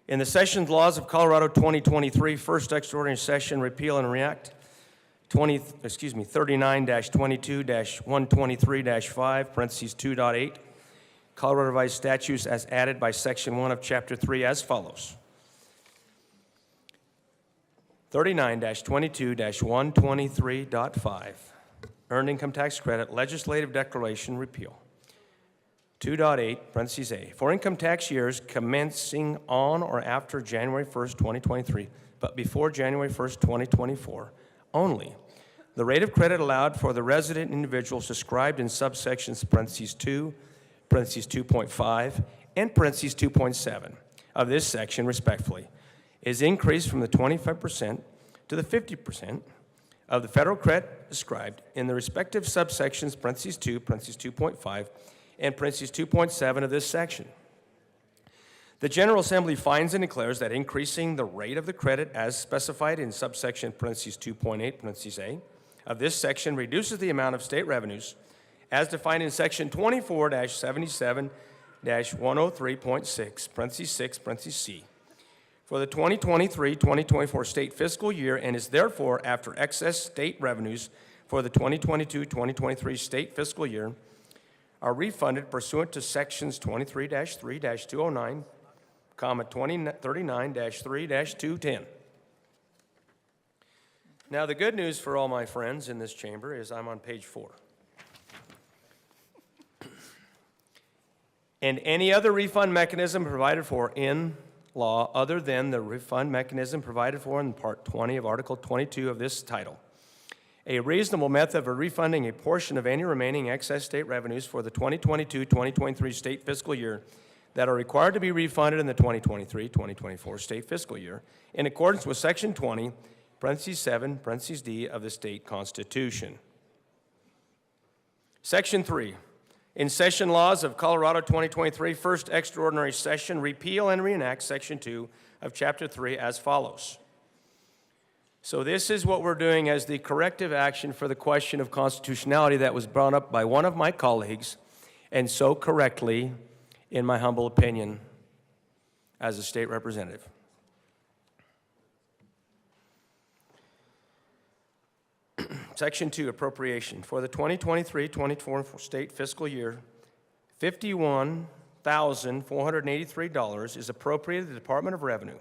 In the Sessions Laws of Colorado 2023, First Extraordinary Session, Repeal and React, 39-22-123-5, parentheses 2.8, Colorado Revised Statutes as added by Section 1 of Chapter 3 as follows. 39-22-123.5, Earned Income Tax Credit, Legislative Declaration, Repeal. 2.8, parentheses A, for income tax years commencing on or after January 1st, 2023, but before January 1st, 2024, only. The rate of credit allowed for the resident individuals described in subsections parentheses 2, parentheses 2.5, and parentheses 2.7 of this section, respectfully, is increased from the 25% to the 50% of the federal credit described in the respective subsections parentheses 2, parentheses 2.5, and parentheses 2.7 of this section. The General Assembly finds and declares that increasing the rate of the credit as specified in subsection parentheses 2.8, parentheses A, of this section reduces the amount of state revenues as defined in section 24-77-103.6, parentheses 6, parentheses C, for the 2023-2024 state fiscal year, and is therefore after excess state revenues for the 2022-2023 state fiscal year are refunded pursuant to sections 23-3-209, 2039-3-210. Now, the good news for all my friends in this chamber is I'm on page 4. And any other refund mechanism provided for in law other than the refund mechanism provided for in Part 20 of Article 22 of this title. A reasonable method of refunding a portion of any remaining excess state revenues for the 2022-2023 state fiscal year that are required to be refunded in the 2023-2024 state fiscal year in accordance with Section 20, parentheses 7, parentheses D of the state constitution. Section 3. In Session Laws of Colorado 2023, First Extraordinary Session, repeal and reenact Section 2 of Chapter 3 as follows. So this is what we're doing as the corrective action for the question of constitutionality that was brought up by one of my colleagues, and so correctly, in my humble opinion, as a state representative. Section 2, appropriation. For the 2023-2024 state fiscal year, $51,483 is appropriated to the Department of Revenue.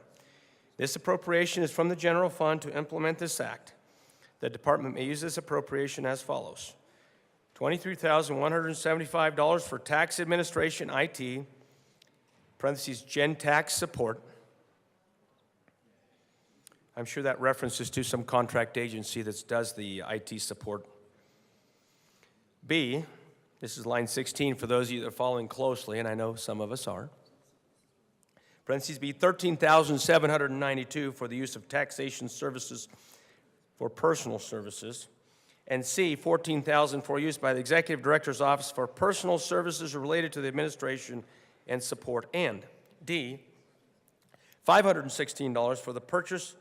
This appropriation is from the general fund to implement this act. The department may use this appropriation as follows. $23,175 for tax administration IT, parentheses, Gen Tax support. I'm sure that references to some contract agency that does the IT support. B, this is line 16 for those of you that are following closely, and I know some of us are. Parentheses B, $13,792 for the use of taxation services for personal services. And C, $14,000 for use by the Executive Director's Office for personal services related to the administration and support. And D, $516 for the purchase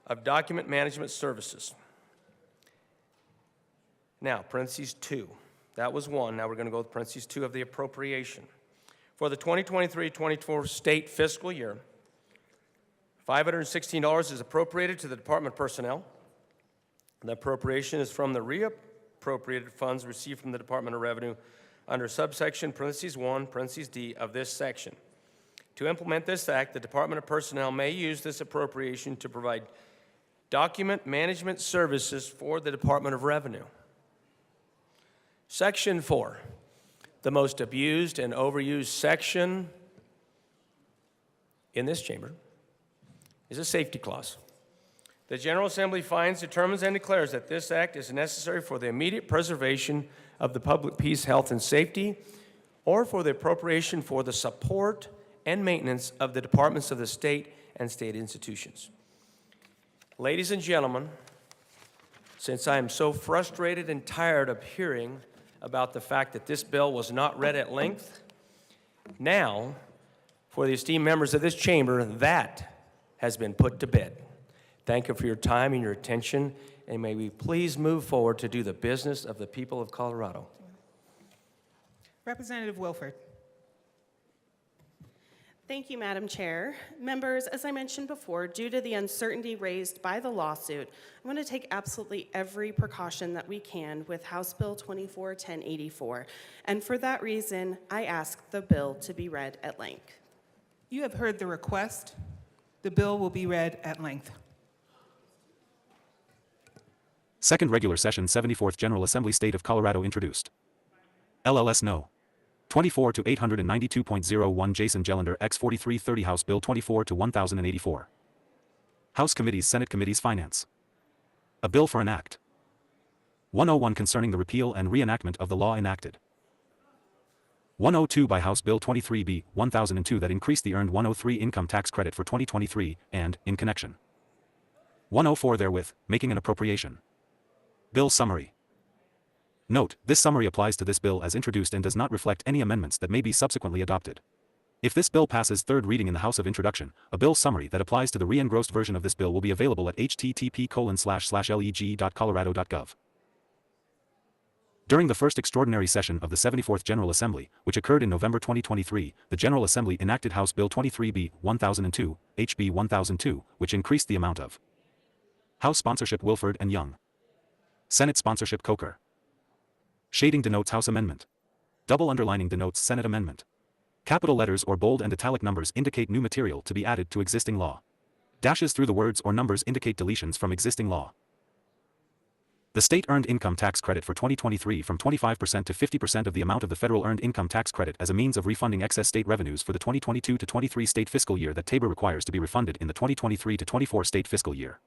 of document management services. Now, parentheses 2. That was 1. Now we're going to go with parentheses 2 of the appropriation. For the 2023-24 state fiscal year, $516 is appropriated to the Department of Personnel. The appropriation is from the reappropriated funds received from the Department of Revenue under subsection parentheses 1, parentheses D of this section. To implement this act, the Department of Personnel may use this appropriation to provide document management services for the Department of Revenue. Section 4, the most abused and overused section in this chamber, is a safety clause. The General Assembly finds, determines, and declares that this act is necessary for the immediate preservation of the public peace, health, and safety, or for the appropriation for the support and maintenance of the departments of the state and state institutions. Ladies and gentlemen, since I am so frustrated and tired of hearing about the fact that this bill was not read at length, now, for the esteemed members of this chamber, that has been put to bed. Thank you for your time and your attention, and may we please move forward to do the business of the people of Colorado. Representative Wilford. Thank you, Madam Chair. Members, as I mentioned before, due to the uncertainty raised by the lawsuit, I'm going to take absolutely every precaution that we can with House Bill 24-1084. And for that reason, I ask the bill to be read at length. You have heard the request. The bill will be read at length. Second Regular Session 74th General Assembly State of Colorado introduced. LLS No. 24 to 892.01 Jason Gellender X 4330 House Bill 24 to 1084. House Committees Senate Committees Finance. A Bill for an Act. 101 concerning the repeal and reenactment of the law enacted. 102 by House Bill 23B 1002 that increased the earned 103 income tax credit for 2023 and, in connection. 104 therewith, making an appropriation. Bill Summary. Note, this summary applies to this bill as introduced and does not reflect any amendments that may be subsequently adopted. If this bill passes third reading in the House of Introduction, a bill summary that applies to the re-engrossed version of this bill will be available at http://leg.colorado.gov. During the first extraordinary session of the 74th General Assembly, which occurred in November 2023, the General Assembly enacted House Bill 23B 1002, HB 1002, which increased the amount of House sponsorship Wilford and Young, Senate sponsorship Coker. Shading denotes House amendment. Double underlining denotes Senate amendment. Capital letters or bold and italic numbers indicate new material to be added to existing law. Dashes through the words or numbers indicate deletions from existing law. The state earned income tax credit for 2023 from 25% to 50% of the amount of the federal earned income tax credit as a means of refunding excess state revenues for the 2022 to 23 state fiscal year that TABOR requires to be refunded in the 2023 to 24 state fiscal year.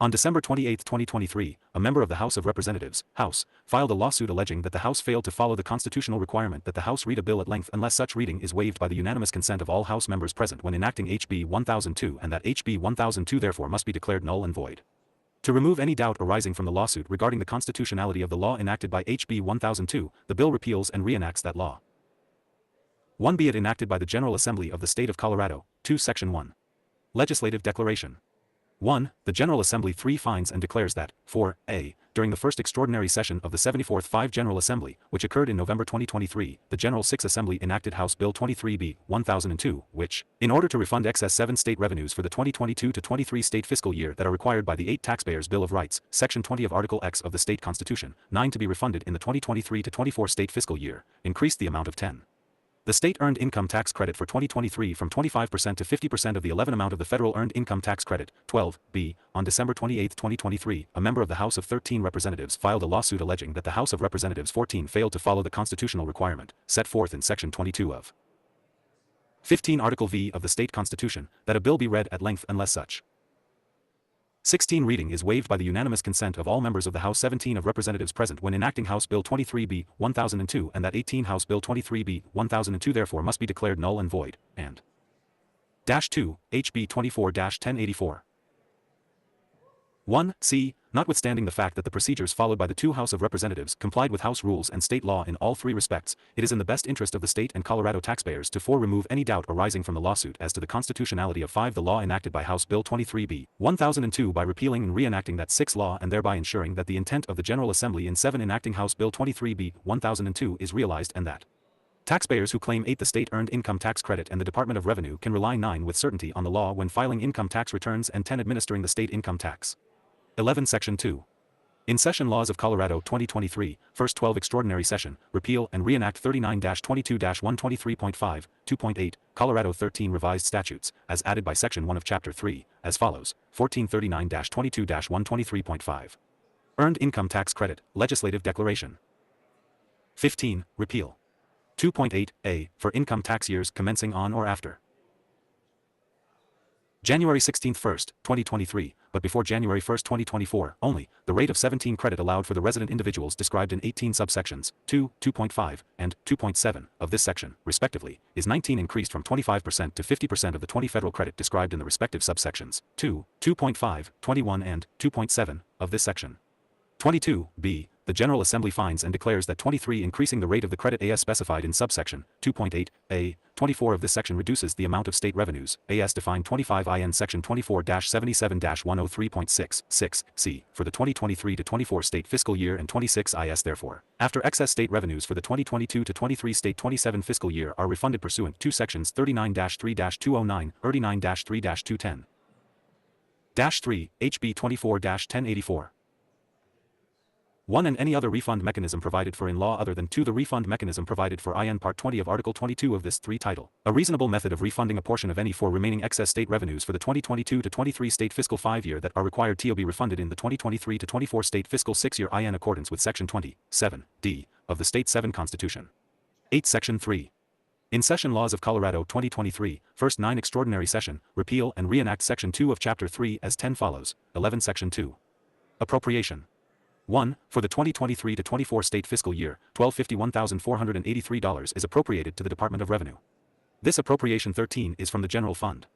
On December 28, 2023, a member of the House of Representatives, House, filed a lawsuit alleging that the House failed to follow the constitutional requirement that the House read a bill at length unless such reading is waived by the unanimous consent of all House members present when enacting HB 1002 and that HB 1002 therefore must be declared null and void. To remove any doubt arising from the lawsuit regarding the constitutionality of the law enacted by HB 1002, the bill repeals and reenacts that law. 1. Be it enacted by the General Assembly of the State of Colorado. 2. Section 1. Legislative Declaration. 1. The General Assembly 3 finds and declares that, 4a, during the first extraordinary session of the 74th 5 General Assembly, which occurred in November 2023, the General 6 Assembly enacted House Bill 23B 1002, which, in order to refund excess 7 state revenues for the 2022 to 23 state fiscal year that are required by the 8 Taxpayers Bill of Rights, Section 20 of Article X of the State Constitution, 9 to be refunded in the 2023 to 24 state fiscal year, increased the amount of 10. The state earned income tax credit for 2023 from 25% to 50% of the 11 amount of the federal earned income tax credit. 12b. On December 28, 2023, a member of the House of 13 Representatives filed a lawsuit alleging that the House of Representatives 14 failed to follow the constitutional requirement, set forth in Section 22 of 15 Article V of the State Constitution, that a bill be read at length unless such 16 reading is waived by the unanimous consent of all members of the House 17 of Representatives present when enacting House Bill 23B 1002 and that 18 House Bill 23B 1002 therefore must be declared null and void, and -2, HB 24-1084. 1c. Notwithstanding the fact that the procedures followed by the 2 House of Representatives complied with House rules and state law in all 3 respects, it is in the best interest of the state and Colorado taxpayers to 4. Remove any doubt arising from the lawsuit as to the constitutionality of 5. The law enacted by House Bill 23B 1002 by repealing and reenacting that 6 law and thereby ensuring that the intent of the General Assembly in 7 enacting House Bill 23B 1002 is realized and that taxpayers who claim 8 the state earned income tax credit and the Department of Revenue can rely 9 with certainty on the law when filing income tax returns and 10 administering the state income tax. 11. Section 2. In Session Laws of Colorado 2023, First 12 Extraordinary Session, repeal and reenact 39-22-123.5, 2.8, Colorado 13 Revised Statutes, as added by Section 1 of Chapter 3, as follows, 1439-22-123.5. Earned Income Tax Credit, Legislative Declaration. 15. Repeal. 2.8a, for income tax years commencing on or after January 16, 1st, 2023, but before January 1, 2024, only, the rate of 17 credit allowed for the resident individuals described in 18 subsections, 2, 2.5, and 2.7 of this section, respectively, is 19 increased from 25% to 50% of the 20 federal credit described in the respective subsections, 2, 2.5, 21 and 2.7 of this section. 22b. The General Assembly finds and declares that 23 increasing the rate of the credit as specified in subsection 2.8a, 24 of this section reduces the amount of state revenues, as defined 25 IN section 24-77-103.66 c, for the 2023 to 24 state fiscal year and 26 IS therefore, after excess state revenues for the 2022 to 23 state 27 fiscal year are refunded pursuant to sections 39-3-209, 39-3-210. -3, HB 24-1084. 1 and any other refund mechanism provided for in law other than 2 the refund mechanism provided for IN Part 20 of Article 22 of this 3 title. A reasonable method of refunding a portion of any 4 remaining excess state revenues for the 2022 to 23 state fiscal 5 year that are required to be refunded in the 2023 to 24 state fiscal 6 year in accordance with Section 27d of the State 7 Constitution. 8. Section 3. In Session Laws of Colorado 2023, First 9 Extraordinary Session, repeal and reenact Section 2 of Chapter 3 as 10 follows. 11. Section 2. Appropriation. 1. For the 2023 to 24 state fiscal year, $1,251,483 is appropriated to the Department of Revenue. This appropriation 13 is from the General Fund.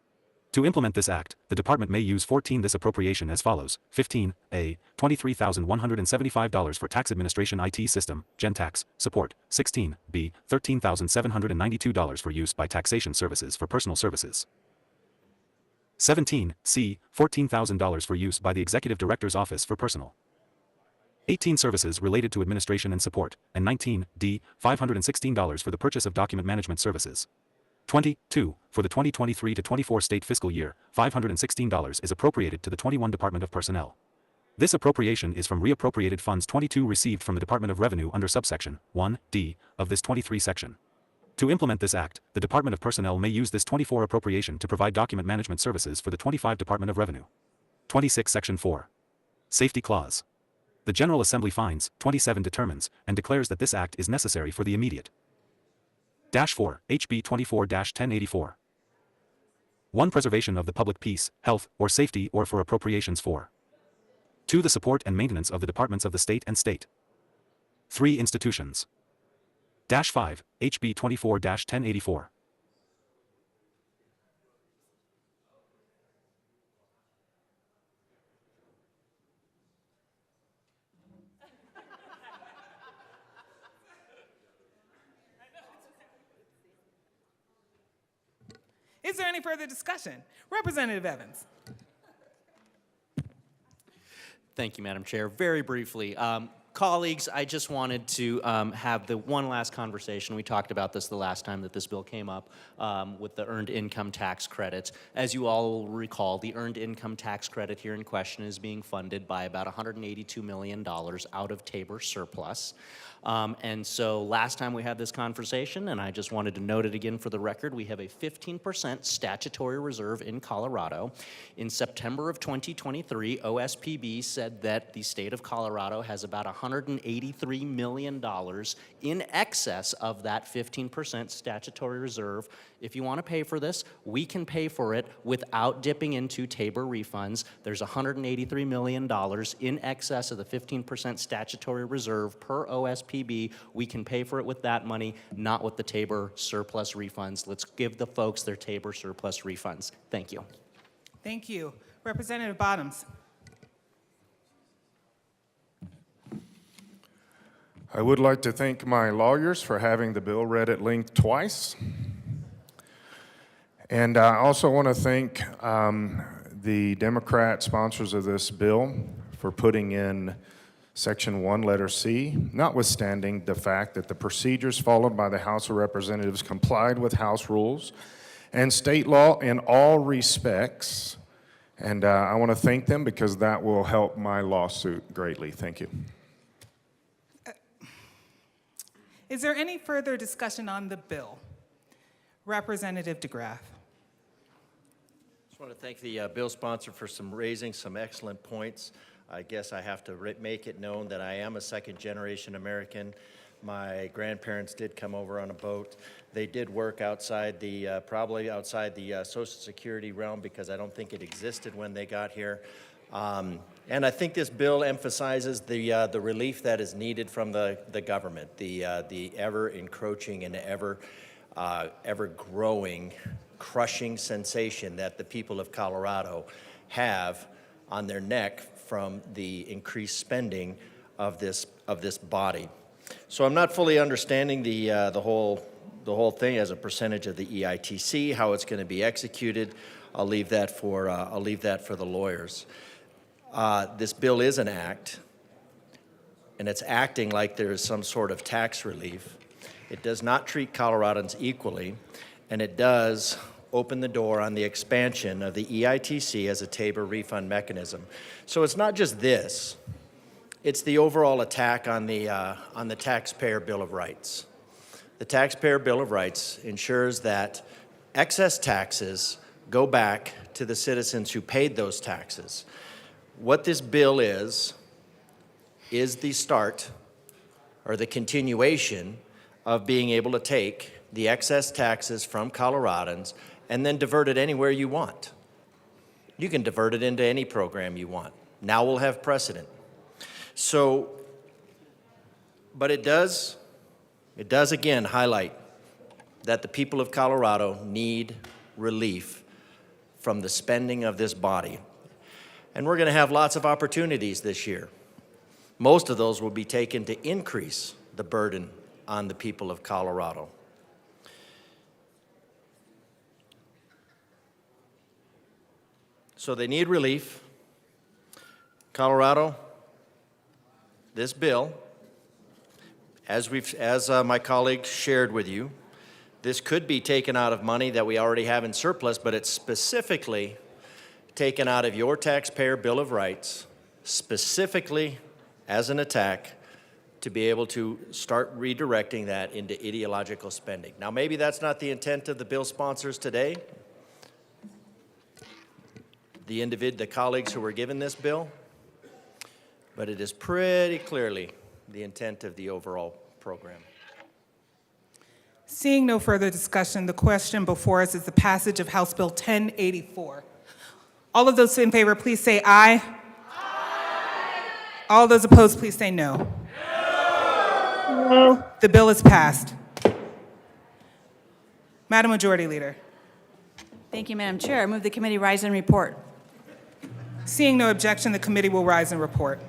To implement this act, the department may use 14 this appropriation as follows. 15A, $23,175 for tax administration IT system, GenTax, support. 16B, $13,792 for use by taxation services for personal services. 17C, $14,000 for use by the Executive Director's Office for personal. 18 services related to administration and support, and 19D, $516 for the purchase of document management services. 22, for the 2023 to 24 state fiscal year, $516 is appropriated to the 21 Department of Personnel. This appropriation is from reappropriated funds 22 received from the Department of Revenue under subsection 1D of this 23 section. To implement this act, the Department of Personnel may use this 24 appropriation to provide document management services for the 25 Department of Revenue. 26 Section 4. Safety Clause. The General Assembly finds, 27 determines, and declares that this act is necessary for the immediate. 4, HB 24-1084. 1. Preservation of the public peace, health, or safety or for appropriations for. 2. The support and maintenance of the departments of the state and state. 3. Institutions. 5, HB 24-1084. Is there any further discussion? Representative Evans. Thank you, Madam Chair. Very briefly, colleagues, I just wanted to have the one last conversation. We talked about this the last time that this bill came up with the earned income tax credits. As you all will recall, the earned income tax credit here in question is being funded by about $182 million out of Tabor surplus. And so last time we had this conversation, and I just wanted to note it again for the record, we have a 15% statutory reserve in Colorado. In September of 2023, OSPB said that the state of Colorado has about $183 million in excess of that 15% statutory reserve. If you want to pay for this, we can pay for it without dipping into Tabor refunds. There's $183 million in excess of the 15% statutory reserve per OSPB. We can pay for it with that money, not with the Tabor surplus refunds. Let's give the folks their Tabor surplus refunds. Thank you. Thank you. Representative Bottoms. I would like to thank my lawyers for having the bill read at length twice. And I also want to thank the Democrat sponsors of this bill for putting in Section 1, letter C, notwithstanding the fact that the procedures followed by the House of Representatives complied with House rules and state law in all respects. And I want to thank them because that will help my lawsuit greatly. Thank you. Is there any further discussion on the bill? Representative DeGraff. Just want to thank the bill sponsor for raising some excellent points. I guess I have to make it known that I am a second-generation American. My grandparents did come over on a boat. They did work outside the, probably outside the Social Security realm because I don't think it existed when they got here. And I think this bill emphasizes the relief that is needed from the government, the ever-encroaching and ever-growing, crushing sensation that the people of Colorado have on their neck from the increased spending of this body. So I'm not fully understanding the whole thing as a percentage of the EITC, how it's going to be executed. I'll leave that for the lawyers. This bill is an act, and it's acting like there is some sort of tax relief. It does not treat Coloradans equally, and it does open the door on the expansion of the EITC as a Tabor refund mechanism. So it's not just this, it's the overall attack on the Taxpayer Bill of Rights. The Taxpayer Bill of Rights ensures that excess taxes go back to the citizens who paid those taxes. What this bill is the start or the continuation of being able to take the excess taxes from Coloradans and then divert it anywhere you want. You can divert it into any program you want. Now we'll have precedent. So, but it does again highlight that the people of Colorado need relief from the spending of this body. And we're going to have lots of opportunities this year. Most of those will be taken to increase the burden on the people of Colorado. So they need relief. Colorado, this bill, as my colleagues shared with you, this could be taken out of money that we already have in surplus, but it's specifically taken out of your taxpayer Bill of Rights, specifically as an attack to be able to start redirecting that into ideological spending. Now, maybe that's not the intent of the bill sponsors today, the colleagues who were given this bill, but it is pretty clearly the intent of the overall program. Seeing no further discussion, the question before us is the passage of House Bill 1084. All of those in favor, please say aye. Aye. All those opposed, please say no. No. The bill is passed. Madam Majority Leader. Thank you, Madam Chair. I move the committee rise and report. Seeing no objection, the committee will rise and report.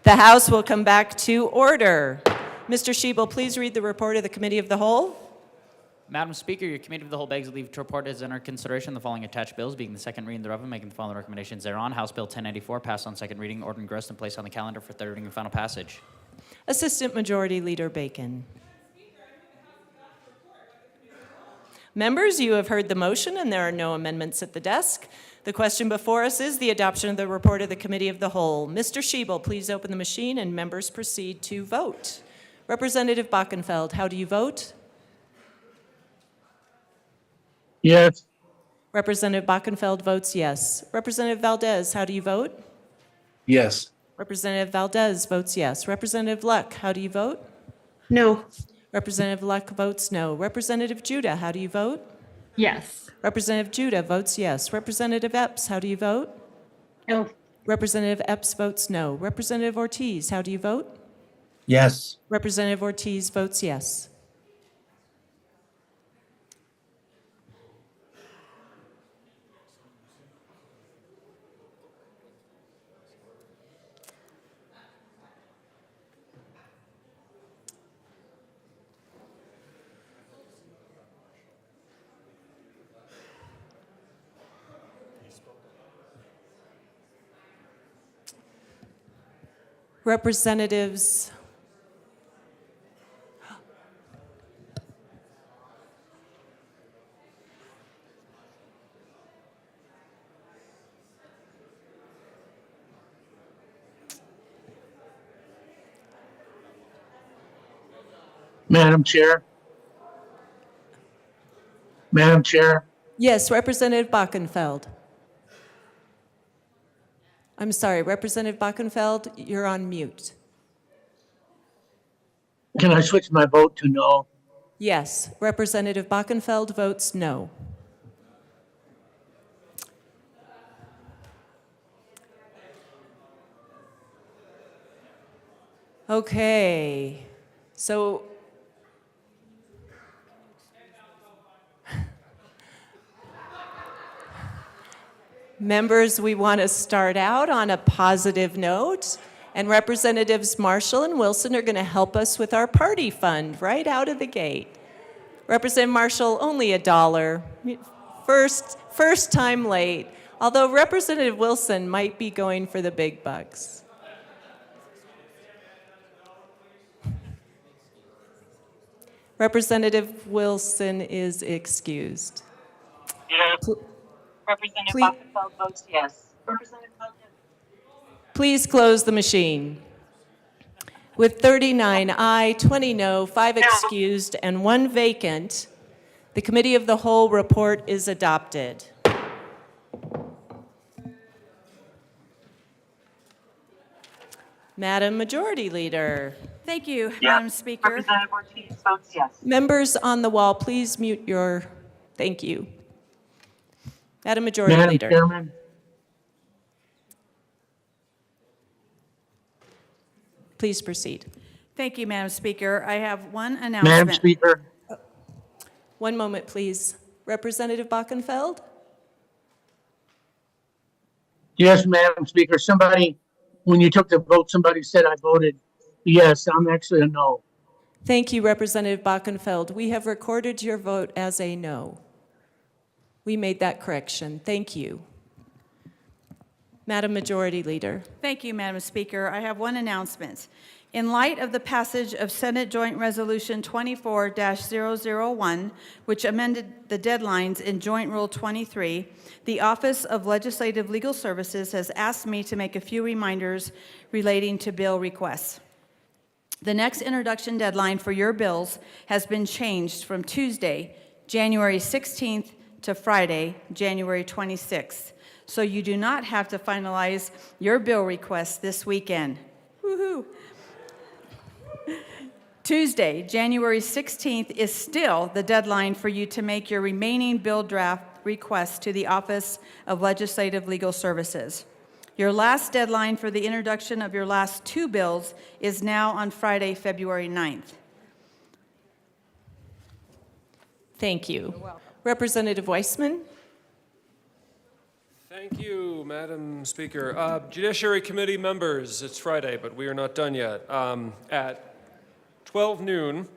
The House will come back to order. Mr. Schiebel, please read the report of the Committee of the Whole. Madam Speaker, your Committee of the Whole begs leave to report as under consideration the following attached bills, being the second reading thereof and making the following recommendations thereon. House Bill 1094, passed on second reading, ordered engrossed and placed on the calendar for third reading and final passage. Assistant Majority Leader Bacon. Members, you have heard the motion and there are no amendments at the desk. The question before us is the adoption of the report of the Committee of the Whole. Mr. Schiebel, please open the machine and members proceed to vote. Representative Bockenfeld, how do you vote? Yes. Representative Bockenfeld votes yes. Representative Valdez, how do you vote? Yes. Representative Valdez votes yes. Representative Luck, how do you vote? No. Representative Luck votes no. Representative Judah, how do you vote? Yes. Representative Judah votes yes. Representative Epps, how do you vote? No. Representative Epps votes no. Representative Ortiz, how do you vote? Yes. Representative Ortiz votes yes. Representatives Madam Chair. Madam Chair. Yes, Representative Bachenfeld. I'm sorry, Representative Bachenfeld, you're on mute. Can I switch my vote to no? Yes, Representative Bachenfeld votes no. Okay, so members, we want to start out on a positive note, and Representatives Marshall and Wilson are going to help us with our party fund right out of the gate. Representative Marshall, only $1. First time late, although Representative Wilson might be going for the big bucks. Representative Wilson is excused. Representative Please- Bachenfeld votes yes. Representative Valdez. Please close the machine. With 39 aye, 20 no, 5 excused, and 1 vacant, the Committee of the Whole report is adopted. Madam Majority Leader. Thank you, Madam Speaker. Representative Ortiz votes yes. Members on the wall, please mute your, thank you. Madam Majority Madam Leader. Chairman. Please proceed. Thank you, Madam Speaker. I have one announcement. Madam Speaker. One moment, please. Representative Bachenfeld? Yes, Madam Speaker. Somebody, when you took the vote, somebody said I voted yes. I'm actually a no. Thank you, Representative Bachenfeld. We have recorded your vote as a no. We made that correction. Thank you. Madam Majority Leader. Thank you, Madam Speaker. I have one announcement. In light of the passage of Senate Joint Resolution 24-001, which amended the deadlines in Joint Rule 23, the Office of Legislative Legal Services has asked me to make a few reminders relating to bill requests. The next introduction deadline for your bills has been changed from Tuesday, January 16th, to Friday, January 26th. So you do not have to finalize your bill requests this weekend. Woohoo! Tuesday, January 16th is still the deadline for you to make your remaining bill draft requests to the Office of Legislative Legal Services. Your last deadline for the introduction of your last 2 bills is now on Friday, February 9th. Thank you. Representative Weissman? Thank you, Madam Speaker. Judiciary Committee members, it's Friday, but we are not done yet. At 12 noon,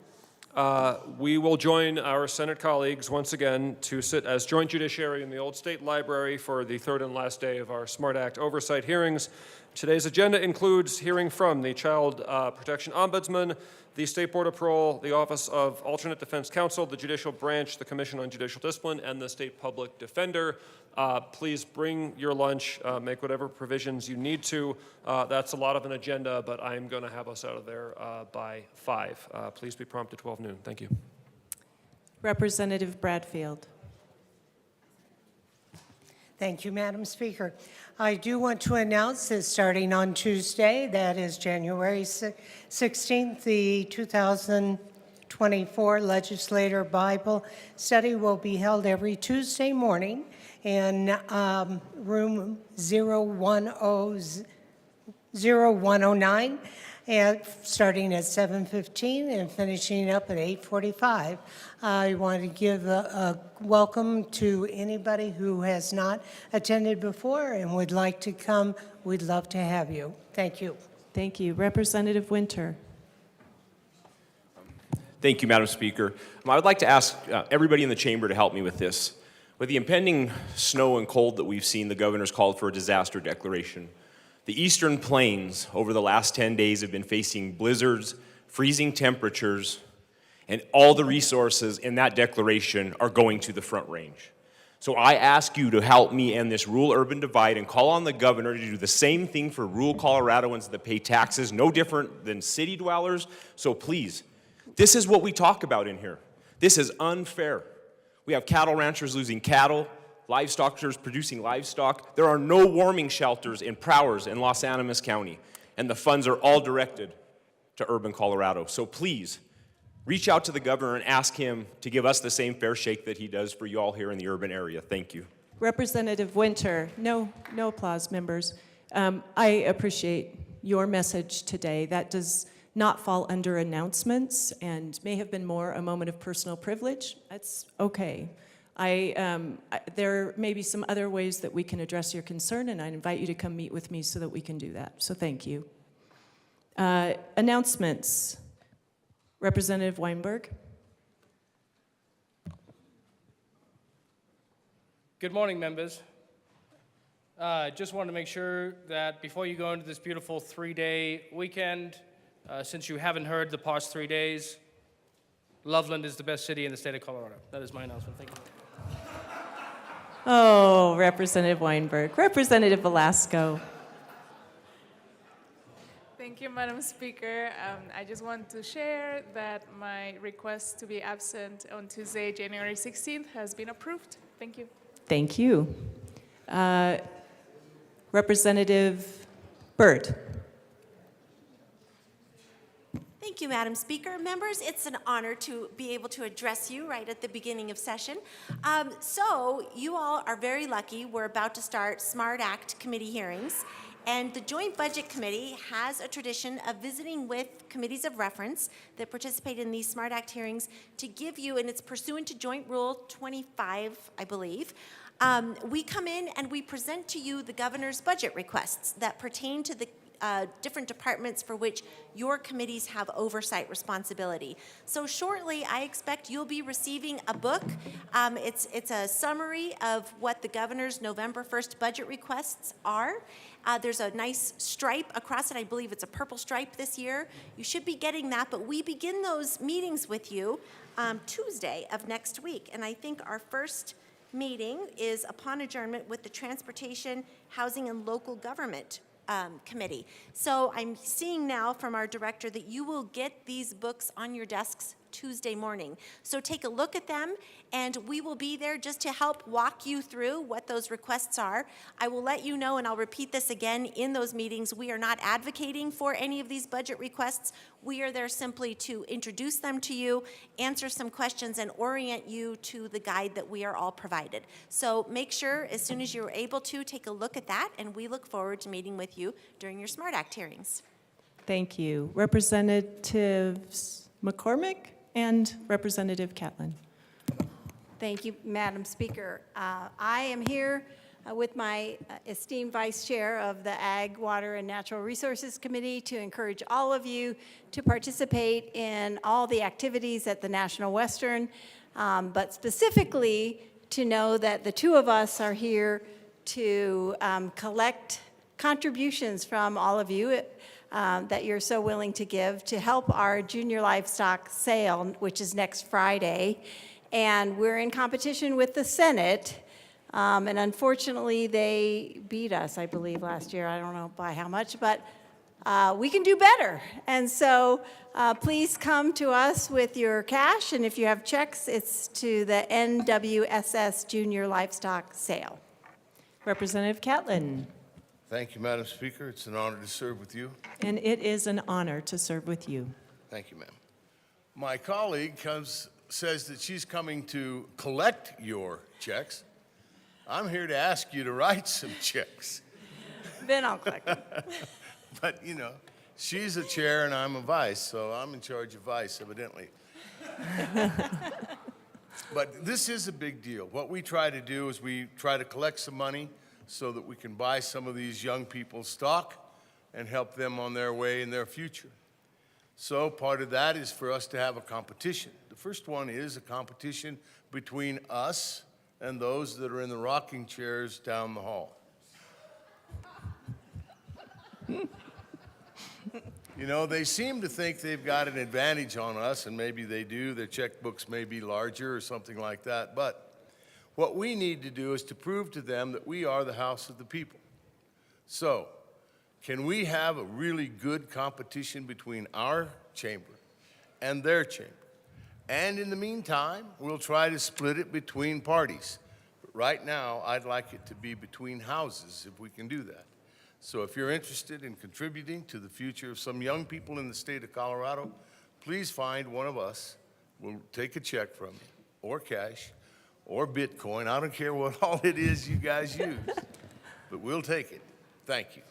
we will join our Senate colleagues once again to sit as joint judiciary in the Old State Library for the 3rd and last day of our SMART Act oversight hearings. Today's agenda includes hearing from the Child Protection Ombudsman, the State Board of Parole, the Office of Alternate Defense Counsel, the Judicial Branch, the Commission on Judicial Discipline, and the State Public Defender. Please bring your lunch, make whatever provisions you need to. That's a lot of an agenda, but I'm going to have us out of there by 5. Please be prompt at 12 noon. Thank you. Representative Bradfield. Thank you, Madam Speaker. I do want to announce that starting on Tuesday, that is January 16th, the 2024 Legislator Bible Study will be held every Tuesday morning in room 0109, and starting at 7:15 and finishing up at 8:45. I want to give a welcome to anybody who has not attended before and would like to come. We'd love to have you. Thank you. Thank you. Representative Winter. Thank you, Madam Speaker. I would like to ask everybody in the chamber to help me with this. With the impending snow and cold that we've seen, the governor's called for a disaster declaration. The eastern plains over the last 10 days have been facing blizzards, freezing temperatures, and all the resources in that declaration are going to the Front Range. So I ask you to help me end this rural-urban divide and call on the governor to do the same thing for rural Coloradoans that pay taxes no different than city dwellers. So please, this is what we talk about in here. This is unfair. We have cattle ranchers losing cattle, livestockers producing livestock. There are no warming shelters in Prowers and Los Animas County, and the funds are all directed to urban Colorado. So please, reach out to the governor and ask him to give us the same fair shake that he does for you all here in the urban area. Thank you. Representative Winter. No applause, members. I appreciate your message today. That does not fall under announcements and may have been more a moment of personal privilege. That's okay. There may be some other ways that we can address your concern, and I invite you to come meet with me so that we can do that. So thank you. Announcements. Representative Weinberg. Good morning, members. Just wanted to make sure that before you go into this beautiful 3-day weekend, since you haven't heard the past 3 days, Loveland is the best city in the state of Colorado. That is my announcement. Thank you. Oh, Representative Weinberg. Representative Velasco. Thank you, Madam Speaker. I just want to share that my request to be absent on Tuesday, January 16th has been approved. Thank you. Thank you. Representative Byrd. Thank you, Madam Speaker. Members, it's an honor to be able to address you right at the beginning of session. So you all are very lucky. We're about to start SMART Act committee hearings. And the Joint Budget Committee has a tradition of visiting with committees of reference that participate in these SMART Act hearings to give you, and it's pursuant to Joint Rule 25, I believe, we come in and we present to you the governor's budget requests that pertain to the different departments for which your committees have oversight responsibility. So shortly, I expect you'll be receiving a book. It's a summary of what the governor's November 1st budget requests are. There's a nice stripe across it. I believe it's a purple stripe this year. You should be getting that, but we begin those meetings with you Tuesday of next week. And I think our first meeting is upon adjournment with the Transportation, Housing, and Local Government Committee. So I'm seeing now from our director that you will get these books on your desks Tuesday morning. So take a look at them, and we will be there just to help walk you through what those requests are. I will let you know, and I'll repeat this again in those meetings, we are not advocating for any of these budget requests. We are there simply to introduce them to you, answer some questions, and orient you to the guide that we are all provided. So make sure, as soon as you're able to, take a look at that, and we look forward to meeting with you during your SMART Act hearings. Thank you. Representatives McCormick and Representative Catlin. Thank you, Madam Speaker. I am here with my esteemed Vice Chair of the Ag, Water, and Natural Resources Committee to encourage all of you to participate in all the activities at the National Western, but specifically to know that the two of us are here to collect contributions from all of you that you're so willing to give to help our junior livestock sale, which is next Friday. And we're in competition with the Senate. And unfortunately, they beat us, I believe, last year. I don't know by how much, but we can do better. And so please come to us with your cash. And if you have checks, it's to the NWSS Junior Livestock Sale. Representative Catlin. Thank you, Madam Speaker. It's an honor to serve with you. And it is an honor to serve with you. Thank you, ma'am. My colleague says that she's coming to collect your checks. I'm here to ask you to write some checks. Then I'll collect them. But, you know, she's a chair and I'm a vice, so I'm in charge of vice, evidently. But this is a big deal. What we try to do is we try to collect some money so that we can buy some of these young people stock and help them on their way in their future. So part of that is for us to have a competition. The first one is a competition between us and those that are in the rocking chairs down the hall. You know, they seem to think they've got an advantage on us, and maybe they do. Their checkbooks may be larger or something like that. But what we need to do is to prove to them that we are the house of the people. So, can we have a really good competition between our chamber and their chamber? And in the meantime, we'll try to split it between parties. But right now, I'd like it to be between houses, if we can do that. So if you're interested in contributing to the future of some young people in the state of Colorado, please find one of us. We'll take a check from you, or cash, or Bitcoin. I don't care what all it is you guys use, but we'll take it. Thank you.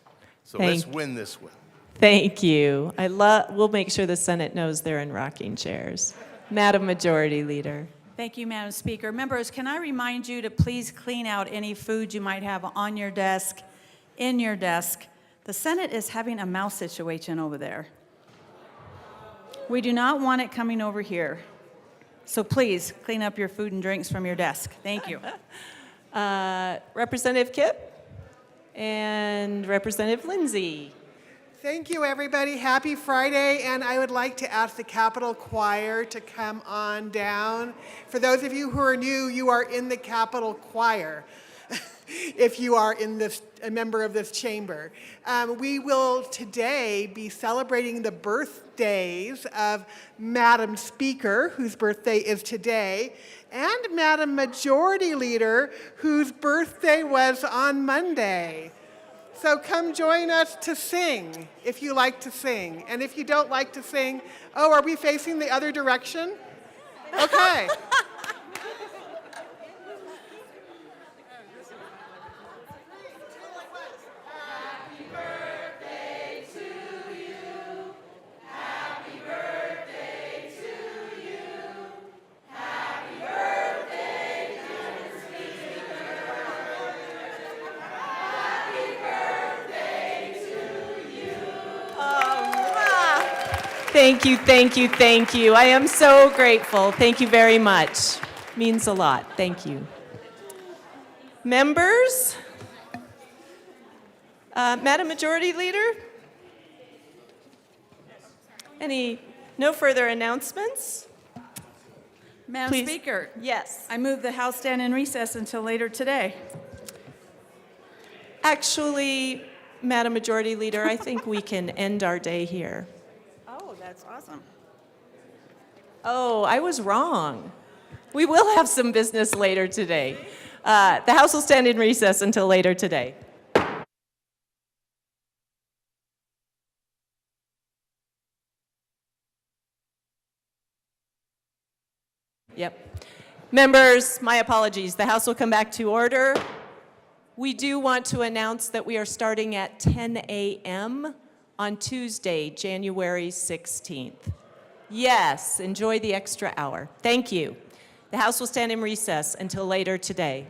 So let's win this one. Thank you. We'll make sure the Senate knows they're in rocking chairs. Madam Majority Leader. Thank you, Madam Speaker. Members, can I remind you to please clean out any food you might have on your desk, in your desk. The Senate is having a mouse situation over there. We do not want it coming over here. So please clean up your food and drinks from your desk. Thank you. Representative Kipp and Representative Lindsay. Thank you, everybody. Happy Friday, and I would like to ask the Capitol Choir to come on down. For those of you who are new, you are in the Capitol Choir. If you are a member of this chamber. We will today be celebrating the birthdays of Madam Speaker, whose birthday is today, and Madam Majority Leader, whose birthday was on Monday. So come join us to sing, if you like to sing. And if you don't like to sing, oh, are we facing the other direction? Okay. Thank you, thank you, thank you. I am so grateful. Thank you very much. Means a lot. Thank you. Members? Madam Majority Leader? No further announcements? Madam Please. Speaker. Yes. I move the House stand in recess until later today. Actually, Madam Majority Leader, I think we can end our day here. Oh, that's awesome. Oh, I was wrong. We will have some business later today. The House will stand in recess until later today. Yep. Members, my apologies. The House will come back to order. We do want to announce that we are starting at 10 a.m. on Tuesday, January 16th. Yes, enjoy the extra hour. Thank you. The House will stand in recess until later today.